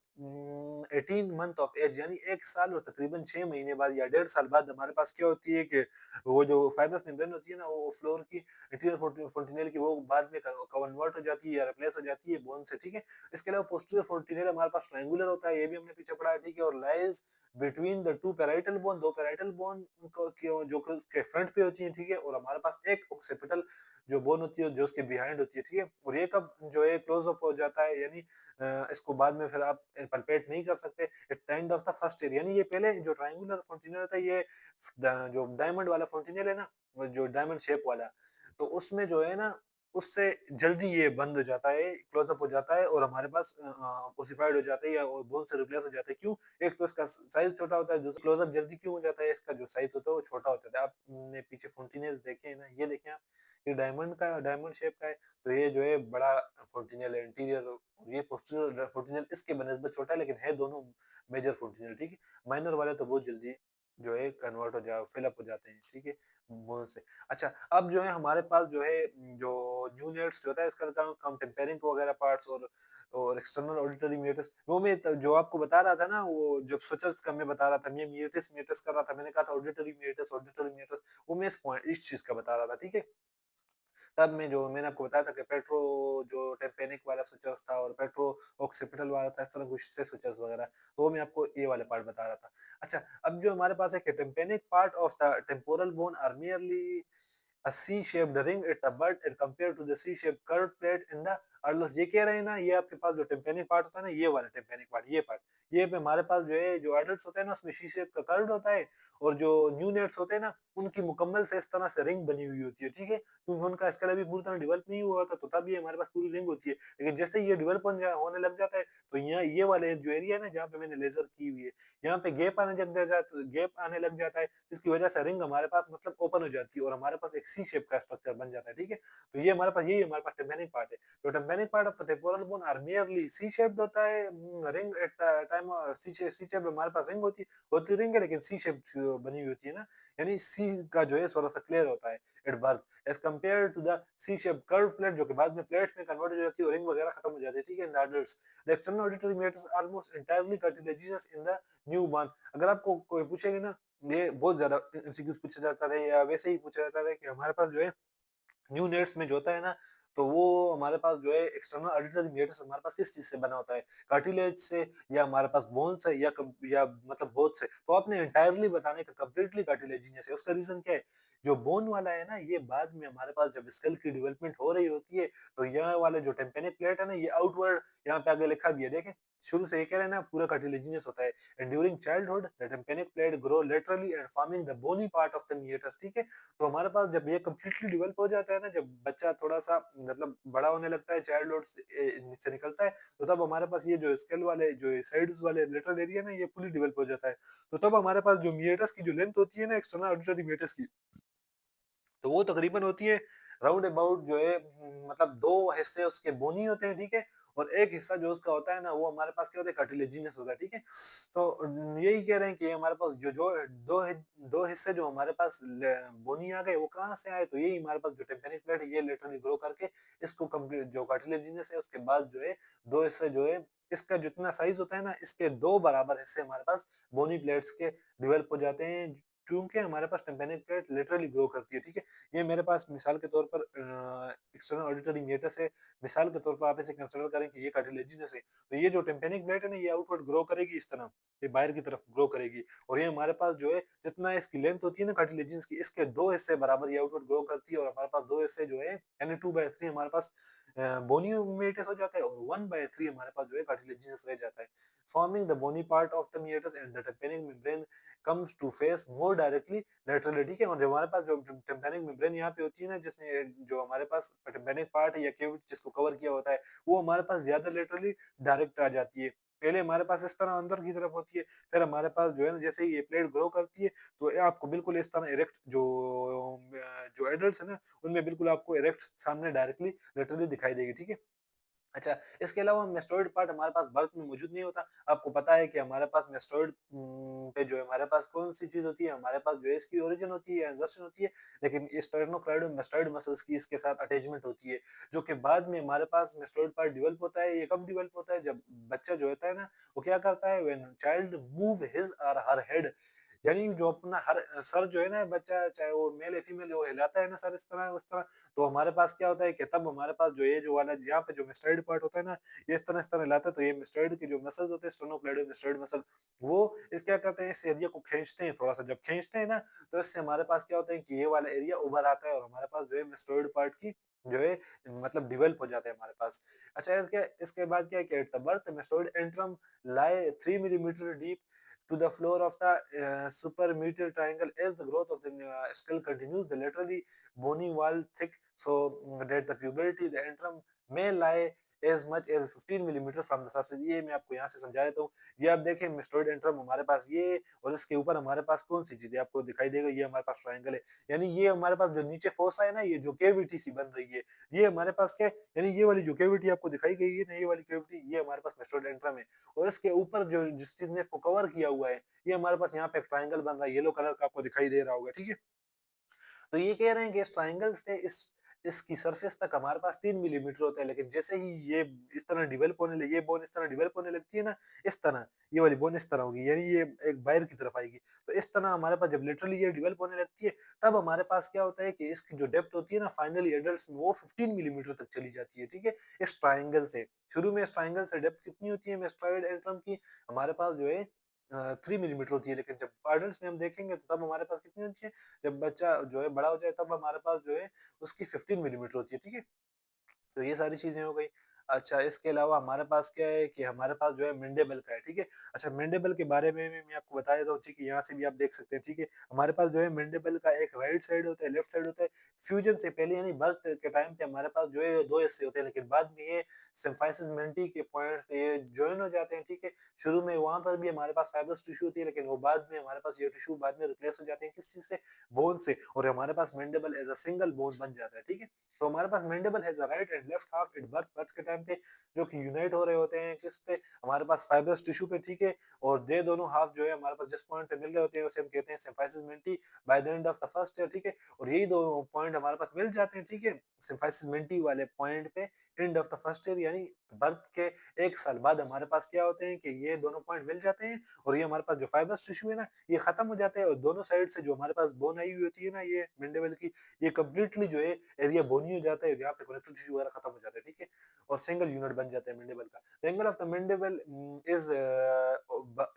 18 month of age, यानी 1 साल और तकरीबन 6 महीने बाद या 1.5 साल बाद हमारे पास क्या होती है कि वो जो फाइब्रस मेम्ब्रेन होती है ना, वो फ्लोर की इंटीरियर फोर्टिनेल की वो बाद में कन्वर्ट हो जाती है या रिप्लेस हो जाती है बोन से, ठीक है। इसके अलावा पोस्टीरियर फोर्टिनेल हमारे पास ट्रायंगुलर होता है, ये भी हमने पीछे पढ़ा है, ठीक है, और lies between the two parietal bone, दो पैराइटल बोन को जो कि उसके फ्रंट पे होती है, ठीक है, और हमारे पास एक ऑक्सीपिटल जो बोन होती है जो उसके बिहाइंड होती है, ठीक है। और ये कब जो है क्लोज अप हो जाता है, यानी इसको बाद में फिर आप पलपेट नहीं कर सकते at the end of the first year, यानी ये पहले जो ट्रायंगुलर फोर्टिनेल होता है, ये जो डायमंड वाला फोर्टिनेल है ना, वो जो डायमंड शेप वाला, तो उसमें जो है ना, उससे जल्दी ये बंद हो जाता है, क्लोजअप हो जाता है और हमारे पास ओसिफाइड हो जाता है या बोन से रिप्लेस हो जाता है। क्यों? एक तो इसका साइज छोटा होता है, दूसरा क्लोजअप जल्दी क्यों हो जाता है, इसका जो साइज होता है वो छोटा हो जाता है। आपने पीछे फोर्टिनेल्स देखे हैं ना, ये देखें आप, ये डायमंड का, डायमंड शेप का है, तो ये जो है बड़ा फोर्टिनेल है इंटीरियर, और ये पोस्टीरियर फोर्टिनेल इसके बनिस्बत छोटा है, लेकिन है दोनों मेजर फोर्टिनेल, ठीक है। माइनर वाले तो बहुत जल्दी जो है कन्वर्ट हो जा फिल अप हो जाते हैं, ठीक है, बोन से। अच्छा, अब जो है हमारे पास जो है जो न्यूनेट्स जो होता है, इसका काम काम टेम्पेरिंग वगैरह पार्ट्स और एक्सटर्नल ऑडिटरी मीटर्स, वो मैं जो आपको बता रहा था ना, वो जब सोचर्स का मैं बता रहा था, मैं मीटर्स मीटर्स कर रहा था, मैंने कहा था ऑडिटरी मीटर्स, वो मैं इस चीज का बता रहा था, ठीक है। तब मैं जो मैंने आपको बताया था कि पेट्रो जो टेम्पेनिक वाला स्विचर्स था और पेट्रो ऑक्सीपिटल वाला था, इस तरह कुछ से स्विचर्स वगैरह, तो वो मैं आपको ये वाले पार्ट बता रहा था। अच्छा, अब जो हमारे पास है कि tympanic part of the temporal bone are merely a C-shaped ring at the butt and compared to the C-shaped curved plate in the अडलस, ये कह रहे हैं ना, ये आपके पास जो टेम्पेनिक पार्ट होता है ना, ये वाला टेम्पेनिक पार्ट, ये पार्ट, ये पे हमारे पास जो है जो एडल्ट्स होते हैं ना, उसमें शी शेप का कर्व्ड होता है, और जो न्यू नेट्स होते हैं ना, उनकी मुकम्मल से इस तरह से रिंग बनी हुई होती है, ठीक है, क्योंकि उनका स्केल अभी पूरी तरह डेवलप नहीं हुआ था, तो तब ये हमारे पास पूरी रिंग होती है। लेकिन जैसे ये डेवलप होने लग जाता है, तो यहाँ ये वाले जो एरिया है ना, जहाँ पे मैंने लेजर की हुई है, यहाँ पे गैप आने लग जाता है, जिसकी वजह से रिंग हमारे पास मतलब ओपन हो जाती है और हमारे पास एक सी शेप का स्ट्रक्चर बन जाता है, ठीक है। तो ये हमारे पास, यही हमारे पास टेम्पेनिक पार्ट है। तो tympanic part of the temporal bone are merely C shaped होता है, ring at the time, C shape हमारे पास रिंग होती रिंग है, लेकिन सी शेप बनी हुई होती है ना, यानी सी का जो है थोड़ा सा क्लियर होता है at birth as compare to the C shape curve plate, जो कि बाद में प्लेट में कन्वर्ट हो जाती है और रिंग वगैरह खत्म हो जाती है, ठीक है, in the adults. The external auditory matters almost entirely cartilaginous in the new born. अगर आपको कोई पूछेगा ना, ये बहुत ज्यादा एमसीक्यूज पूछा जाता है या वैसे ही पूछा जाता है कि हमारे पास जो है न्यू नेट्स में जो होता है ना, तो वो हमारे पास जो है एक्सटर्नल ऑडिटरी मेटर्स हमारे पास किस चीज से बना होता है, कार्टिलेज से या हमारे पास बोन से या मतलब बोथ से, तो आपने एंटायरली बताने का कंप्लीटली कार्टिलेजिनियस है। उसका रीजन क्या है? जो बोन वाला है ना, ये बाद में हमारे पास जब स्कल की डेवलपमेंट हो रही होती है, तो यह वाले जो टेम्पेनिक प्लेट है ना, ये आउटवर्ड, यहाँ पे आगे लिखा भी है देखें, शुरू से ये कह रहे हैं ना, पूरा कार्टिलेजिनियस होता है। And during childhood the tympanic plate grow laterally and forming the bony part of the meatus, ठीक है। तो हमारे पास जब ये कम्प्लीटली डेवलप हो जाता है ना, जब बच्चा थोड़ा सा मतलब बड़ा होने लगता है, चाइल्डहुड से निकलता है, तो तब हमारे पास ये जो स्केल वाले जो साइड्स वाले लेटरल एरिया ना, ये फुली डेवलप हो जाता है। तो तब हमारे पास जो मीटर्स की जो लेंथ होती है ना, एक्सटर्नल ऑडिटरी मीटर्स की, तो वो तकरीबन होती है राउंड अबाउट जो है मतलब 2 हिस्से उसके बोनी होते हैं, ठीक है? और एक हिस्सा जो उसका होता है ना, वो हमारे पास क्या होता है, कार्टिलेजिनस होता है, ठीक है? तो यही कह रहे हैं कि हमारे पास जो जो 2 हिस्से जो हमारे पास बोनी आ गए, वो कहाँ से आए? तो यही हमारे पास जो टेम्पेनिक प्लेट है, ये लेटरली ग्रो करके इसको कंप्लीट जो कार्टिलेजिनस है, उसके बाद जो है 2 हिस्से जो है, इसका जितना साइज होता है ना, इसके 2 बराबर हिस्से हमारे पास बोनी प्लेट्स के डेवलप हो जाते हैं, क्योंकि हमारे पास टेम्पेनिक प्लेट लिटरली ग्रो करती है, ठीक है? ये मेरे पास मिसाल के तौर पर एक्सटर्नल ऑडिटरी मीटर्स है। मिसाल के तौर पर आप इसे कंसीडर करें कि ये कार्टिलेजिनस है, तो ये जो टेम्पेनिक प्लेट है ना, ये आउटवर्ड ग्रो करेगी इस तरह, ये बाहर की तरफ ग्रो करेगी, और ये हमारे पास जो है जितना इसकी लेंथ होती है ना कार्टिलेजिनस की, इसके 2 हिस्से बराबर ये आउटवर्ड ग्रो करती है, और हमारे पास 2 हिस्से जो है यानी 2/3 हमारे पास बोनी मीटर्स हो जाता है, और 1/3 हमारे पास जो है कार्टिलेजिनस रह जाता है। Forming the bony part of the meatus and the tympanic membrane comes to face more directly laterally, ठीक है। और जब हमारे पास जो टिम्पैनिक मेम्ब्रेन यहाँ पे होती है ना, जिसने जो हमारे पास टिम्पैनिक पार्ट है या केविटी जिसको कवर किया होता है, वो हमारे पास ज्यादा लेटरली डायरेक्ट आ जाती है। पहले हमारे पास इस तरह अंदर की तरफ होती है, फिर हमारे पास जो है ना, जैसे ही ये प्लेट ग्रो करती है, तो ये आपको बिल्कुल इस तरह इरेक्ट जो एडल्ट है ना, उनमें बिल्कुल आपको इरेक्ट सामने डायरेक्टली लेटरली दिखाई देगी, ठीक है। अच्छा, इसके अलावा मेस्टोइड पार्ट हमारे पास बर्थ में मौजूद नहीं होता। आपको पता है कि हमारे पास मेस्टोइड पे जो है हमारे पास कौन-सी चीज़ होती है, हमारे पास जो है इसकी ओरिजिन होती है, इंसर्शन होती है, लेकिन स्टेरनोक्लेइडल मेस्टोइड मसल्स की इसके साथ अटैचमेंट होती है, जो कि बाद में हमारे पास मेस्टोइड पार्ट डेवलप होता है। ये कब डेवलप होता है? जब बच्चा जो होता है ना, वो क्या करता है, व्हेन चाइल्ड मूव हिज और हर हेड, यानी जो अपना हर सर जो है ना बच्चा, चाहे वो मेल या फीमेल, वो हिलाता है ना सर इस तरह उस तरह, तो हमारे पास क्या होता है कि तब हमारे पास जो ये जो वाला यहाँ पे जो मेस्टोइड पार्ट होता है ना, ये इस तरह हिलाता है, तो ये मेस्टोइड के जो मसल्स होते हैं, स्टेनोक्लेइडल मेस्टोइड मसल, वो इस क्या करते हैं, इस एरिया को खींचते हैं थोड़ा सा, जब खींचते हैं ना, तो इससे हमारे पास क्या होता है कि ये वाला एरिया उभर आता है और हमारे पास जो है मेस्टोइड पार्ट की जो है मतलब डिवेल्प हो जाता है हमारे पास। अच्छा, इसके इसके बाद क्या है कि at the birth mastoid antrum lie 3 millimeter deep to the floor of the suprameatal triangle. As the growth of the skull continues, the laterally bony wall thick, so that the puberty the antrum may lie as much as 15 millimetre from the surface. ये मैं आपको यहाँ से समझा देता हूँ। ये आप देखें मेस्टोइड एंट्रम हमारे पास ये, और इसके ऊपर हमारे पास कौन सी चीज़ है आपको दिखाई देगा, ये हमारे पास ट्रायंगल है। यानी ये हमारे पास जो नीचे फोसा है ना, ये जो केविटी सी बन रही है, ये हमारे पास क्या है, यानी ये वाली जो केविटी आपको दिखाई गई है ना, ये वाली केविटी, ये हमारे पास मेस्टोइड एंट्रम है। और इसके ऊपर जो जिस चीज़ ने इसको कवर किया हुआ है, ये हमारे पास यहाँ पे एक ट्रायंगल बन रहा है, येलो कलर का आपको दिखाई दे रहा होगा, ठीक है? तो ये कह रहे हैं कि इस ट्रायंगल से इस इसकी सरफेस तक हमारे पास 3 मिलीमीटर होता है, लेकिन जैसे ही ये इस तरह डेवलप होने लगी, ये बोन इस तरह डेवलप होने लगती है ना, इस तरह, ये वाली बोन इस तरह होगी, यानी ये एक बाहर की तरफ आएगी। तो इस तरह हमारे पास जब लिटरली ये डेवलप होने लगती है, तब हमारे पास क्या होता है कि इसकी जो डेप्थ होती है ना फाइनली एडल्ट्स में, वो 15 मिलीमीटर तक चली जाती है, ठीक है? इस ट्रायंगल से। शुरू में इस ट्रायंगल से डेप्थ कितनी होती है मेस्टोइड एंट्रम की? हमारे पास जो है 3 मिलीमीटर होती है, लेकिन जब एडल्ट्स में हम देखेंगे तो तब हमारे पास कितनी होती है? जब बच्चा जो है बड़ा हो जाए तब हमारे पास जो है उसकी 15 मिलीमीटर होती है, ठीक है? तो ये सारी चीज़ें हो गई। अच्छा, इसके अलावा हमारे पास क्या है कि हमारे पास जो है मेंडेबल का है, ठीक है? अच्छा, मेंडेबल के बारे में भी मैं आपको बता देता हूँ, ठीक है? यहाँ से भी आप देख सकते हैं, ठीक है? हमारे पास जो है मेंडेबल का एक राइट साइड होता है, लेफ्ट साइड होता है। फ्यूजन से पहले यानी बर्थ के टाइम पे हमारे पास जो है 2 हिस्से होते हैं, लेकिन बाद में ये सिम्फाइसिस मेंटी के पॉइंट पे ये जॉइन हो जाते हैं, ठीक है? शुरू में वहाँ पर भी हमारे पास फाइब्रस टिश्यू होती है, लेकिन वो बाद में हमारे पास ये टिश्यू बाद में रिप्लेस हो जाते हैं किस चीज़ से? बोन से, और हमारे पास mandible as a single bone बन जाता है, ठीक है? तो हमारे पास mandible has a right and left half at birth. Birth के टाइम पे जो कि यूनाइट हो रहे होते हैं किस पे? हमारे पास फाइब्रस टिश्यू पे, ठीक है? और ये दोनों हाफ जो है हमारे पास जिस पॉइंट पे मिल रहे होते हैं उसे हम कहते हैं symphysis menti by the end of the first year, ठीक है? और यही दो पॉइंट हमारे पास मिल जाते हैं, ठीक है? सिम्फाइसिस मेंटी वाले पॉइंट पे and of the first year, यानी बर्थ के 1 साल बाद हमारे पास क्या होते हैं कि ये दोनों पॉइंट मिल जाते हैं, और ये हमारे पास जो फाइब्रस टिश्यू है ना, ये खत्म हो जाता है, और दोनों साइड से जो हमारे पास बोन आई हुई होती है ना, ये मेंडेबल की, ये कंप्लीटली जो है एरिया बोनी हो जाता है, यहाँ पे कनेक्टिव टिश्यू वगैरह खत्म हो जाता है, ठीक है? और सिंगल यूनिट बन जाता है मेंडेबल का। The angle of the mandible is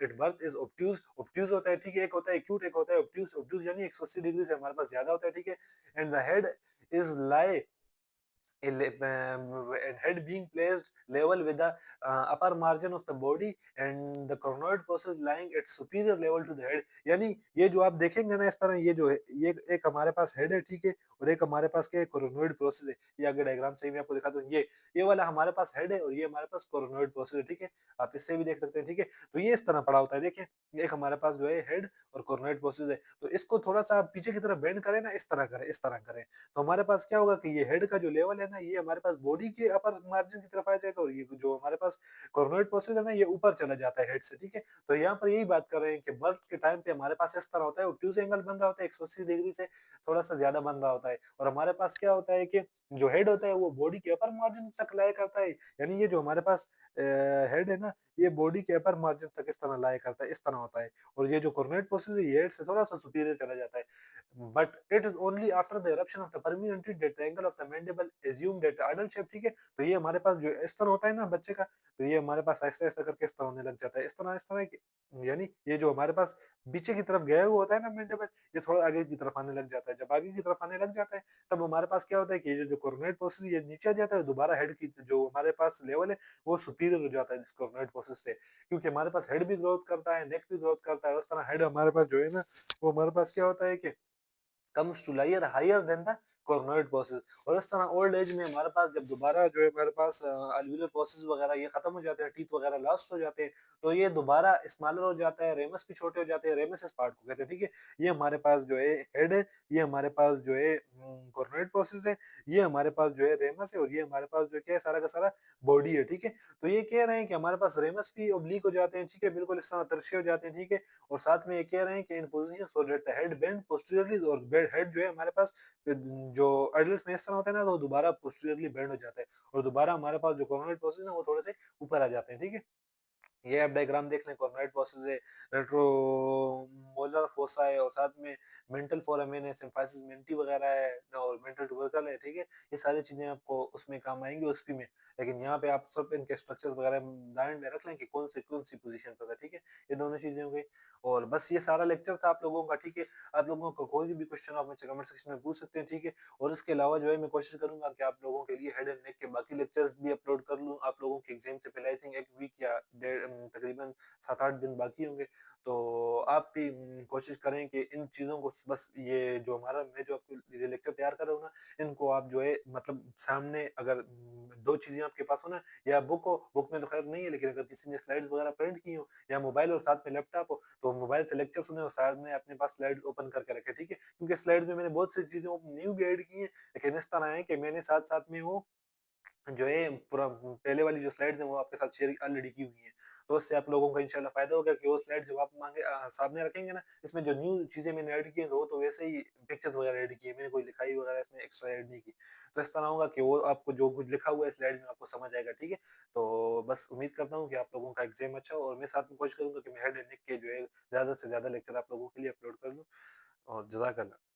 at birth is obtuse. Obtuse होता है, ठीक है? एक होता है एक्यूट, एक होता है ऑब्ट्यूज। ऑब्ट्यूज यानी 180 डिग्री से हमारे पास ज्यादा होता है, ठीक है? And the head is lie and head being placed level with the upper margin of the body, and the coronary process lying at superior level to the head। यानी ये जो आप देखेंगे ना इस तरह, ये जो है ये एक हमारे पास हेड है, ठीक है? और एक हमारे पास क्या है, कोरोनोइड प्रोसेस है। ये आगे डायग्राम से ही मैं आपको दिखाता हूँ। ये वाला हमारे पास हेड है और ये हमारे पास कोरोनोइड प्रोसेस है, ठीक है? आप इससे भी देख सकते हैं, ठीक है? तो ये इस तरह पड़ा होता है, देखिए एक हमारे पास जो है हेड और कोरोनोइड प्रोसेस है। तो इसको थोड़ा सा आप पीछे की तरफ बेंड करें ना, इस तरह करें, इस तरह करें, तो हमारे पास क्या होगा कि ये हेड का जो लेवल है ना, ये हमारे पास बॉडी के अपर मार्जिन की तरफ आ जाएगा, और ये जो हमारे पास कोरोनोइड प्रोसेस है ना, ये ऊपर चला जाता है हेड से, ठीक है? तो यहाँ पर यही बात कर रहे हैं कि बर्थ के टाइम पे हमारे पास इस तरह होता है, ऑब्ट्यूज एंगल बन रहा होता है 180 डिग्री से थोड़ा सा ज्यादा बन रहा होता है, और हमारे पास क्या होता है कि जो हेड होता है वो बॉडी के अपर मार्जिन तक लाया करता है। यानी ये जो हमारे पास हेड है ना, ये बॉडी के अपर मार्जिन तक इस तरह लाया करता है, इस तरह होता है। और ये जो कोरोनोइड प्रोसेस है ये हेड से थोड़ा सा सुपीरियर चला जाता है। But it is only after the eruption of the permanent that the angle of the mandible assumed that adult shape, ठीक है? तो ये हमारे पास जो इस तरह होता है ना बच्चे का, तो ये हमारे पास ऐसा-ऐसा करके इस तरह होने लग जाता है। इस तरह कि यानी ये जो हमारे पास पीछे की तरफ गया हुआ होता है ना मैंडिबल, ये थोड़ा आगे की तरफ आने लग जाता है। जब आगे की तरफ आने लग जाता है, तब हमारे पास क्या होता है कि ये जो कोरोनोइड प्रोसेस ये नीचे आ जाता है, दोबारा हेड की जो हमारे पास लेवल है, वो सुपीरियर हो जाता है इस कोरोनोइड प्रोसेस से। क्योंकि हमारे पास हेड भी ग्रोथ करता है, नेक भी ग्रोथ करता है, उस तरह हेड हमारे पास जो है ना, वो हमारे पास क्या होता है कि comes to layer higher than the coronoid process. और इस तरह ओल्ड एज में हमारे पास जब दोबारा जो है हमारे पास अलवीलर प्रोसेस वगैरह ये खत्म हो जाते हैं, टीथ वगैरह लॉस्ट हो जाते हैं, तो ये दोबारा स्मॉलर हो जाता है, रेमस भी छोटे हो जाते हैं, रेमस इस पार्ट को कहते हैं, ठीक है? ये हमारे पास जो है हेड है, ये हमारे पास जो है कॉर्नोइड प्रोसेस है, ये हमारे पास जो है रेमस है और ये हमारे पास जो क्या है सारा का सारा बॉडी है, ठीक है? तो ये कह रहे हैं कि हमारे पास रेमस भी ऑब्लिक हो जाते हैं, ठीक है? बिल्कुल इस तरह तिरछे हो जाते हैं, ठीक है? और साथ में ये कह रहे हैं कि इन position so that the head bend posteriorly और बेड हेड जो है हमारे पास जो एडल्ट्स में इस तरह होता है ना, तो दोबारा पोस्टीरियरली बेंड हो जाता है और दोबारा हमारे पास जो कॉर्नर प्रोसेस है वो थोड़े से ऊपर आ जाते हैं, ठीक है? ये आप डायग्राम देख लें, कॉर्नोइड प्रोसेस है, रेट्रोमोलर फोसा है और साथ में मेंटल फोरामेन है, सिम्फाइसिस मेंटी वगैरह है और मेंटल ट्यूबरकल है, ठीक है? ये सारी चीज़ें आपको उसमें काम आएँगी ओएसपी में। लेकिन यहाँ पे आप सब इनके स्ट्रक्चर्स वगैरह माइंड में रख लें कि कौन-सी पोज़ीशन पे होगा, ठीक है? ये दोनों चीज़ें हो गई और बस ये सारा लेक्चर था आप लोगों का, ठीक है? आप लोगों को कोई भी क्वेश्चन आप मुझसे कमेंट सेक्शन में पूछ सकते हैं, ठीक है? और इसके अलावा जो है मैं कोशिश करूँगा कि आप लोगों के लिए हेड एंड नेक के बाकी लेक्चर्स भी अपलोड कर लूँ, आप लोगों के एग्ज़ाम से पहले आई थिंक 1 वीक या तकरीबन 7-8 दिन बाकी होंगे। तो आप भी कोशिश करें कि इन चीज़ों को बस ये जो हमारा मैं जो आपको ये लेक्चर तैयार कर रहा हूँ ना, इनको आप जो है मतलब सामने अगर 2 चीज़ें आपके पास हो ना, या बुक हो, बुक में तो खैर नहीं है लेकिन अगर किसी ने स्लाइड्स वगैरह प्रिंट की हो या मोबाइल और साथ में लैपटॉप हो, तो मोबाइल से लेक्चर सुनें और साथ में अपने पास स्लाइड्स ओपन करके रखें, ठीक है? क्योंकि स्लाइड्स में मैंने बहुत सी चीज़ें न्यू भी ऐड की हैं, लेकिन इस तरह है कि मैंने साथ-साथ में वो जो है पूरा पहले वाली जो स्लाइड्स हैं वो आपके साथ शेयर ऑलरेडी की हुई हैं। तो उससे आप लोगों को इंशाल्लाह फ़ायदा होगा कि वो स्लाइड जब आप सामने रखेंगे ना, इसमें जो न्यू चीज़ें मैंने ऐड की हैं वो तो वैसे ही पिक्चर्स वगैरह ऐड की है, मैंने कोई लिखाई वगैरह इसमें एक्स्ट्रा ऐड नहीं की। तो इस तरह होगा कि वो आपको जो कुछ लिखा हुआ है स्लाइड में आपको समझ आएगा, ठीक है? तो बस उम्मीद करता हूँ कि आप लोगों का एग्ज़ाम अच्छा हो और मैं साथ में कोशिश करूँगा कि मैं हेड एंड नेक के जो है ज़्यादा से ज़्यादा लेक्चर आप लोगों के लिए अपलोड कर दूँ और जज़ाकल्लाह।